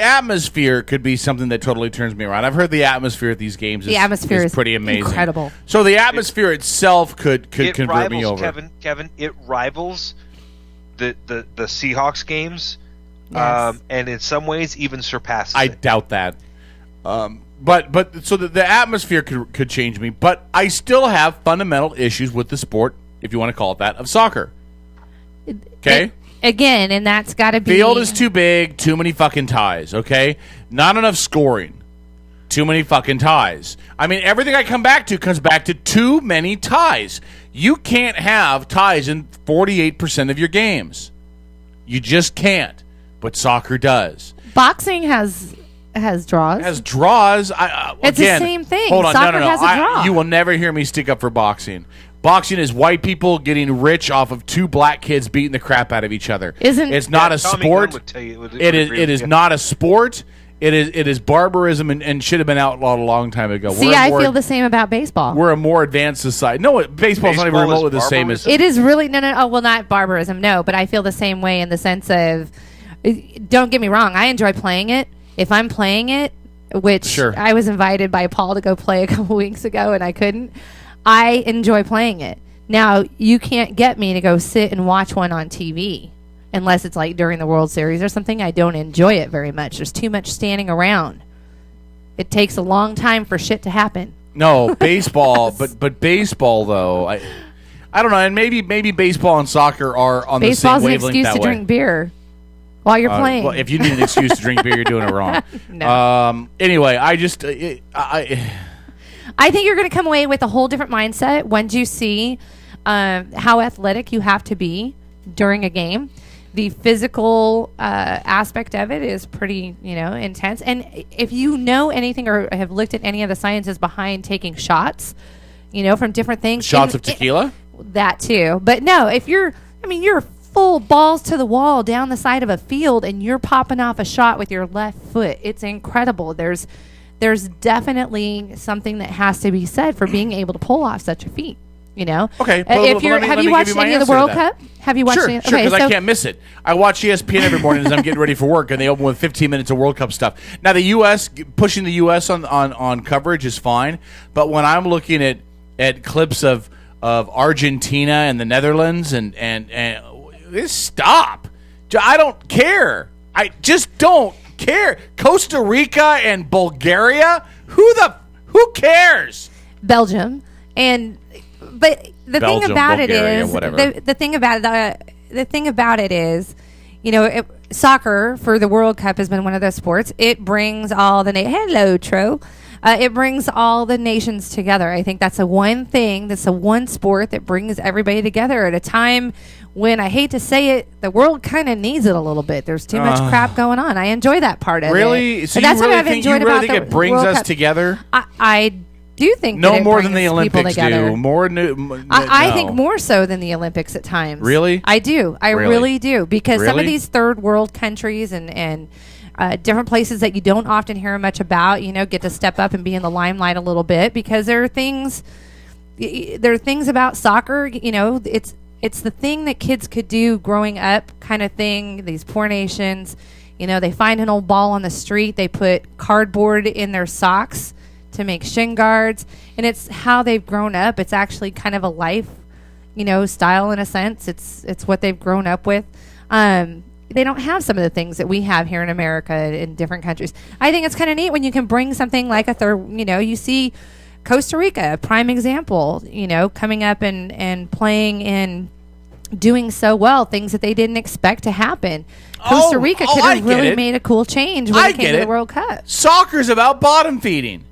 atmosphere could be something that totally turns me around. I've heard the atmosphere at these games the atmosphere is pretty amazing, incredible. So the atmosphere itself could it convert rivals, me over. Kevin, it rivals the Seahawks games, Yes. and in some ways even surpasses I it. doubt that. But so the atmosphere could change me, but I still have fundamental issues with the sport, if you want to call it that, of soccer. Okay? Again, and that's got to be... Field is too big, too many fucking ties, okay? Not enough scoring. Too many fucking ties. I mean, everything I come back to comes back to too many ties. You can't have ties in 48% of your games. You just can't. But soccer does. Boxing has draws. Has draws. It's again, the same thing. Hold on, Soccer no. has a draw. You will never hear me stick up for boxing. Boxing is white people getting rich off of two black kids beating the crap out of each other. It's not a Tommy sport. Gunn would tell you- would It agree with is you. not a sport. It is barbarism and should have been outlawed a long time ago. See, I feel the same about baseball. We're a more advanced society. No, baseball's not even Baseball is remotely the same as. It is really no. Oh, well, not barbarism, no. But I feel the same way in the sense of, don't get me wrong, I enjoy playing it. If I'm playing it, which Sure. I was invited by Paul to go play a couple weeks ago and I couldn't, I enjoy playing it. Now, you can't get me to go sit and watch one on TV unless it's like during the World Series or something. I don't enjoy it very much. There's too much standing around. It takes a long time for shit to happen. No, baseball, but baseball though, I don't know, and maybe baseball and soccer are on Baseball's the same an wavelength excuse that to way. drink beer while you're playing. Well, if you need an excuse to drink beer, you're doing it wrong. No. Anyway, I just I think you're going to come away with a whole different mindset once you see how athletic you have to be during a game. The physical aspect of it is pretty, intense. And if you know anything or have looked at any of the sciences behind taking shots, from different things. shots of tequila. That too. But no, if you're full balls to the wall down the side of a field and you're popping off a shot with your left foot, it's incredible. There's definitely something that has to be said for being able to pull off such a feat. Okay. If you're, have you watched any of the World Cup? Have you watched? Sure, any? sure, because Okay, I can't miss it. I watch ESPN every morning as I'm getting ready for work, and they open with 15 minutes of World Cup stuff. Now, the U.S. pushing the U.S. on coverage is fine, but when I'm looking at clips of Argentina and the Netherlands and stop. I don't care. I just don't care. Costa Rica and Bulgaria? Who cares? Belgium, but the Belgium, thing about Bulgaria, it is whatever. the thing about it is, soccer for the World Cup has been one of those sports. It brings all the hello Tro. It brings all the nations together. I think that's the one thing. That's the one sport that brings everybody together at a time when, I hate to say it, the world kind of needs it a little bit. There's too much crap going on. I enjoy that part of it. Really? So But that's you really what I've think, enjoyed about it the brings World us Cup. together? I do think No that it more than the brings people Olympics together. do. I No. think more so than the Olympics at times. Really? I do. I Really? really do. Because some of Really? these third world countries and different places that you don't often hear much about, get to step up and be in the limelight a little bit, because there are things about soccer, It's the thing that kids could do growing up, kind of thing. These poor nations, they find an old ball on the street. They put cardboard in their socks to make shin guards, and it's how they've grown up. It's actually kind of a life, style in a sense. It's what they've grown up with. They don't have some of the things that we have here in America in different countries. I think it's kind of neat when you can bring something like you see Costa Rica, a prime example, coming up and playing and doing so well, things that they didn't expect to happen. Costa Rica could have really made a cool change when it came to the World Cup. Soccer's about bottom feeding.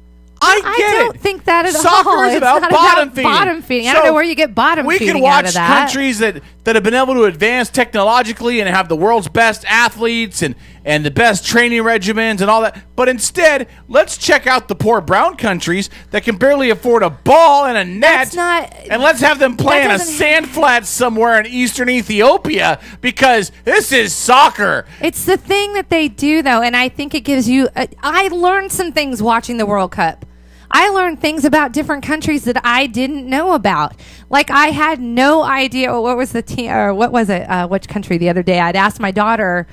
I don't think that at all. Soccer is about bottom feeding. Bottom feeding. I don't know where you get bottom feeding We can out of watch that. countries that have been able to advance technologically and have the world's best athletes and the best training regimens and all that. But instead, let's check out the poor brown countries that can barely afford a ball and a net. And let's have them play on a sand flat somewhere in eastern Ethiopia because this is soccer. It's the thing that they do, though, and I think it gives you... I learned some things watching the World Cup. I learned things about different countries that I didn't know about. Like, I had no idea what was the team, or what was it, which country the other day. I'd asked my daughter,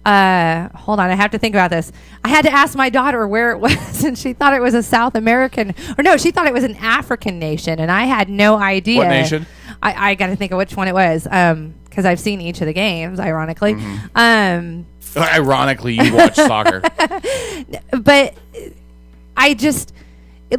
hold on, I have to think about this. I had to ask my daughter where it was, and she thought it was a South American, or no, she thought it was an African nation, and I had no idea. What nation? I got to think of which one it was, because I've seen each of the games, ironically. Ironically, you watch soccer. But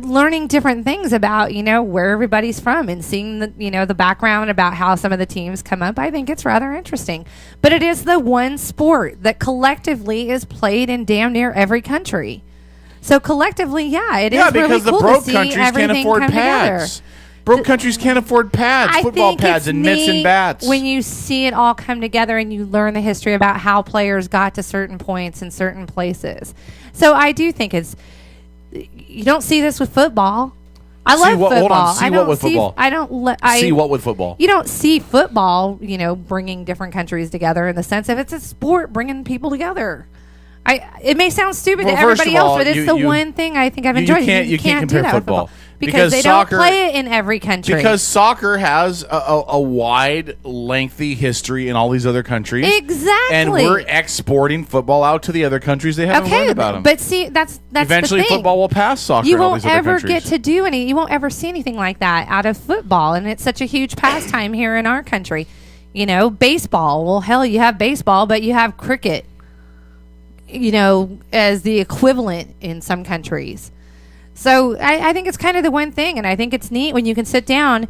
learning different things about, where everybody's from and seeing the background about how some of the teams come up, I think it's rather interesting. But it is the one sport that collectively is played in damn near every country. So collectively, it is really cool to see everything come together. Broke countries can't afford pads, football pads, and mitts and bats. When you see it all come together and you learn the history about how players got to certain points in certain places. So I do think you don't see this with football. I love football. Hold on. See what with football? See what with football? You don't see football, bringing different countries together in the sense of it's a sport bringing people together. It may sound stupid to everybody else, but it's the one thing I think I've enjoyed. You can't do compare that football. with football. Because they don't play it in every country. Because soccer has a wide, lengthy history in all these other countries. Exactly. And we're exporting football out to the other countries. They haven't learned about them. But see, that's eventually the thing. Football will pass soccer you in all these other countries. You won't ever get to do any. You won't ever see anything like that out of football, and it's such a huge pastime here in our country. Baseball. Well, hell, you have baseball, but you have cricket. As the equivalent in some countries. So I think it's kind of the one thing, and I think it's neat when you can sit down,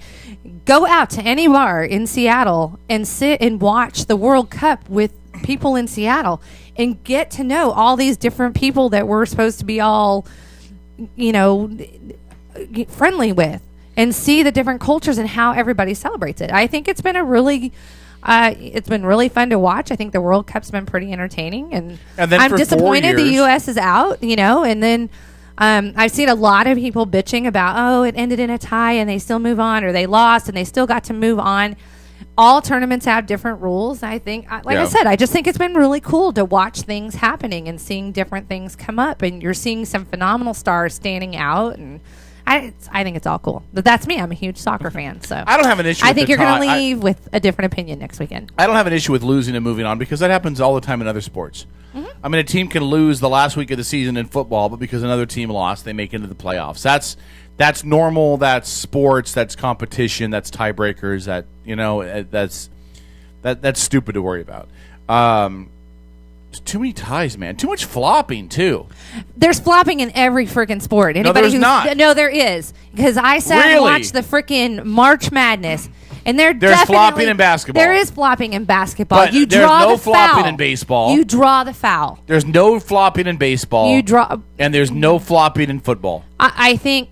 go out to any bar in Seattle and sit and watch the World Cup with people in Seattle and get to know all these different people that we're supposed to be all, friendly with, and see the different cultures and how everybody celebrates it. I think it's been it's been really fun to watch. I think the World Cup's been pretty entertaining, and then I'm for disappointed 4 years, the U.S. is out, and then I've seen a lot of people bitching about, it ended in a tie and they still move on, or they lost and they still got to move on. All tournaments have different rules. I think, I said, I just think it's been really cool to watch things happening and seeing different things come up, and you're seeing some phenomenal stars standing out, and I think it's all cool. But that's me. I'm a huge soccer fan, so I don't have an issue. I think you're going to leave with a different opinion next weekend. I don't have an issue with losing and moving on because that happens all the time in other sports. Mm-hmm. I mean, a team can lose the last week of the season in football, but because another team lost, they make it into the playoffs. That's normal. That's sports. That's competition. That's tiebreakers. That's stupid to worry about. There's too many ties, man. Too much flopping too. There's flopping in every freaking sport. No, there's not. No, there is, because I sat and watched the freaking March Madness. And there's flopping in basketball. There is flopping in basketball. But you there's draw no the flopping foul. in baseball. You draw the foul. There's no flopping in baseball. You draw, and there's no flopping in football. I think.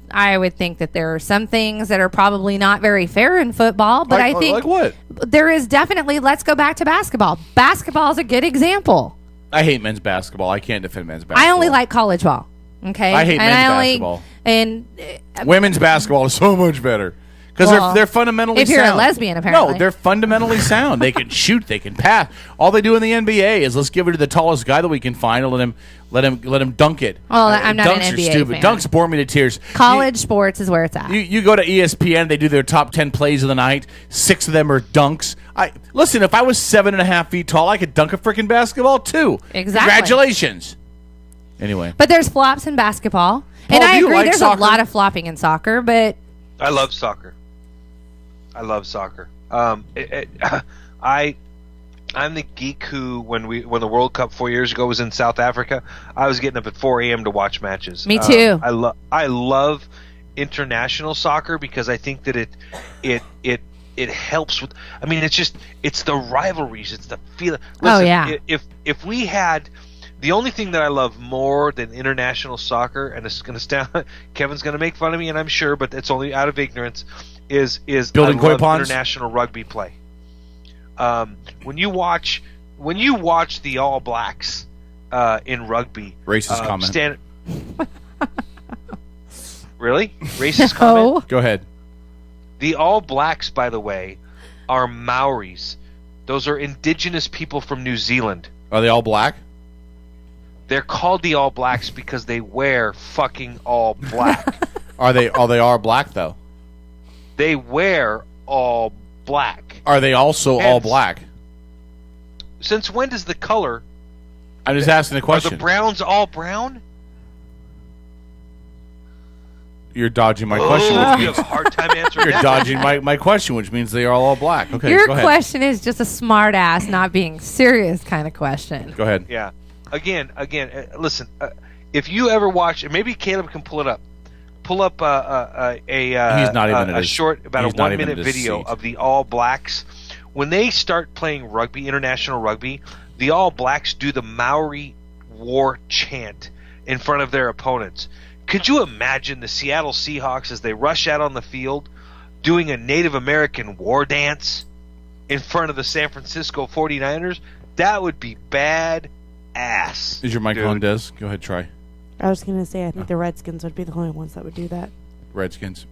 I would think that there are some things that are probably not very fair in football, but I think like what? There is definitely. Let's go back to basketball. Basketball is a good example. I hate men's basketball. I can't defend men's basketball. I only like college ball. Okay, I hate men's basketball. And women's basketball is so much better. Because Well, they're fundamentally if you're a sound. lesbian, apparently. No, they're fundamentally sound. They can shoot. They can pass. All they do in the NBA is let's give it to the tallest guy that we can find and let him dunk it. Well, I'm not an Dunks are NBA stupid. fan. Dunks bore me to tears. College sports is where it's at. You go to ESPN, they do their top 10 plays of the night. 6 of them are dunks. Listen, if I was 7.5 feet tall, I could dunk a freaking basketball too. Exactly. Congratulations. Anyway. But there's flops in basketball. Paul, And I do you agree, like there's soccer? a lot of flopping in soccer, but I love soccer. I'm the geek who, when the World Cup 4 years ago was in South Africa, I was getting up at 4 a.m. to watch matches. Me too. I love international soccer because I think that it helps with. I mean, it's the rivalries, it's the feeling. Listen, Oh, yeah. If we had. The only thing that I love more than international soccer, and it's going to sound, Kevin's going to make fun of me, and I'm sure, but it's only out of ignorance, is Building I koi love ponds? international rugby play. When you watch the All Blacks in rugby, Racist comment. Really? Racist comment? Go ahead. The All Blacks, by the way, are Maoris. Those are indigenous people from New Zealand. Are they all black? They're called the All Blacks because they wear fucking all black. Are they all black though? They wear all black. Are they also all black? Since when does the color? I'm just asking the question. Are the Browns all brown? You're dodging my question. Oh, Which you means have a hard time answering you're that. dodging my question, which means they are all black. Okay, your go ahead. question is just a smart ass, not being serious kind of question. Go ahead. Yeah. Again. Listen. If you ever watch, and maybe Caleb can pull it up. Pull up He's not even at a his- short, about a he's not even 1 minute at his video seat. of the All Blacks. When they start playing rugby, international rugby, the All Blacks do the Maori war chant in front of their opponents. Could you imagine the Seattle Seahawks as they rush out on the field doing a Native American war dance in front of the San Francisco 49ers? That would be bad ass. Is your mic dude. on, Des? Go ahead, try. I was going to say, I think the Redskins would be the only ones that would do that. Redskins.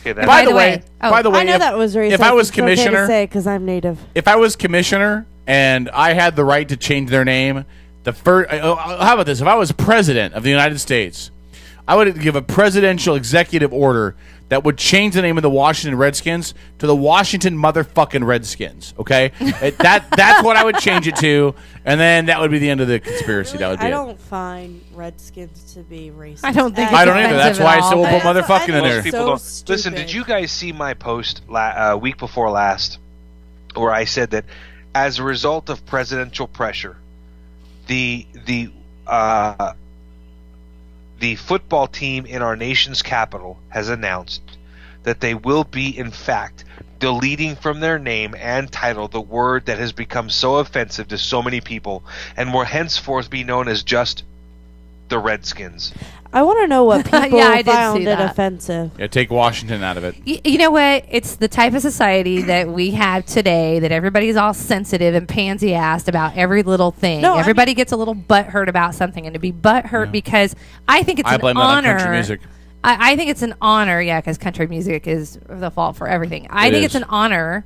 Okay, By the way, I know that was racist. if I was It's okay to commissioner, say because I'm native. if I was commissioner and I had the right to change their name, the first. How about this? If I was president of the United States, I would give a presidential executive order that would change the name of the Washington Redskins to the Washington motherfucking Redskins. Okay, that's what I would change it to, and then that would be the end of the conspiracy. That would be I it. don't find Redskins to be racist. I don't think I don't either. That's why I still will put motherfucking in there. Most people don't. Listen, did you guys see my post week before last where I said that as a result of presidential pressure, the football team in our nation's capital has announced that they will be, in fact, deleting from their name and title the word that has become so offensive to so many people and will henceforth be known as just the Redskins. I want to know what people Yeah, I did see found it that. offensive. Yeah, take Washington out of it. You know what? It's the type of society that we have today that everybody's all sensitive and pansy-assed about every little thing. No, I Everybody gets a little butthurt about something, and to be butthurt because I think it's I an blame that on honor. country music. I think it's an honor, yeah, because country music is the fault for everything. I think it's an honor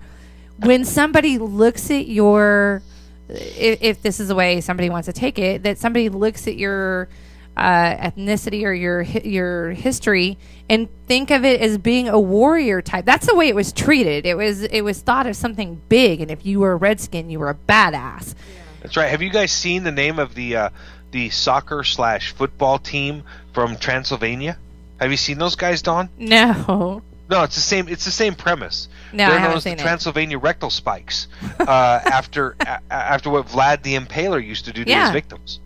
when somebody looks at your, if this is the way somebody wants to take it, that somebody looks at your ethnicity or your history and think of it as being a warrior type. That's the way it was treated. It was thought of something big, and if you were a Redskin, you were a badass. That's right. Have you guys seen the name of the soccer/football team from Transylvania? Have you seen those guys, Dawn? No. No, it's the same. It's the same premise. No, I They're known haven't as the seen it. Transylvania rectal spikes after what Vlad the Impaler used to do to Yeah. his victims.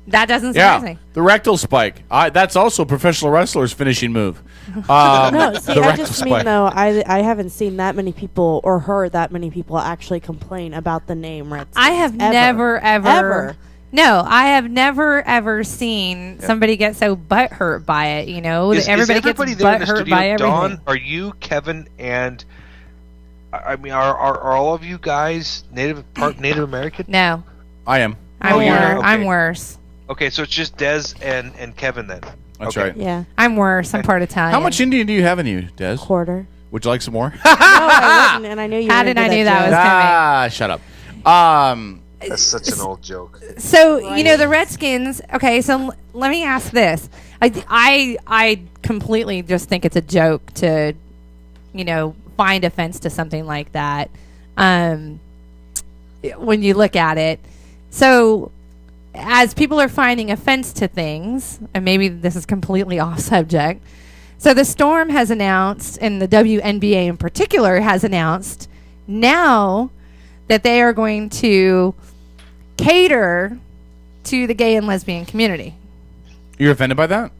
That doesn't surprise me. The rectal spike. That's also a professional wrestler's finishing move. No, see, the I rectal just mean spike. though, I haven't seen that many people or heard that many people actually complain about the name Redskins. I have never, ever. No, I have never, ever seen somebody get so butthurt by it, you know? Is everybody everybody gets there in the butthurt studio? by everything. Dawn, are you, Kevin, and I mean, are all of you guys Native American? No. I am. I'm you're worse. not? Okay. I'm worse. Okay, so it's just Des and Kevin then. That's Okay. right. Yeah. I'm worse. I'm part Italian. How much Indian do you have in you, Des? Quarter. Would you like some more? No, I wouldn't, and I knew you. How did I know that was coming? Shut up. That's such an old joke. So the Redskins. Okay, so let me ask this. I completely just think it's a joke to, find offense to something like that. When you look at it, so as people are finding offense to things, and maybe this is completely off subject. So the Storm has announced, and the WNBA in particular has announced now that they are going to cater to the gay and lesbian community. You're offended by that?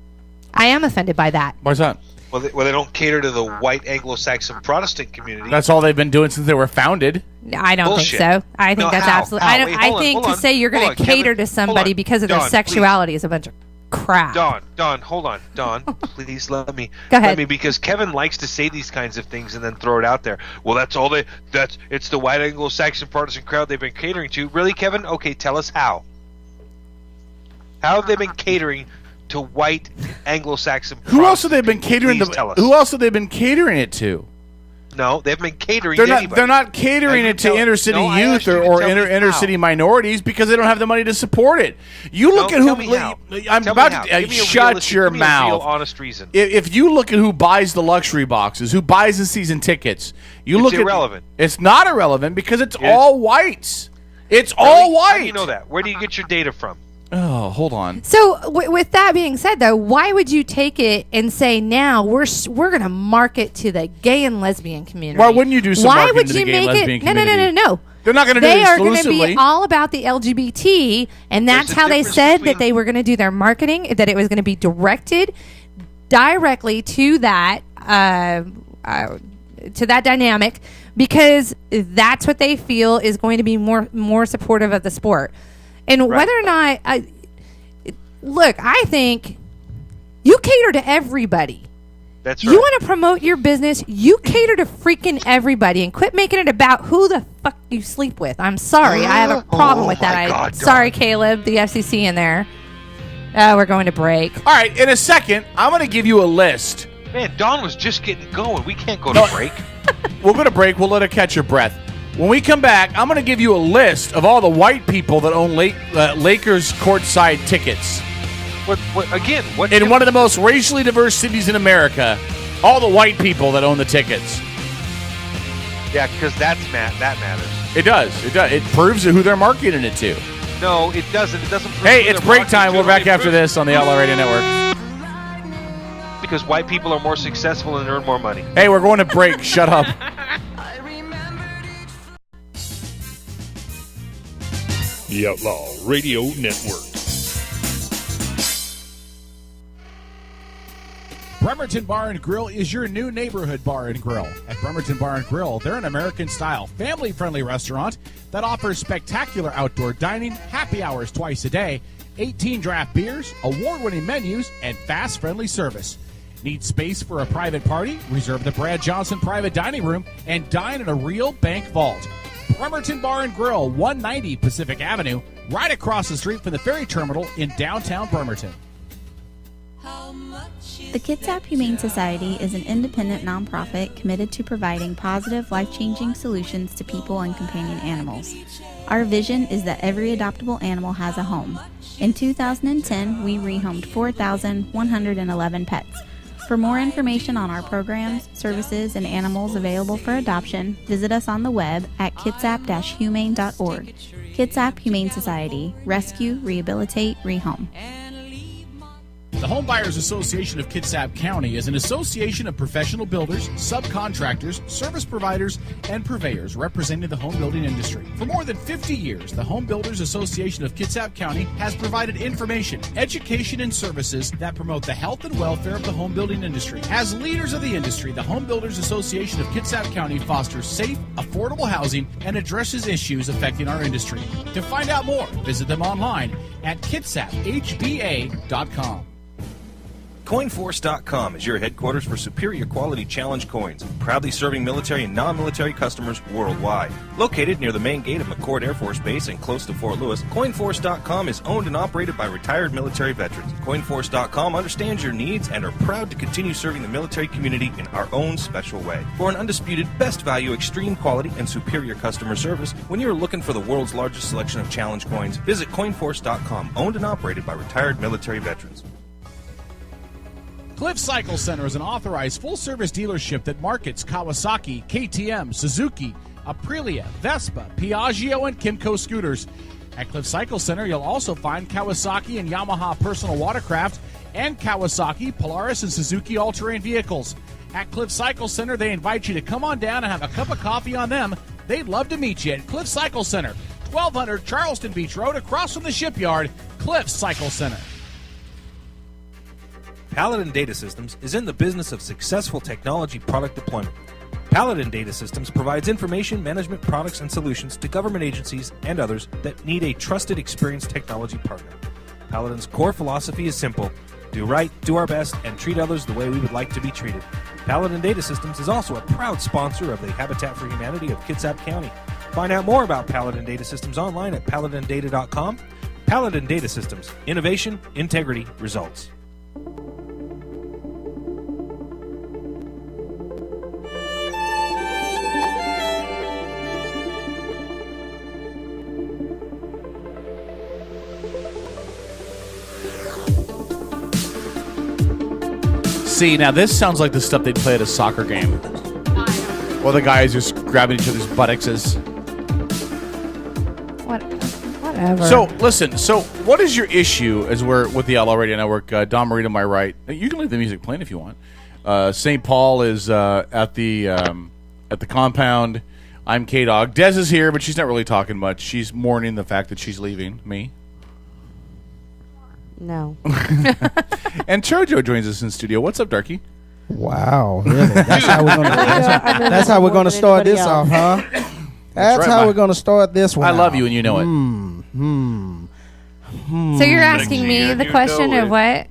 I am offended by that. Why's that? Well, they don't cater to the white Anglo-Saxon Protestant community. That's all they've been doing since they were founded. I don't Bullshit. think so. I think that's how? absolutely. How? I, Wait, I hold think on, to say you're going to cater Kevin, to somebody because of their Dawn, sexuality is a bunch of crap. Dawn, hold on. Dawn, please let me. Go ahead. Let me, because Kevin likes to say these kinds of things and then throw it out there. Well, it's the white Anglo-Saxon Protestant crowd they've been catering to. Really, Kevin? Okay, tell us how. How have they been catering to white Anglo-Saxon Protestant? Who else have they been catering to? Who else have they been catering it to? No, they've been catering They're to not. anybody. They're not catering it to inner city youth or inner city minorities because they don't have the money to support it. You look at who. I'm about to shut your mouth. Give me a real honest reason. If you look at who buys the luxury boxes, who buys the season tickets, It's irrelevant. It's not irrelevant because it's all whites. It's Really? all white. How do you know that? Where do you get your data from? Oh, hold on. So with that being said, though, why would you take it and say now we're going to market to the gay and lesbian community? Why wouldn't you do some Why marketing would to the you gay make and lesbian it? No. community? They're not going to do They it are going to exclusively. be all about the LGBT, and that's how they said that they were going to do their marketing. That it was going to be directed directly to that dynamic, because that's what they feel is going to be more supportive of the sport. And whether or not, look, I think you cater to everybody. That's right. You want to promote your business, you cater to freaking everybody, and quit making it about who the fuck you sleep with. I'm sorry, I have a problem with that. Sorry, Caleb, the FCC in there. We're going to break. All right, in a second, I'm going to give you a list. Man, Dawn was just getting going. We can't go to break. We're going to break. We'll let her catch her breath. When we come back, I'm going to give you a list of all the white people that own Lakers courtside tickets. In one of the most racially diverse cities in America, all the white people that own the tickets. Yeah, because that matters. It does. It proves who they're marketing it to. No, it doesn't. It doesn't prove Hey, who it's they're break time. marketing We're to. back It after proves- this on the Outlaw Radio Network. Because white people are more successful and earn more money. Hey, we're going to break. Shut up. The Outlaw Radio Network. Bremerton Bar and Grill is your new neighborhood bar and grill. At Bremerton Bar and Grill, they're an American-style, family-friendly restaurant that offers spectacular outdoor dining, happy hours twice a day, 18 draft beers, award-winning menus, and fast, friendly service. Need space for a private party? Reserve the Brad Johnson private dining room and dine in a real bank vault. Bremerton Bar and Grill, 190 Pacific Avenue, right across the street from the ferry terminal in downtown Bremerton. The Kitsap Humane Society is an independent nonprofit committed to providing positive, life-changing solutions to people and companion animals. Our vision is that every adoptable animal has a home. In 2010, we rehomed 4,111 pets. For more information on our programs, services, and animals available for adoption, visit us on the web at kitsap-humane.org. Kitsap Humane Society. Rescue, rehabilitate, rehome. The Home Buyers Association of Kitsap County is an association of professional builders, subcontractors, service providers, and purveyors representing the home building industry. For more than 50 years, the Home Builders Association of Kitsap County has provided information, education, and services that promote the health and welfare of the home building industry. As leaders of the industry, the Home Builders Association of Kitsap County fosters safe, affordable housing and addresses issues affecting our industry. To find out more, visit them online at kitsap.hba.com. Coinforce.com is your headquarters for superior quality challenge coins, proudly serving military and non-military customers worldwide. Located near the main gate of McCord Air Force Base and close to Fort Lewis, Coinforce.com is owned and operated by retired military veterans. Coinforce.com understands your needs and are proud to continue serving the military community in our own special way. For an undisputed best value, extreme quality, and superior customer service, when you're looking for the world's largest selection of challenge coins, visit Coinforce.com, owned and operated by retired military veterans. Cliff Cycle Center is an authorized full-service dealership that markets Kawasaki, KTM, Suzuki, Aprilia, Vespa, Piaggio, and Kimco scooters. At Cliff Cycle Center, you'll also find Kawasaki and Yamaha personal watercraft and Kawasaki, Polaris, and Suzuki all-terrain vehicles. At Cliff Cycle Center, they invite you to come on down and have a cup of coffee on them. They'd love to meet you at Cliff Cycle Center, 1200 Charleston Beach Road, across from the shipyard. Cliff Cycle Center. Paladin Data Systems is in the business of successful technology product deployment. Paladin Data Systems provides information management products and solutions to government agencies and others that need a trusted, experienced technology partner. Paladin's core philosophy is simple: do right, do our best, and treat others the way we would like to be treated. Paladin Data Systems is also a proud sponsor of the Habitat for Humanity of Kitsap County. Find out more about Paladin Data Systems online at paladindata.com. Paladin Data Systems. Innovation, integrity, results. See, now this sounds like the stuff they'd play at a soccer game. Well, the guys just grabbing each other's buttocks. Whatever. So, listen. So, what is your issue as we're with the Outlaw Radio Network? Don Marino, my right. You can leave the music playing if you want. St. Paul is at the compound. I'm K-Dog. Des is here, but she's not really talking much. She's mourning the fact that she's leaving me. No. And Chojo joins us in studio. What's up, Darky? Wow, really? That's how we're gonna start this off, huh? That's how we're gonna start this one. I love you, and you know it. So you're asking me the question of what?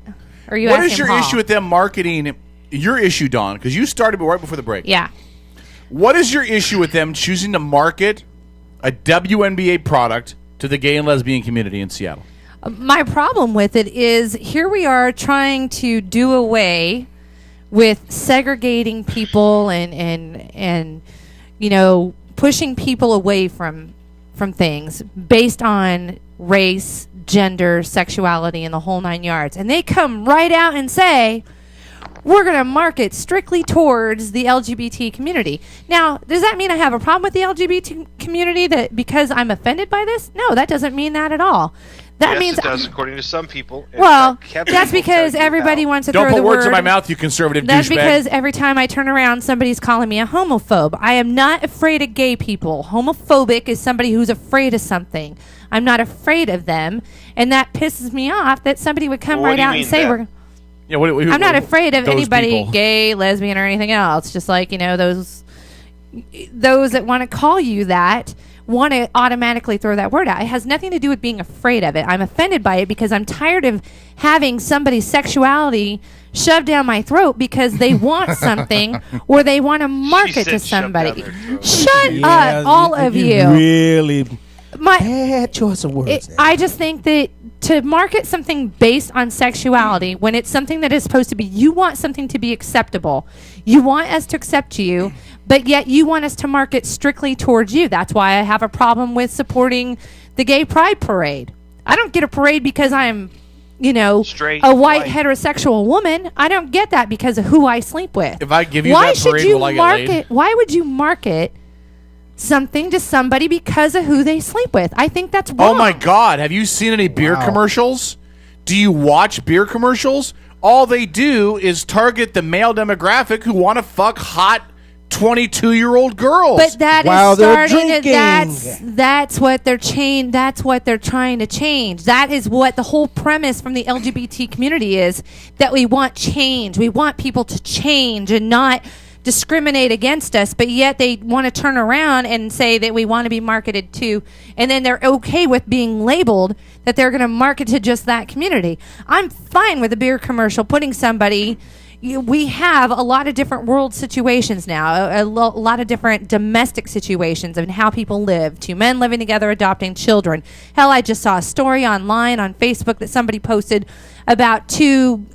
Or are you What asking is your Paul? issue with them marketing? Your issue, Dawn, because you started right before the break. Yeah. What is your issue with them choosing to market a WNBA product to the gay and lesbian community in Seattle? My problem with it is here we are trying to do away with segregating people and you know, pushing people away from things based on race, gender, sexuality, and the whole 9 yards. And they come right out and say, we're going to market strictly towards the LGBT community. Now, does that mean I have a problem with the LGBT community that because I'm offended by this? No, that doesn't mean that at all. That yes, means it does, according to some people. Well, that's because everybody wants to Don't throw the put words word in my mouth, you conservative That's douchebag. because every time I turn around, somebody's calling me a homophobe. I am not afraid of gay people. Homophobic is somebody who's afraid of something. I'm not afraid of them, and that pisses me off that somebody would come right out and say we're. Yeah, I'm not afraid of those anybody people. gay, lesbian, or anything else. Just like, you know, those that want to call you that want to automatically throw that word out. It has nothing to do with being afraid of it. I'm offended by it because I'm tired of having somebody's sexuality shoved down my throat because they want something or they want to market to somebody. Shut up, all of you. Really bad choice of words. I just think that to market something based on sexuality when it's something that is supposed to be, you want something to be acceptable. You want us to accept you, but yet you want us to market strictly towards you. That's why I have a problem with supporting the gay pride parade. I don't get a parade because I'm, you know, straight, a white heterosexual woman. I don't get that because of who I sleep with. If I give you Why that should parade, you will I get market? laid? Why would you market something to somebody because of who they sleep with? I think that's wrong. Oh my God! Have you seen any beer commercials? Do you watch beer commercials? All they do is target the male demographic who want to fuck hot 22-year-old girls. But that while is they're starting. drinking. That's what they're That's what they're trying to change. That is what the whole premise from the LGBT community is. That we want change. We want people to change and not discriminate against us, but yet they want to turn around and say that we want to be marketed to, and then they're okay with being labeled that they're going to market to just that community. I'm fine with a beer commercial putting somebody. We have a lot of different world situations now, a lot of different domestic situations and how people live. 2 men living together, adopting children. Hell, I just saw a story online on Facebook that somebody posted about 2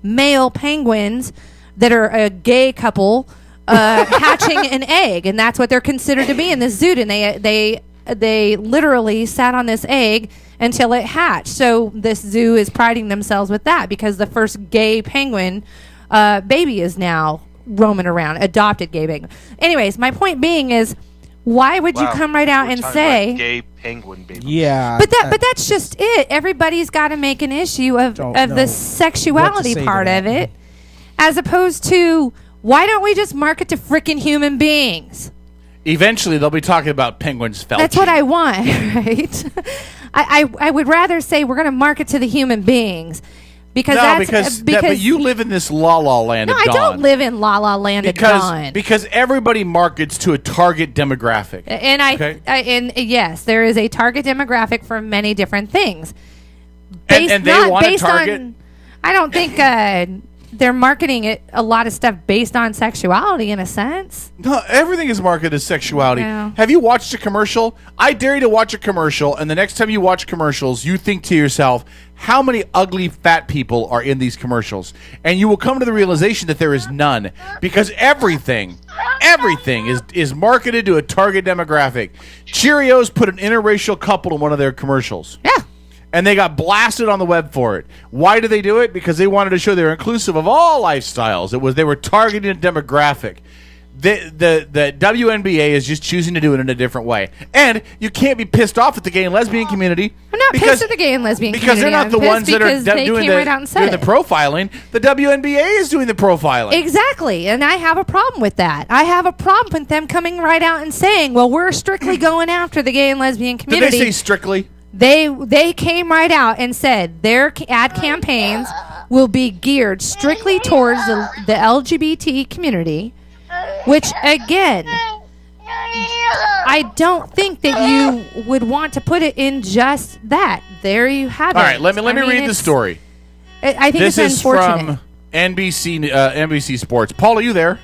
male penguins that are a gay couple hatching an egg, and that's what they're considered to be in this zoo. And they literally sat on this egg until it hatched. So this zoo is priding themselves with that because the first gay penguin baby is now roaming around, adopted gay baby. Anyways, my point being is, why would you come right out and say gay penguin baby? Yeah, but that's just it. Everybody's got to make an issue of the sexuality part of it, as opposed to why don't we just market to frickin' human beings? Eventually, they'll be talking about penguins felching. That's what I want, right? I would rather say we're going to market to the human beings. Because but you live in this la la land. No, of I Dawn. don't live in la la land of Dawn. Because everybody markets to a target demographic. And yes, there is a target demographic for many different things. And they want to target. I don't think they're marketing it a lot of stuff based on sexuality in a sense. No, everything is marketed as sexuality. Yeah. Have you watched a commercial? I dare you to watch a commercial, and the next time you watch commercials, you think to yourself, how many ugly fat people are in these commercials? And you will come to the realization that there is none, because everything is marketed to a target demographic. Cheerios put an interracial couple in one of their commercials. Yeah. And they got blasted on the web for it. Why did they do it? Because they wanted to show they were inclusive of all lifestyles. They were targeting a demographic. The WNBA is just choosing to do it in a different way. And you can't be pissed off at the gay and lesbian community. I'm not pissed at the gay and lesbian because community. They're not the ones that are doing the profiling. The WNBA is doing the profiling. Exactly. And I have a problem with that. I have a problem with them coming right out and saying, well, we're strictly going after the gay and lesbian community. Did they say strictly? They came right out and said their ad campaigns will be geared strictly towards the LGBT community, which, again, I don't think that you would want to put it in just that. There you have it. All right, let me read the story. I think this it's unfortunate. This is from NBC Sports. Paul, are you there?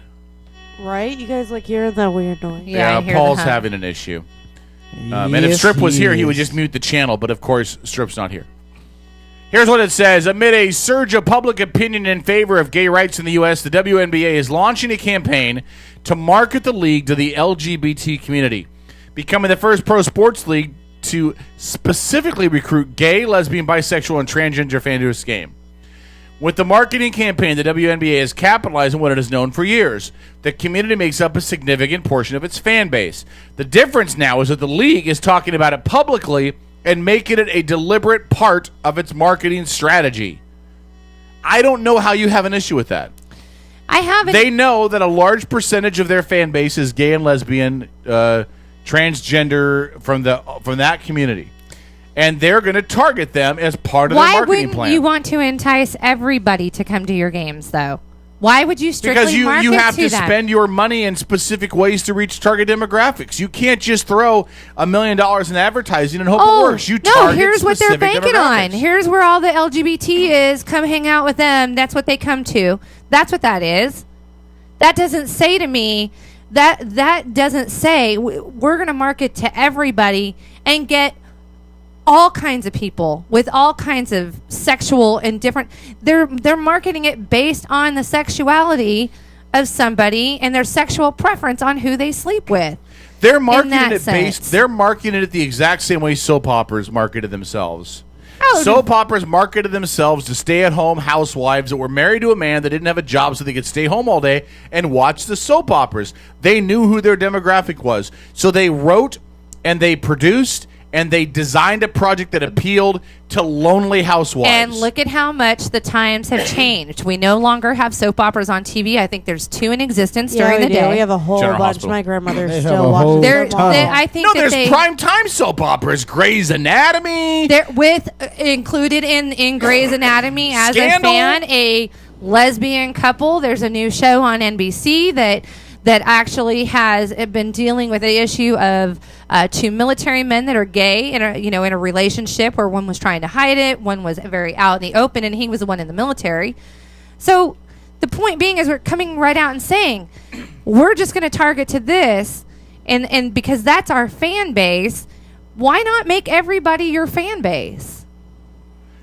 Right? You guys hear that weird noise? Yeah, Paul's having an issue. And if Strip was here, he would just mute the channel. But, of course, Strip's not here. Here's what it says. Amid a surge of public opinion in favor of gay rights in the U.S., the WNBA is launching a campaign to market the league to the LGBT community, becoming the first pro sports league to specifically recruit gay, lesbian, bisexual, and transgender fans to its game. With the marketing campaign, the WNBA is capitalizing on what it has known for years. The community makes up a significant portion of its fan base. The difference now is that the league is talking about it publicly and making it a deliberate part of its marketing strategy. I don't know how you have an issue with that. I haven't. They know that a large percentage of their fan base is gay and lesbian, transgender from that community. And they're going to target them as part of their marketing plan. Why wouldn't you want to entice everybody to come to your games, though? Why would you strictly market because you have to that? spend your money in specific ways to reach target demographics. You can't just throw $1 million in advertising and hope it works. You target here's what they're banking on. demographics. Here's where all the LGBT is. Come hang out with them. That's what they come to. That's what that is. That doesn't say to me that doesn't say we're going to market to everybody and get all kinds of people with all kinds of sexual and different. They're marketing it based on the sexuality of somebody and their sexual preference on who they sleep with. They're marketing They're marketing it the exact same way soap operas marketed themselves. Soap operas marketed themselves to stay-at-home housewives that were married to a man that didn't have a job so they could stay home all day and watch the soap operas. They knew who their demographic was. So they wrote and they produced and they designed a project that appealed to lonely housewives. And look at how much the times have changed. We no longer have soap operas on TV. I think there's 2 in existence during the day. We have a whole General bunch. Hospital. My grandmother still watches them. I think there's primetime soap operas. Grey's Anatomy. They're included in Grey's Anatomy as Scandal. a fan, a lesbian couple. There's a new show on NBC that actually has been dealing with the issue of two military men that are gay in a relationship where one was trying to hide it, one was very out in the open, and he was the one in the military. So the point being is we're coming right out and saying we're just going to target to this, and because that's our fan base, why not make everybody your fan base?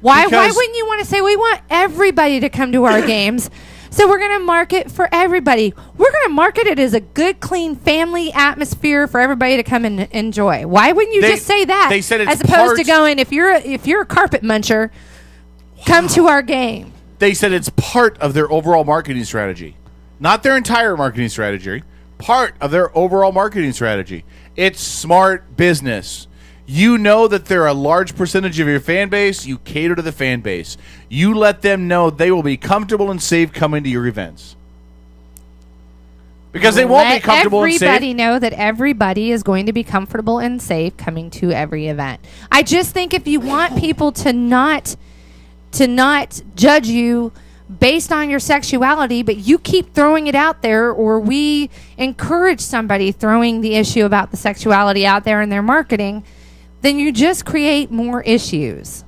Why wouldn't you want to say we want everybody to come to our games? So we're going to market for everybody. We're going to market it as a good, clean family atmosphere for everybody to come and enjoy. Why wouldn't you just say that? They said it's as opposed to going, if you're a carpet muncher, come to our game. They said it's part of their overall marketing strategy. Not their entire marketing strategy. Part of their overall marketing strategy. It's smart business. You know that they're a large percentage of your fan base. You cater to the fan base. You let them know they will be comfortable and safe coming to your events. Because they won't be comfortable and safe. Let everybody know that everybody is going to be comfortable and safe coming to every event. I just think if you want people to not judge you based on your sexuality, but you keep throwing it out there, or we encourage somebody throwing the issue about the sexuality out there in their marketing, then you just create more issues.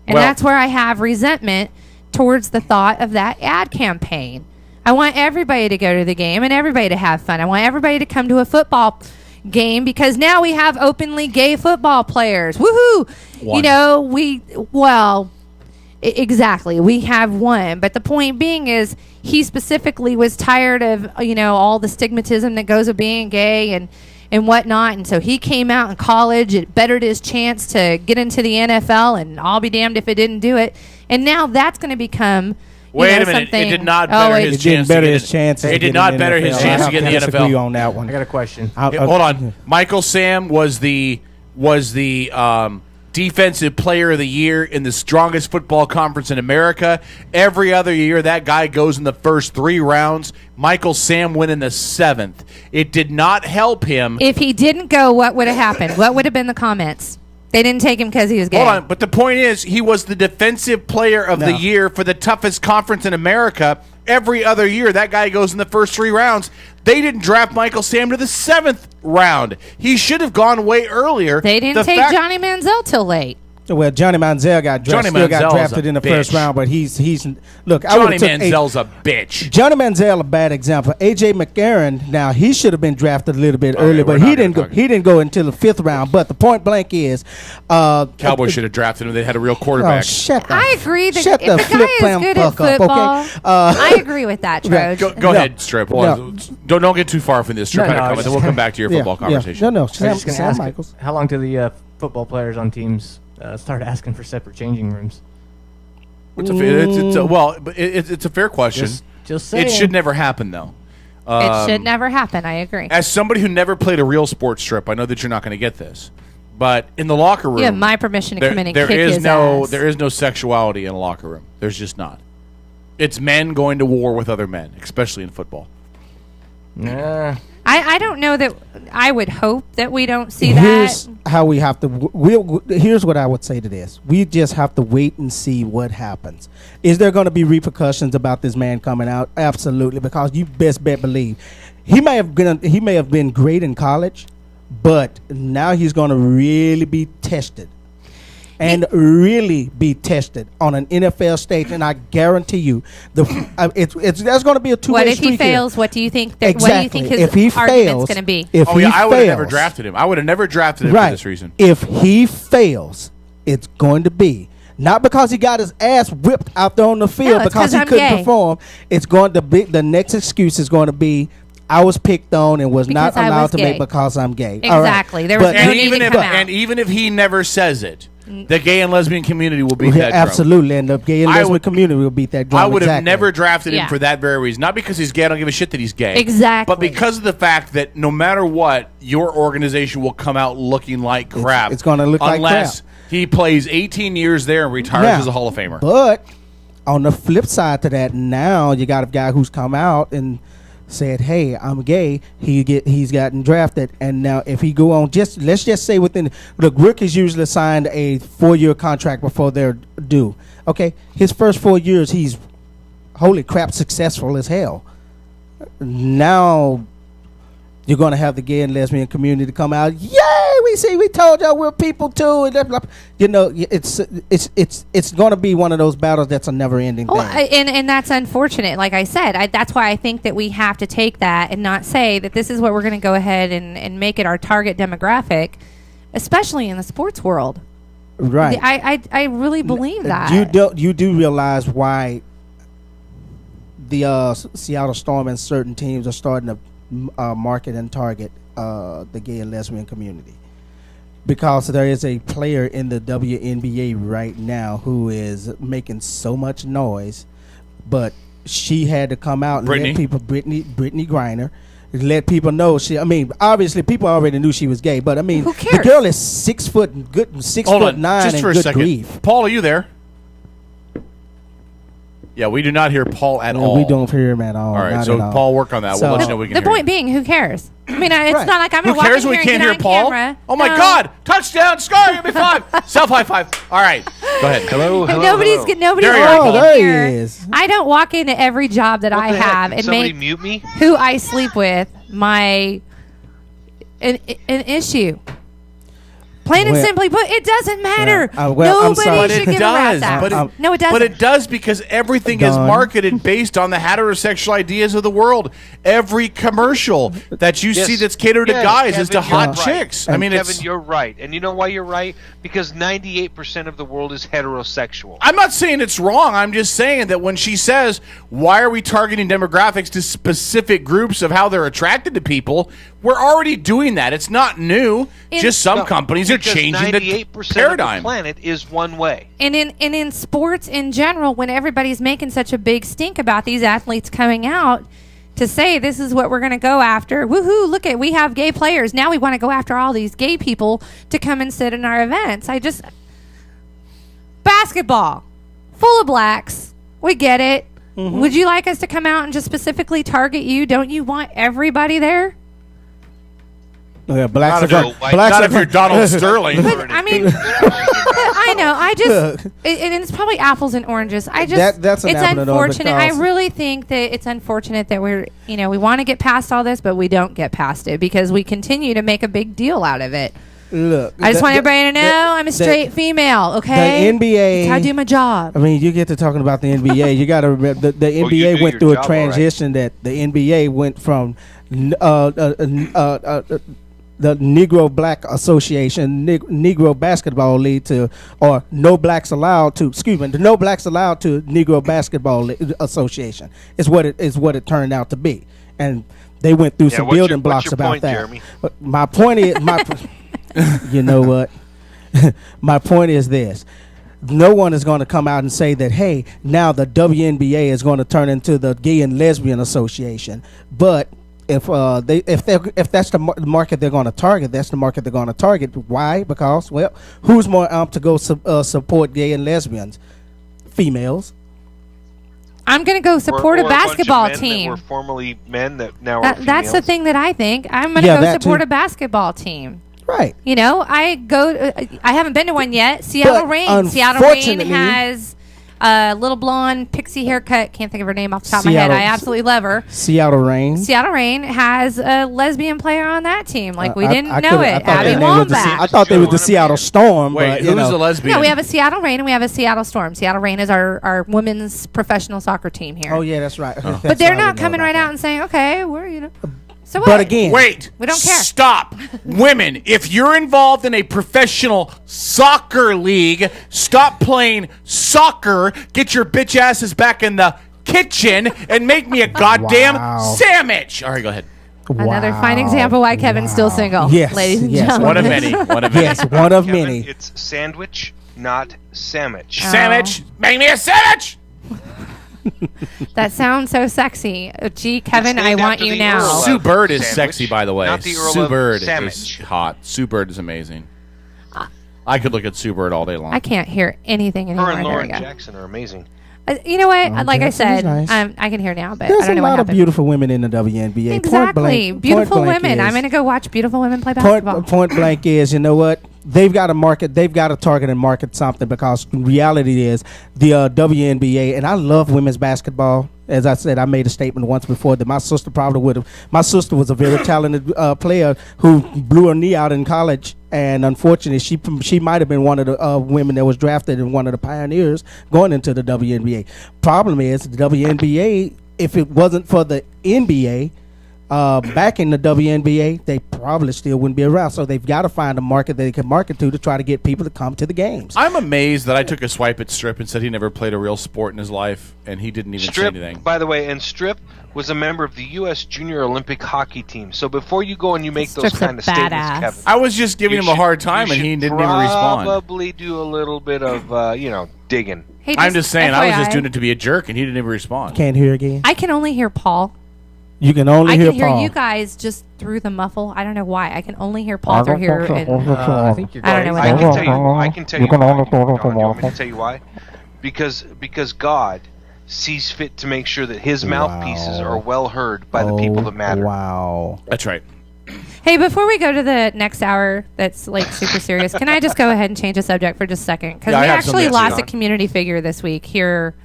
And that's where I have resentment towards the thought of that ad campaign. I want everybody to go to the game and everybody to have fun. I want everybody to come to a football game because now we have openly gay football players. Woohoo! Exactly. We have one. But the point being is he specifically was tired of, all the stigmatism that goes with being gay and whatnot. And so he came out in college. It bettered his chance to get into the NFL, and I'll be damned if it didn't do it. And now that's going to to Wait a minute. It did not better his chance. It did not better his chance to get in the NFL. Disagree on that one. I got a question. Hold on. Michael Sam was the defensive player of the year in the strongest football conference in America. Every other year, that guy goes in the first 3 rounds. Michael Sam went in the 7th. It did not help him. If he didn't go, what would have happened? What would have been the comments? They didn't take him because he was gay. Hold on, but the point is, he was the defensive player of the year for the toughest conference in America. Every other year, that guy goes in the first 3 rounds. They didn't draft Michael Sam to the 7th round. He should have gone way earlier. They didn't take Johnny Manziel till late. Well, Johnny Manziel got drafted in the first round, but he's look. Johnny Manziel's a bitch. Johnny Manziel a bad example. AJ McCarron, now he should have been drafted a little bit earlier, but he didn't go. He didn't go until the 5th round. But the point blank is, Cowboys should have drafted him. They had a real quarterback. I agree that if the guy is good at football, I agree with that, Troj. Go ahead, Strip. Don't get too far from this. Strip, then we'll come back to your football conversation. No. Sam Michaels. How long do the football players on teams start asking for separate changing rooms? It's a fair question. Just saying. It should never happen, though. It should never happen. I agree. As somebody who never played a real sports strip, I know that you're not going to get this. But in the locker room, you have my permission to come in and kick his ass. There is no sexuality in a locker room. There's just not. It's men going to war with other men, especially in football. Nah. I don't know that. I would hope that we don't see Here's that. How we have to. Here's what I would say to this: we just have to wait and see what happens. Is there going to be repercussions about this man coming out? Absolutely, because you best bet believe he may have been great in college, but now he's going to really be tested. And really be tested on an NFL stage, and I guarantee you, there's going to be a 2-way streak. What if he fails? Here. What do you think? Exactly. What do you think his argument's going to be? I would have never drafted him. I would have never drafted him for this reason. If he fails, it's going to be not because he got his ass whipped out there on the field because he couldn't perform. It's going to be the next excuse is going to be, I was picked on and was not allowed to make because I'm gay. Exactly. There was no need to come out. And even if he never says it, the gay and lesbian community will beat that drum. Absolutely, and the gay and lesbian community will beat that drum. I would have never drafted him for that very reason. Not because he's gay, I don't give a shit that he's gay. Exactly. But because of the fact that no matter what, your organization will come out looking like crap. It's going to look like crap. Unless he plays 18 years there and retires as a Hall of Famer. But on the flip side to that, now you got a guy who's come out and said, "Hey, I'm gay." He's gotten drafted, and now if he go on, let's just say within the rookies usually signed a 4-year contract before they're due. Okay, his first 4 years, he's holy crap, successful as hell. Now you're going to have the gay and lesbian community come out. Yay! We told y'all we're people too. And blah, blah. You know, it's going to be one of those battles that's a never-ending thing. And that's unfortunate. Like I said, that's why I think that we have to take that and not say that this is what we're going to go ahead and make it our target demographic, especially in the sports world. Right. I really believe that. You do realize why the Seattle Storm and certain teams are starting to market and target the gay and lesbian community, because there is a player in the WNBA right now who is making so much noise, but she had to come out and let people, Brittany Griner, let people know I mean, obviously people already knew she was gay, but I mean, who cares? The girl is 6 foot, 6'9", just for a second. grief. Paul, are you there? Yeah, we do not hear Paul at all. We don't hear him at all. All right, not so at all. Paul, work on that. So We'll let you know we can The hear point being, who cares? I mean, it's not like I'm Who going to walk cares in when here we and can't get hear on Paul? camera. Oh, my No. God. Touchdown. Score. Give me 5. Self high five. All right. Go ahead. Hello. Nobody's There you are, walking Paul. here. he is. I don't walk into every job that I the heck? have Did and somebody make mute me? who I sleep with an issue. Plain and Well- simply put, it doesn't matter. I'm Nobody sorry. should give a rat's ass. No, it doesn't. But it does, because everything is Done. marketed based on the heterosexual ideas of the world. Every commercial that you see that's catered to guys is to Kevin, you're hot right. chicks. I mean, Kevin, you're right. And you know why you're right? Because 98% of the world is heterosexual. I'm not saying it's wrong. I'm just saying that when she says, why are we targeting demographics to specific groups of how they're attracted to people, we're already doing that. It's not new. Just some companies are changing the 98% paradigm. of the planet is one way. And in sports in general, when everybody's making such a big stink about these athletes coming out to say this is what we're going to go after, woohoo! Look at, we have gay players now. We want to go after all these gay people to come and sit in our events. Basketball, full of blacks. We get it. Mm-hmm. Would you like us to come out and just specifically target you? Don't you want everybody there? Yeah, blacks Not are if you're- not if you're Donald Sterling. But I mean, I know. And it's probably apples and oranges. That's an it's apple and orange unfortunate. I because- really think that it's unfortunate that we want to get past all this, but we don't get past it because we continue to make a big deal out of it. Look, I just want everybody to know I'm a straight female. Okay, The NBA. That's how I do my job. I mean, you get to talking about the NBA. You got to remember the you NBA do went your through a job all transition that the NBA went from the Negro Black Association, Negro Basketball League to, or No Blacks Allowed to, the No Blacks Allowed to Negro Basketball Association is what it turned out to be, and they went through some building blocks your about point, that. Jeremy? But my point is, you know what? My point is this. No one is going to come out and say that, hey, now the WNBA is going to turn into the Gay and Lesbian Association. But if that's the market they're going to target, that's the market they're going to target. Why? Because, well, who's more amped to go support gay and lesbians? Females. I'm going to go support a basketball team. That were formerly men that now are females. That's the thing that I think. I'm going to go support a basketball team. Right. You know, I haven't been to one yet. Seattle Reign. Seattle Reign has a little blonde pixie haircut. Can't think of her name off the top of my head. I absolutely love her. Seattle Reign. Seattle Reign has a lesbian player on that team. Like, we didn't know it. Abby Wambach. I thought they was the Seattle Storm. Wait, but, who's the lesbian? No, we have a Seattle Reign and we have a Seattle Storm. Seattle Reign is our women's professional soccer team here. Oh, yeah, that's right. But they're not coming right out and saying, okay, we're, So what? But again, wait, we don't care. Stop, women. If you're involved in a professional soccer league, stop playing soccer. Get your bitch asses back in the kitchen and make me a goddamn sandwich. All right, go ahead. Another fine example why Kevin's still single. Yes, ladies and yes. gentlemen. One of many. One of many. Yes, one of Kevin, many. It's sandwich, not sandwich. Sandwich. Make me a sandwich. That sounds so sexy. Gee, Kevin, It's I named want after you the now. Earl of Sue Bird is Sandwich, sexy, by the way. not the Earl Sue of Bird is Sandwich. hot. Sue Bird is amazing. I could look at Sue Bird all day long. I can't hear anything anymore. Her and There we Lauren go. Jackson are amazing. You know what? Like I Jackson's said, nice. I can hear now, but There's I don't a know what lot of happened. beautiful women in the WNBA. Exactly. Beautiful women. I'm going to go watch beautiful women play basketball. Point blank is, you know what? they've got to market. They've got to target and market something, because reality is the WNBA, and I love women's basketball. As I said, I made a statement once before that my sister probably would have. My sister was a very talented player who blew her knee out in college, and unfortunately, she might have been one of the women that was drafted and one of the pioneers going into the WNBA. Problem is, the WNBA, if it wasn't for the NBA back in the WNBA, they probably still wouldn't be around. So they've got to find a market that they can market to try to get people to come to the games. I'm amazed that I took a swipe at Strip and said he never played a real sport in his life, and he didn't even say anything. By the way, and Strip was a member of the U.S. Junior Olympic Hockey Team. So before you go and you make those kind of statements, Kevin, I was just giving him a hard time, and he didn't even respond. Probably do a little bit of digging. Hey, I'm just saying, I was just FYI. doing it to be a jerk, and he didn't even respond. Can't hear again. I can only hear Paul. You can only hear I can hear Paul. you guys just through the muffle. I don't know why. I can only hear Paul through here. And I think you're. I don't know what I that can means. tell you. I can tell you. Why. Do you want me to tell you why? Because God sees fit to make sure that His mouthpieces are well heard by the people that matter. Wow, that's right. Hey, before we go to the next hour that's like super serious, can I just go ahead and change the subject for just a second? Because we actually lost a community figure this week here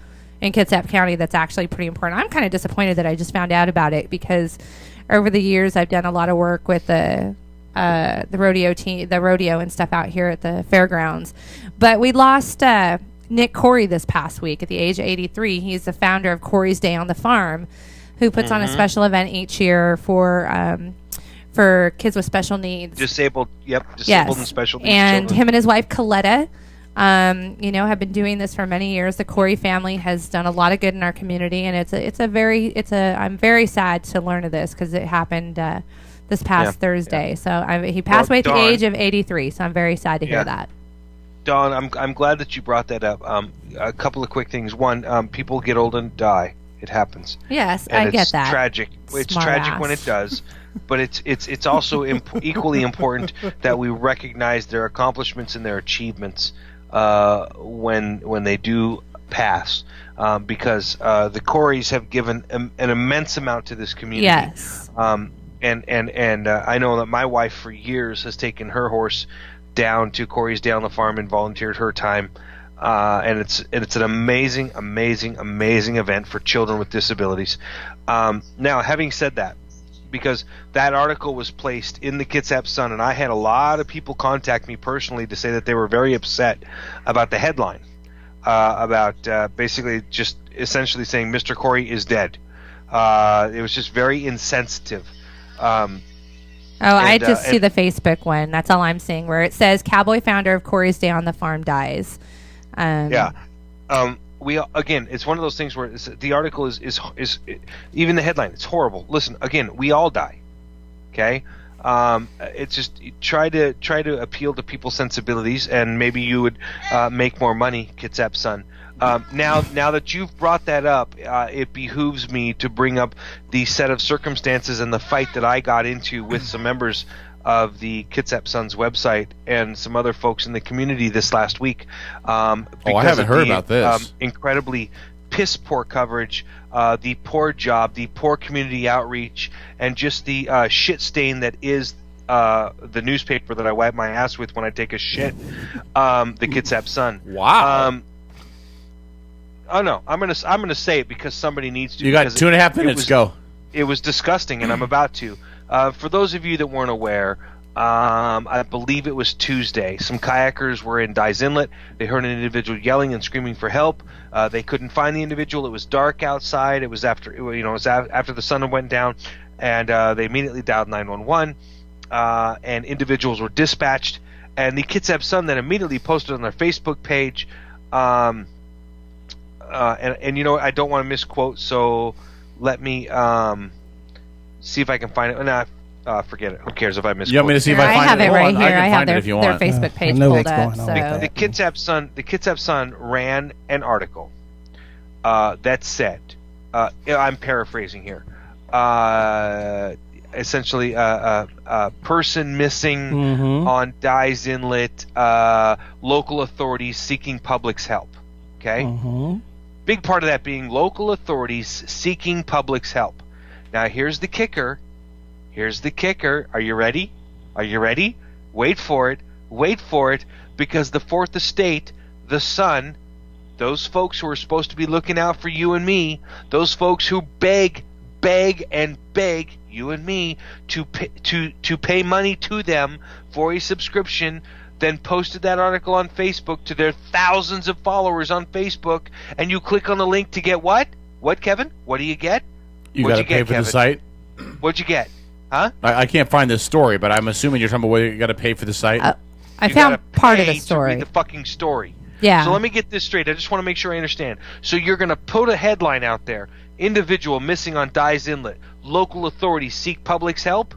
in Kitsap County that's actually pretty important. I'm kind of disappointed that I just found out about it, because over the years I've done a lot of work with the rodeo team, the rodeo and stuff out here at the fairgrounds. But we lost Nick Corey this past week at the age of 83. He's the founder of Corey's Day on the Farm, who puts on a special event each year for kids with special needs. Disabled and special needs And children. him and his wife Coletta, have been doing this for many years. The Corey family has done a lot of good in our community, and I'm very sad to learn of this, because it happened this past Thursday. So he passed away at the age of 83. So I'm very sad to hear that. Dawn, I'm glad that you brought that up. A couple of quick things. One, people get old and die. It happens. Yes, and I get that. Tragic. It's Smart tragic ass. when it does, but it's also equally important that we recognize their accomplishments and their achievements when they do pass, because the Coreys have given an immense amount to this community. Yes. And I know that my wife for years has taken her horse down to Corey's Day on the Farm and volunteered her time. And it's an amazing event for children with disabilities. Now, having said that, because that article was placed in the Kitsap Sun, and I had a lot of people contact me personally to say that they were very upset about the headline, about basically just essentially saying Mr. Corey is dead. It was just very insensitive. I just see the Facebook one. That's all I'm seeing, where it says Cowboy founder of Corey's Day on the Farm dies. It's one of those things where the article is even the headline. It's horrible. Listen, again, we all die. Okay, it's just try to appeal to people's sensibilities, and maybe you would make more money, Kitsap Sun. Now that you've brought that up, it behooves me to bring up the set of circumstances and the fight that I got into with some members of the Kitsap Sun's website and some other folks in the community this last week. I haven't heard about this. Incredibly piss poor coverage, the poor job, the poor community outreach, and just the shit stain that is the newspaper that I wipe my ass with when I take a shit, the Kitsap Sun. Wow. Oh no, I'm gonna say it because somebody needs to. You got 2.5 minutes. Go. It was disgusting, and I'm about to. For those of you that weren't aware, I believe it was Tuesday. Some kayakers were in Dyes Inlet. They heard an individual yelling and screaming for help. They couldn't find the individual. It was dark outside. It was after after the sun went down, and they immediately dialed 911. And individuals were dispatched. And the Kitsap Sun then immediately posted on their Facebook page. And I don't want to misquote, so let me see if I can find it. No, forget it. Who cares if I misquote? You want me to see if I find it? I have it right here. I have their Facebook page pulled up. So. The Kitsap Sun ran an article that said, I'm paraphrasing here, essentially a person missing on Dyes Inlet, local authorities seeking public's help. Okay? Big part of that being local authorities seeking public's help. Now, here's the kicker. Are you ready? Wait for it. Wait for it, because the Fourth Estate, the Sun, those folks who are supposed to be looking out for you and me, those folks who beg you and me to pay money to them for a subscription, then posted that article on Facebook to their thousands of followers on Facebook, and you click on the link to get what? What, Kevin? What do you get? You got to pay for Kevin? the site? What'd you get? Huh? I can't find this story, but I'm assuming you're talking about whether you got to pay for the site. I found part of the To story. read the fucking story. Yeah. So let me get this straight. I just want to make sure I understand. So you're going to put a headline out there: individual missing on Dyes Inlet. Local authorities seek public's help.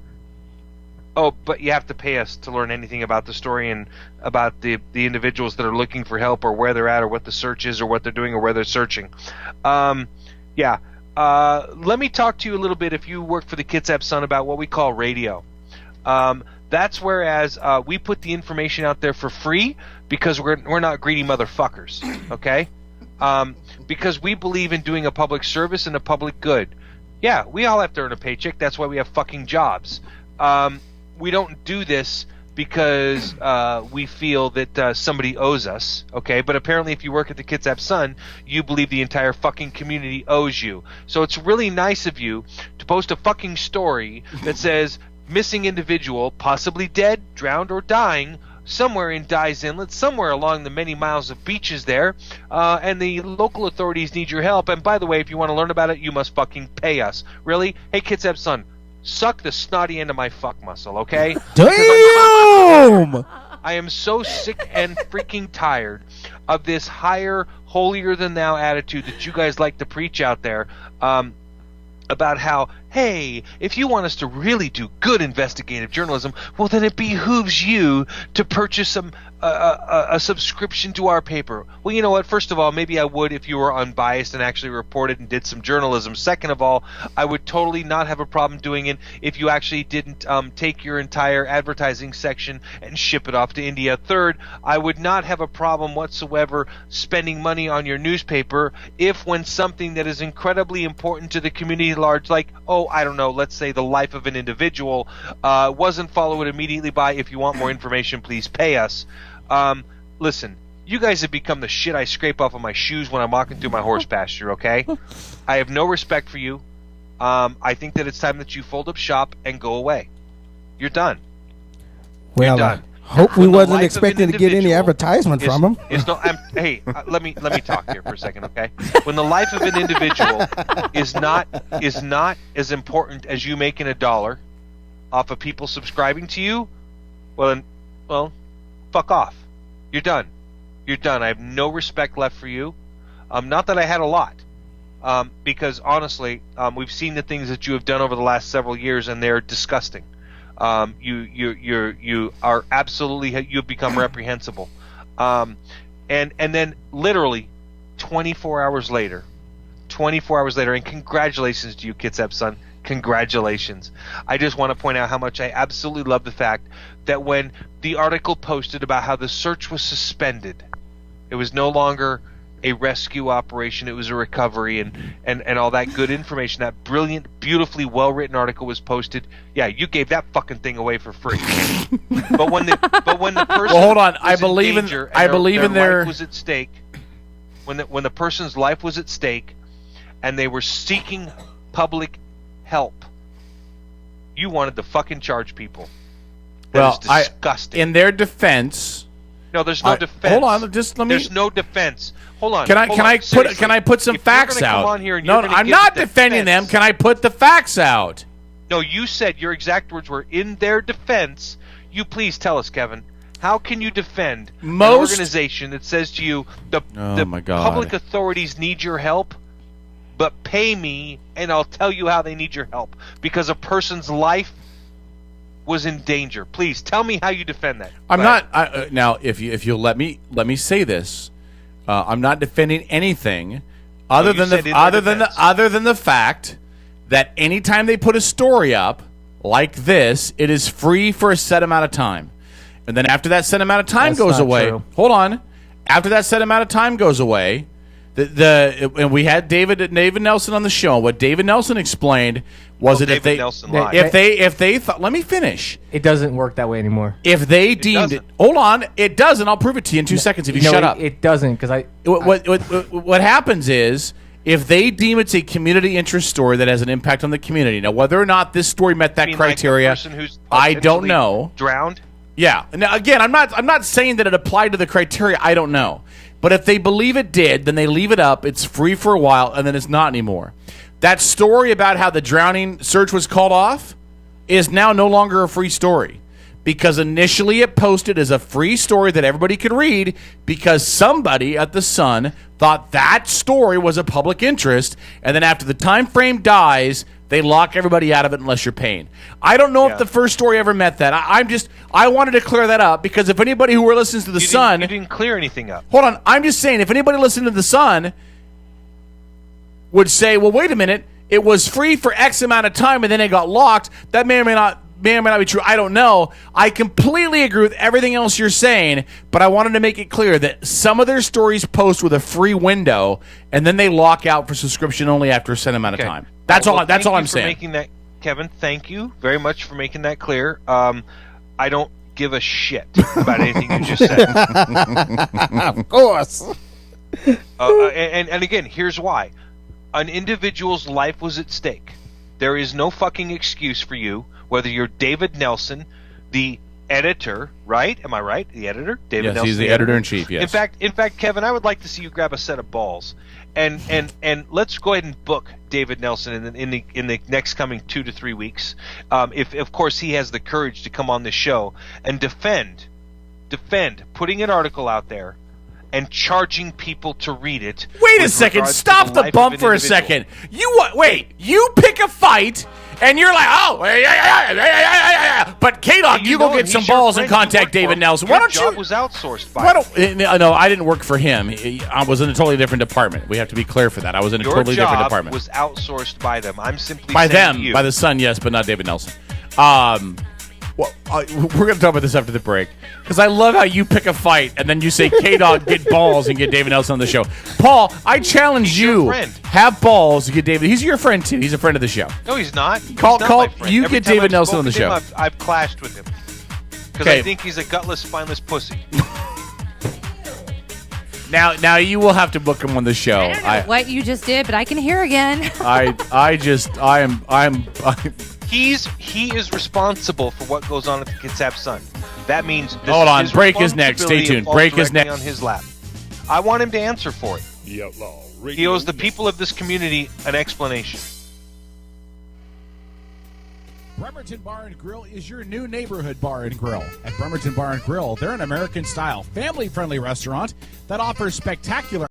Oh, but you have to pay us to learn anything about the story and about the individuals that are looking for help, or where they're at, or what the search is, or what they're doing, or where they're searching. Yeah. Let me talk to you a little bit, if you work for the Kitsap Sun, about what we call radio. That's whereas we put the information out there for free because we're not greedy motherfuckers, okay? Because we believe in doing a public service and a public good. Yeah, we all have to earn a paycheck. That's why we have fucking jobs. We don't do this because we feel that somebody owes us, okay? But apparently if you work at the Kitsap Sun, you believe the entire fucking community owes you. So it's really nice of you to post a fucking story that says missing individual, possibly dead, drowned, or dying, somewhere in Dyes Inlet, somewhere along the many miles of beaches there, and the local authorities need your help. And by the way, if you want to learn about it, you must fucking pay us. Really? Hey, Kitsap Sun, suck the snotty end of my fuck muscle, okay? Damn! I am so sick and freaking tired of this higher, holier-than-thou attitude that you guys like to preach out there, about how, hey, if you want us to really do good investigative journalism, well, then it behooves you to purchase a subscription to our paper. Well, you know what? First of all, maybe I would if you were unbiased and actually reported and did some journalism. Second of all, I would totally not have a problem doing it if you actually didn't take your entire advertising section and ship it off to India. Third, I would not have a problem whatsoever spending money on your newspaper if, when something that is incredibly important to the community at large, like, oh, I don't know, let's say the life of an individual, wasn't followed immediately by, if you want more information, please pay us. Listen, you guys have become the shit I scrape off of my shoes when I'm walking through my horse pasture, okay? I have no respect for you. I think that it's time that you fold up shop and go away. You're done. Well, You're done. Hope we wasn't expecting to get any advertisement from him. Hey, let me talk here for a second, okay? When the life of an individual is not as important as you making $1 off of people subscribing to you, well, fuck off. You're done. You're done. I have no respect left for you. Not that I had a lot, because honestly, we've seen the things that you have done over the last several years, and they're disgusting. You are absolutely, you've become reprehensible. And then literally 24 hours later, and congratulations to you, Kitsap Sun. Congratulations. I just want to point out how much I absolutely love the fact that when the article posted about how the search was suspended, it was no longer a rescue operation, it was a recovery, and all that good information, that brilliant, beautifully well-written article was posted. Yeah, you gave that fucking thing away for free. but when the person, well, hold on, I believe in their life was at stake, when the person's life was at stake, and they were seeking public help, you wanted to fucking charge people. That is disgusting. In their defense, no, there's no defense. Hold on, just let me. There's no defense. Hold on. Can I put some facts out? No, I'm not defending them. Can I put the facts out? No, you said your exact words were, in their defense. You please tell us, Kevin. How can you defend an organization that says to you, the public authorities need your help, but pay me and I'll tell you how they need your help, because a person's life was in danger? Please tell me how you defend that. I'm not now. If you'll let me say this, I'm not defending anything other than the fact that anytime they put a story up like this, it is free for a set amount of time, and then after that set amount of time goes away. Hold on, after that set amount of time goes away, And we had David Nelson on the show. What David Nelson explained was that if they thought, let me finish. It doesn't work that way anymore. If they deemed it, hold on, it doesn't. I'll prove it to you in 2 seconds if you shut up. It doesn't because what happens is if they deem it's a community interest story that has an impact on the community. Now, whether or not this story met that criteria, like the person who's I don't know. Drowned. Yeah. Now, again, I'm not saying that it applied to the criteria. I don't know. But if they believe it did, then they leave it up. It's free for a while, and then it's not anymore. That story about how the drowning search was called off is now no longer a free story because initially it posted as a free story that everybody could read because somebody at the Sun thought that story was a public interest, and then after the time frame dies, they lock everybody out of it unless you're paying. I don't know if the first story ever met that. I wanted to clear that up because if anybody who listens to the Sun, you didn't clear anything up. Hold on, I'm just saying if anybody listening to the Sun would say, well, wait a minute, it was free for X amount of time and then it got locked, that may or may not be true. I don't know. I completely agree with everything else you're saying, but I wanted to make it clear that some of their stories post with a free window and then they lock out for subscription only after a set amount of time. That's all I'm saying. Making that, Kevin, thank you very much for making that clear. I don't give a shit about anything you just said. Of course. And again, here's why. An individual's life was at stake. There is no fucking excuse for you, whether you're David Nelson, the editor, right? Am I right? The editor? David Nelson. He's the editor-in-chief, yes. In fact, Kevin, I would like to see you grab a set of balls. And let's go ahead and book David Nelson in the next coming 2 to 3 weeks. If of course he has the courage to come on this show and defend putting an article out there and charging people to read it. Wait a second, stop the bump for a second. You pick a fight and you're like, oh, yeah. But K-Dog, you go get some balls and contact David Nelson. Why don't you? Your job was outsourced by No, I didn't work for him. I was in a totally different department. We have to be clear for that. I was in a totally different department. Your job was outsourced by them. I'm simply by saying them, to you. by the Sun, yes, but not David Nelson. We're going to talk about this after the break because I love how you pick a fight and then you say K-Dog get balls and get David Nelson on the show. Paul, I challenge you. Have balls to get David. He's your friend too. He's a friend of the show. No, he's not. Call. You Every get time David I've Nelson on the spoken to show. him, I've clashed with him because I think he's a gutless, spineless pussy. Now you will have to book him on the show. I don't know what you just did, but I can hear again. He is responsible for what goes on at the Kitsap Sun. That means this hold on. is Break is next. Stay tuned. Break is next on his lap. I want him to answer for it. The Outlaw Radio. He owes the people of this community an explanation. Bremerton Bar and Grill is your new neighborhood bar and grill. At Bremerton Bar and Grill, they're an American-style, family-friendly restaurant that offers spectacular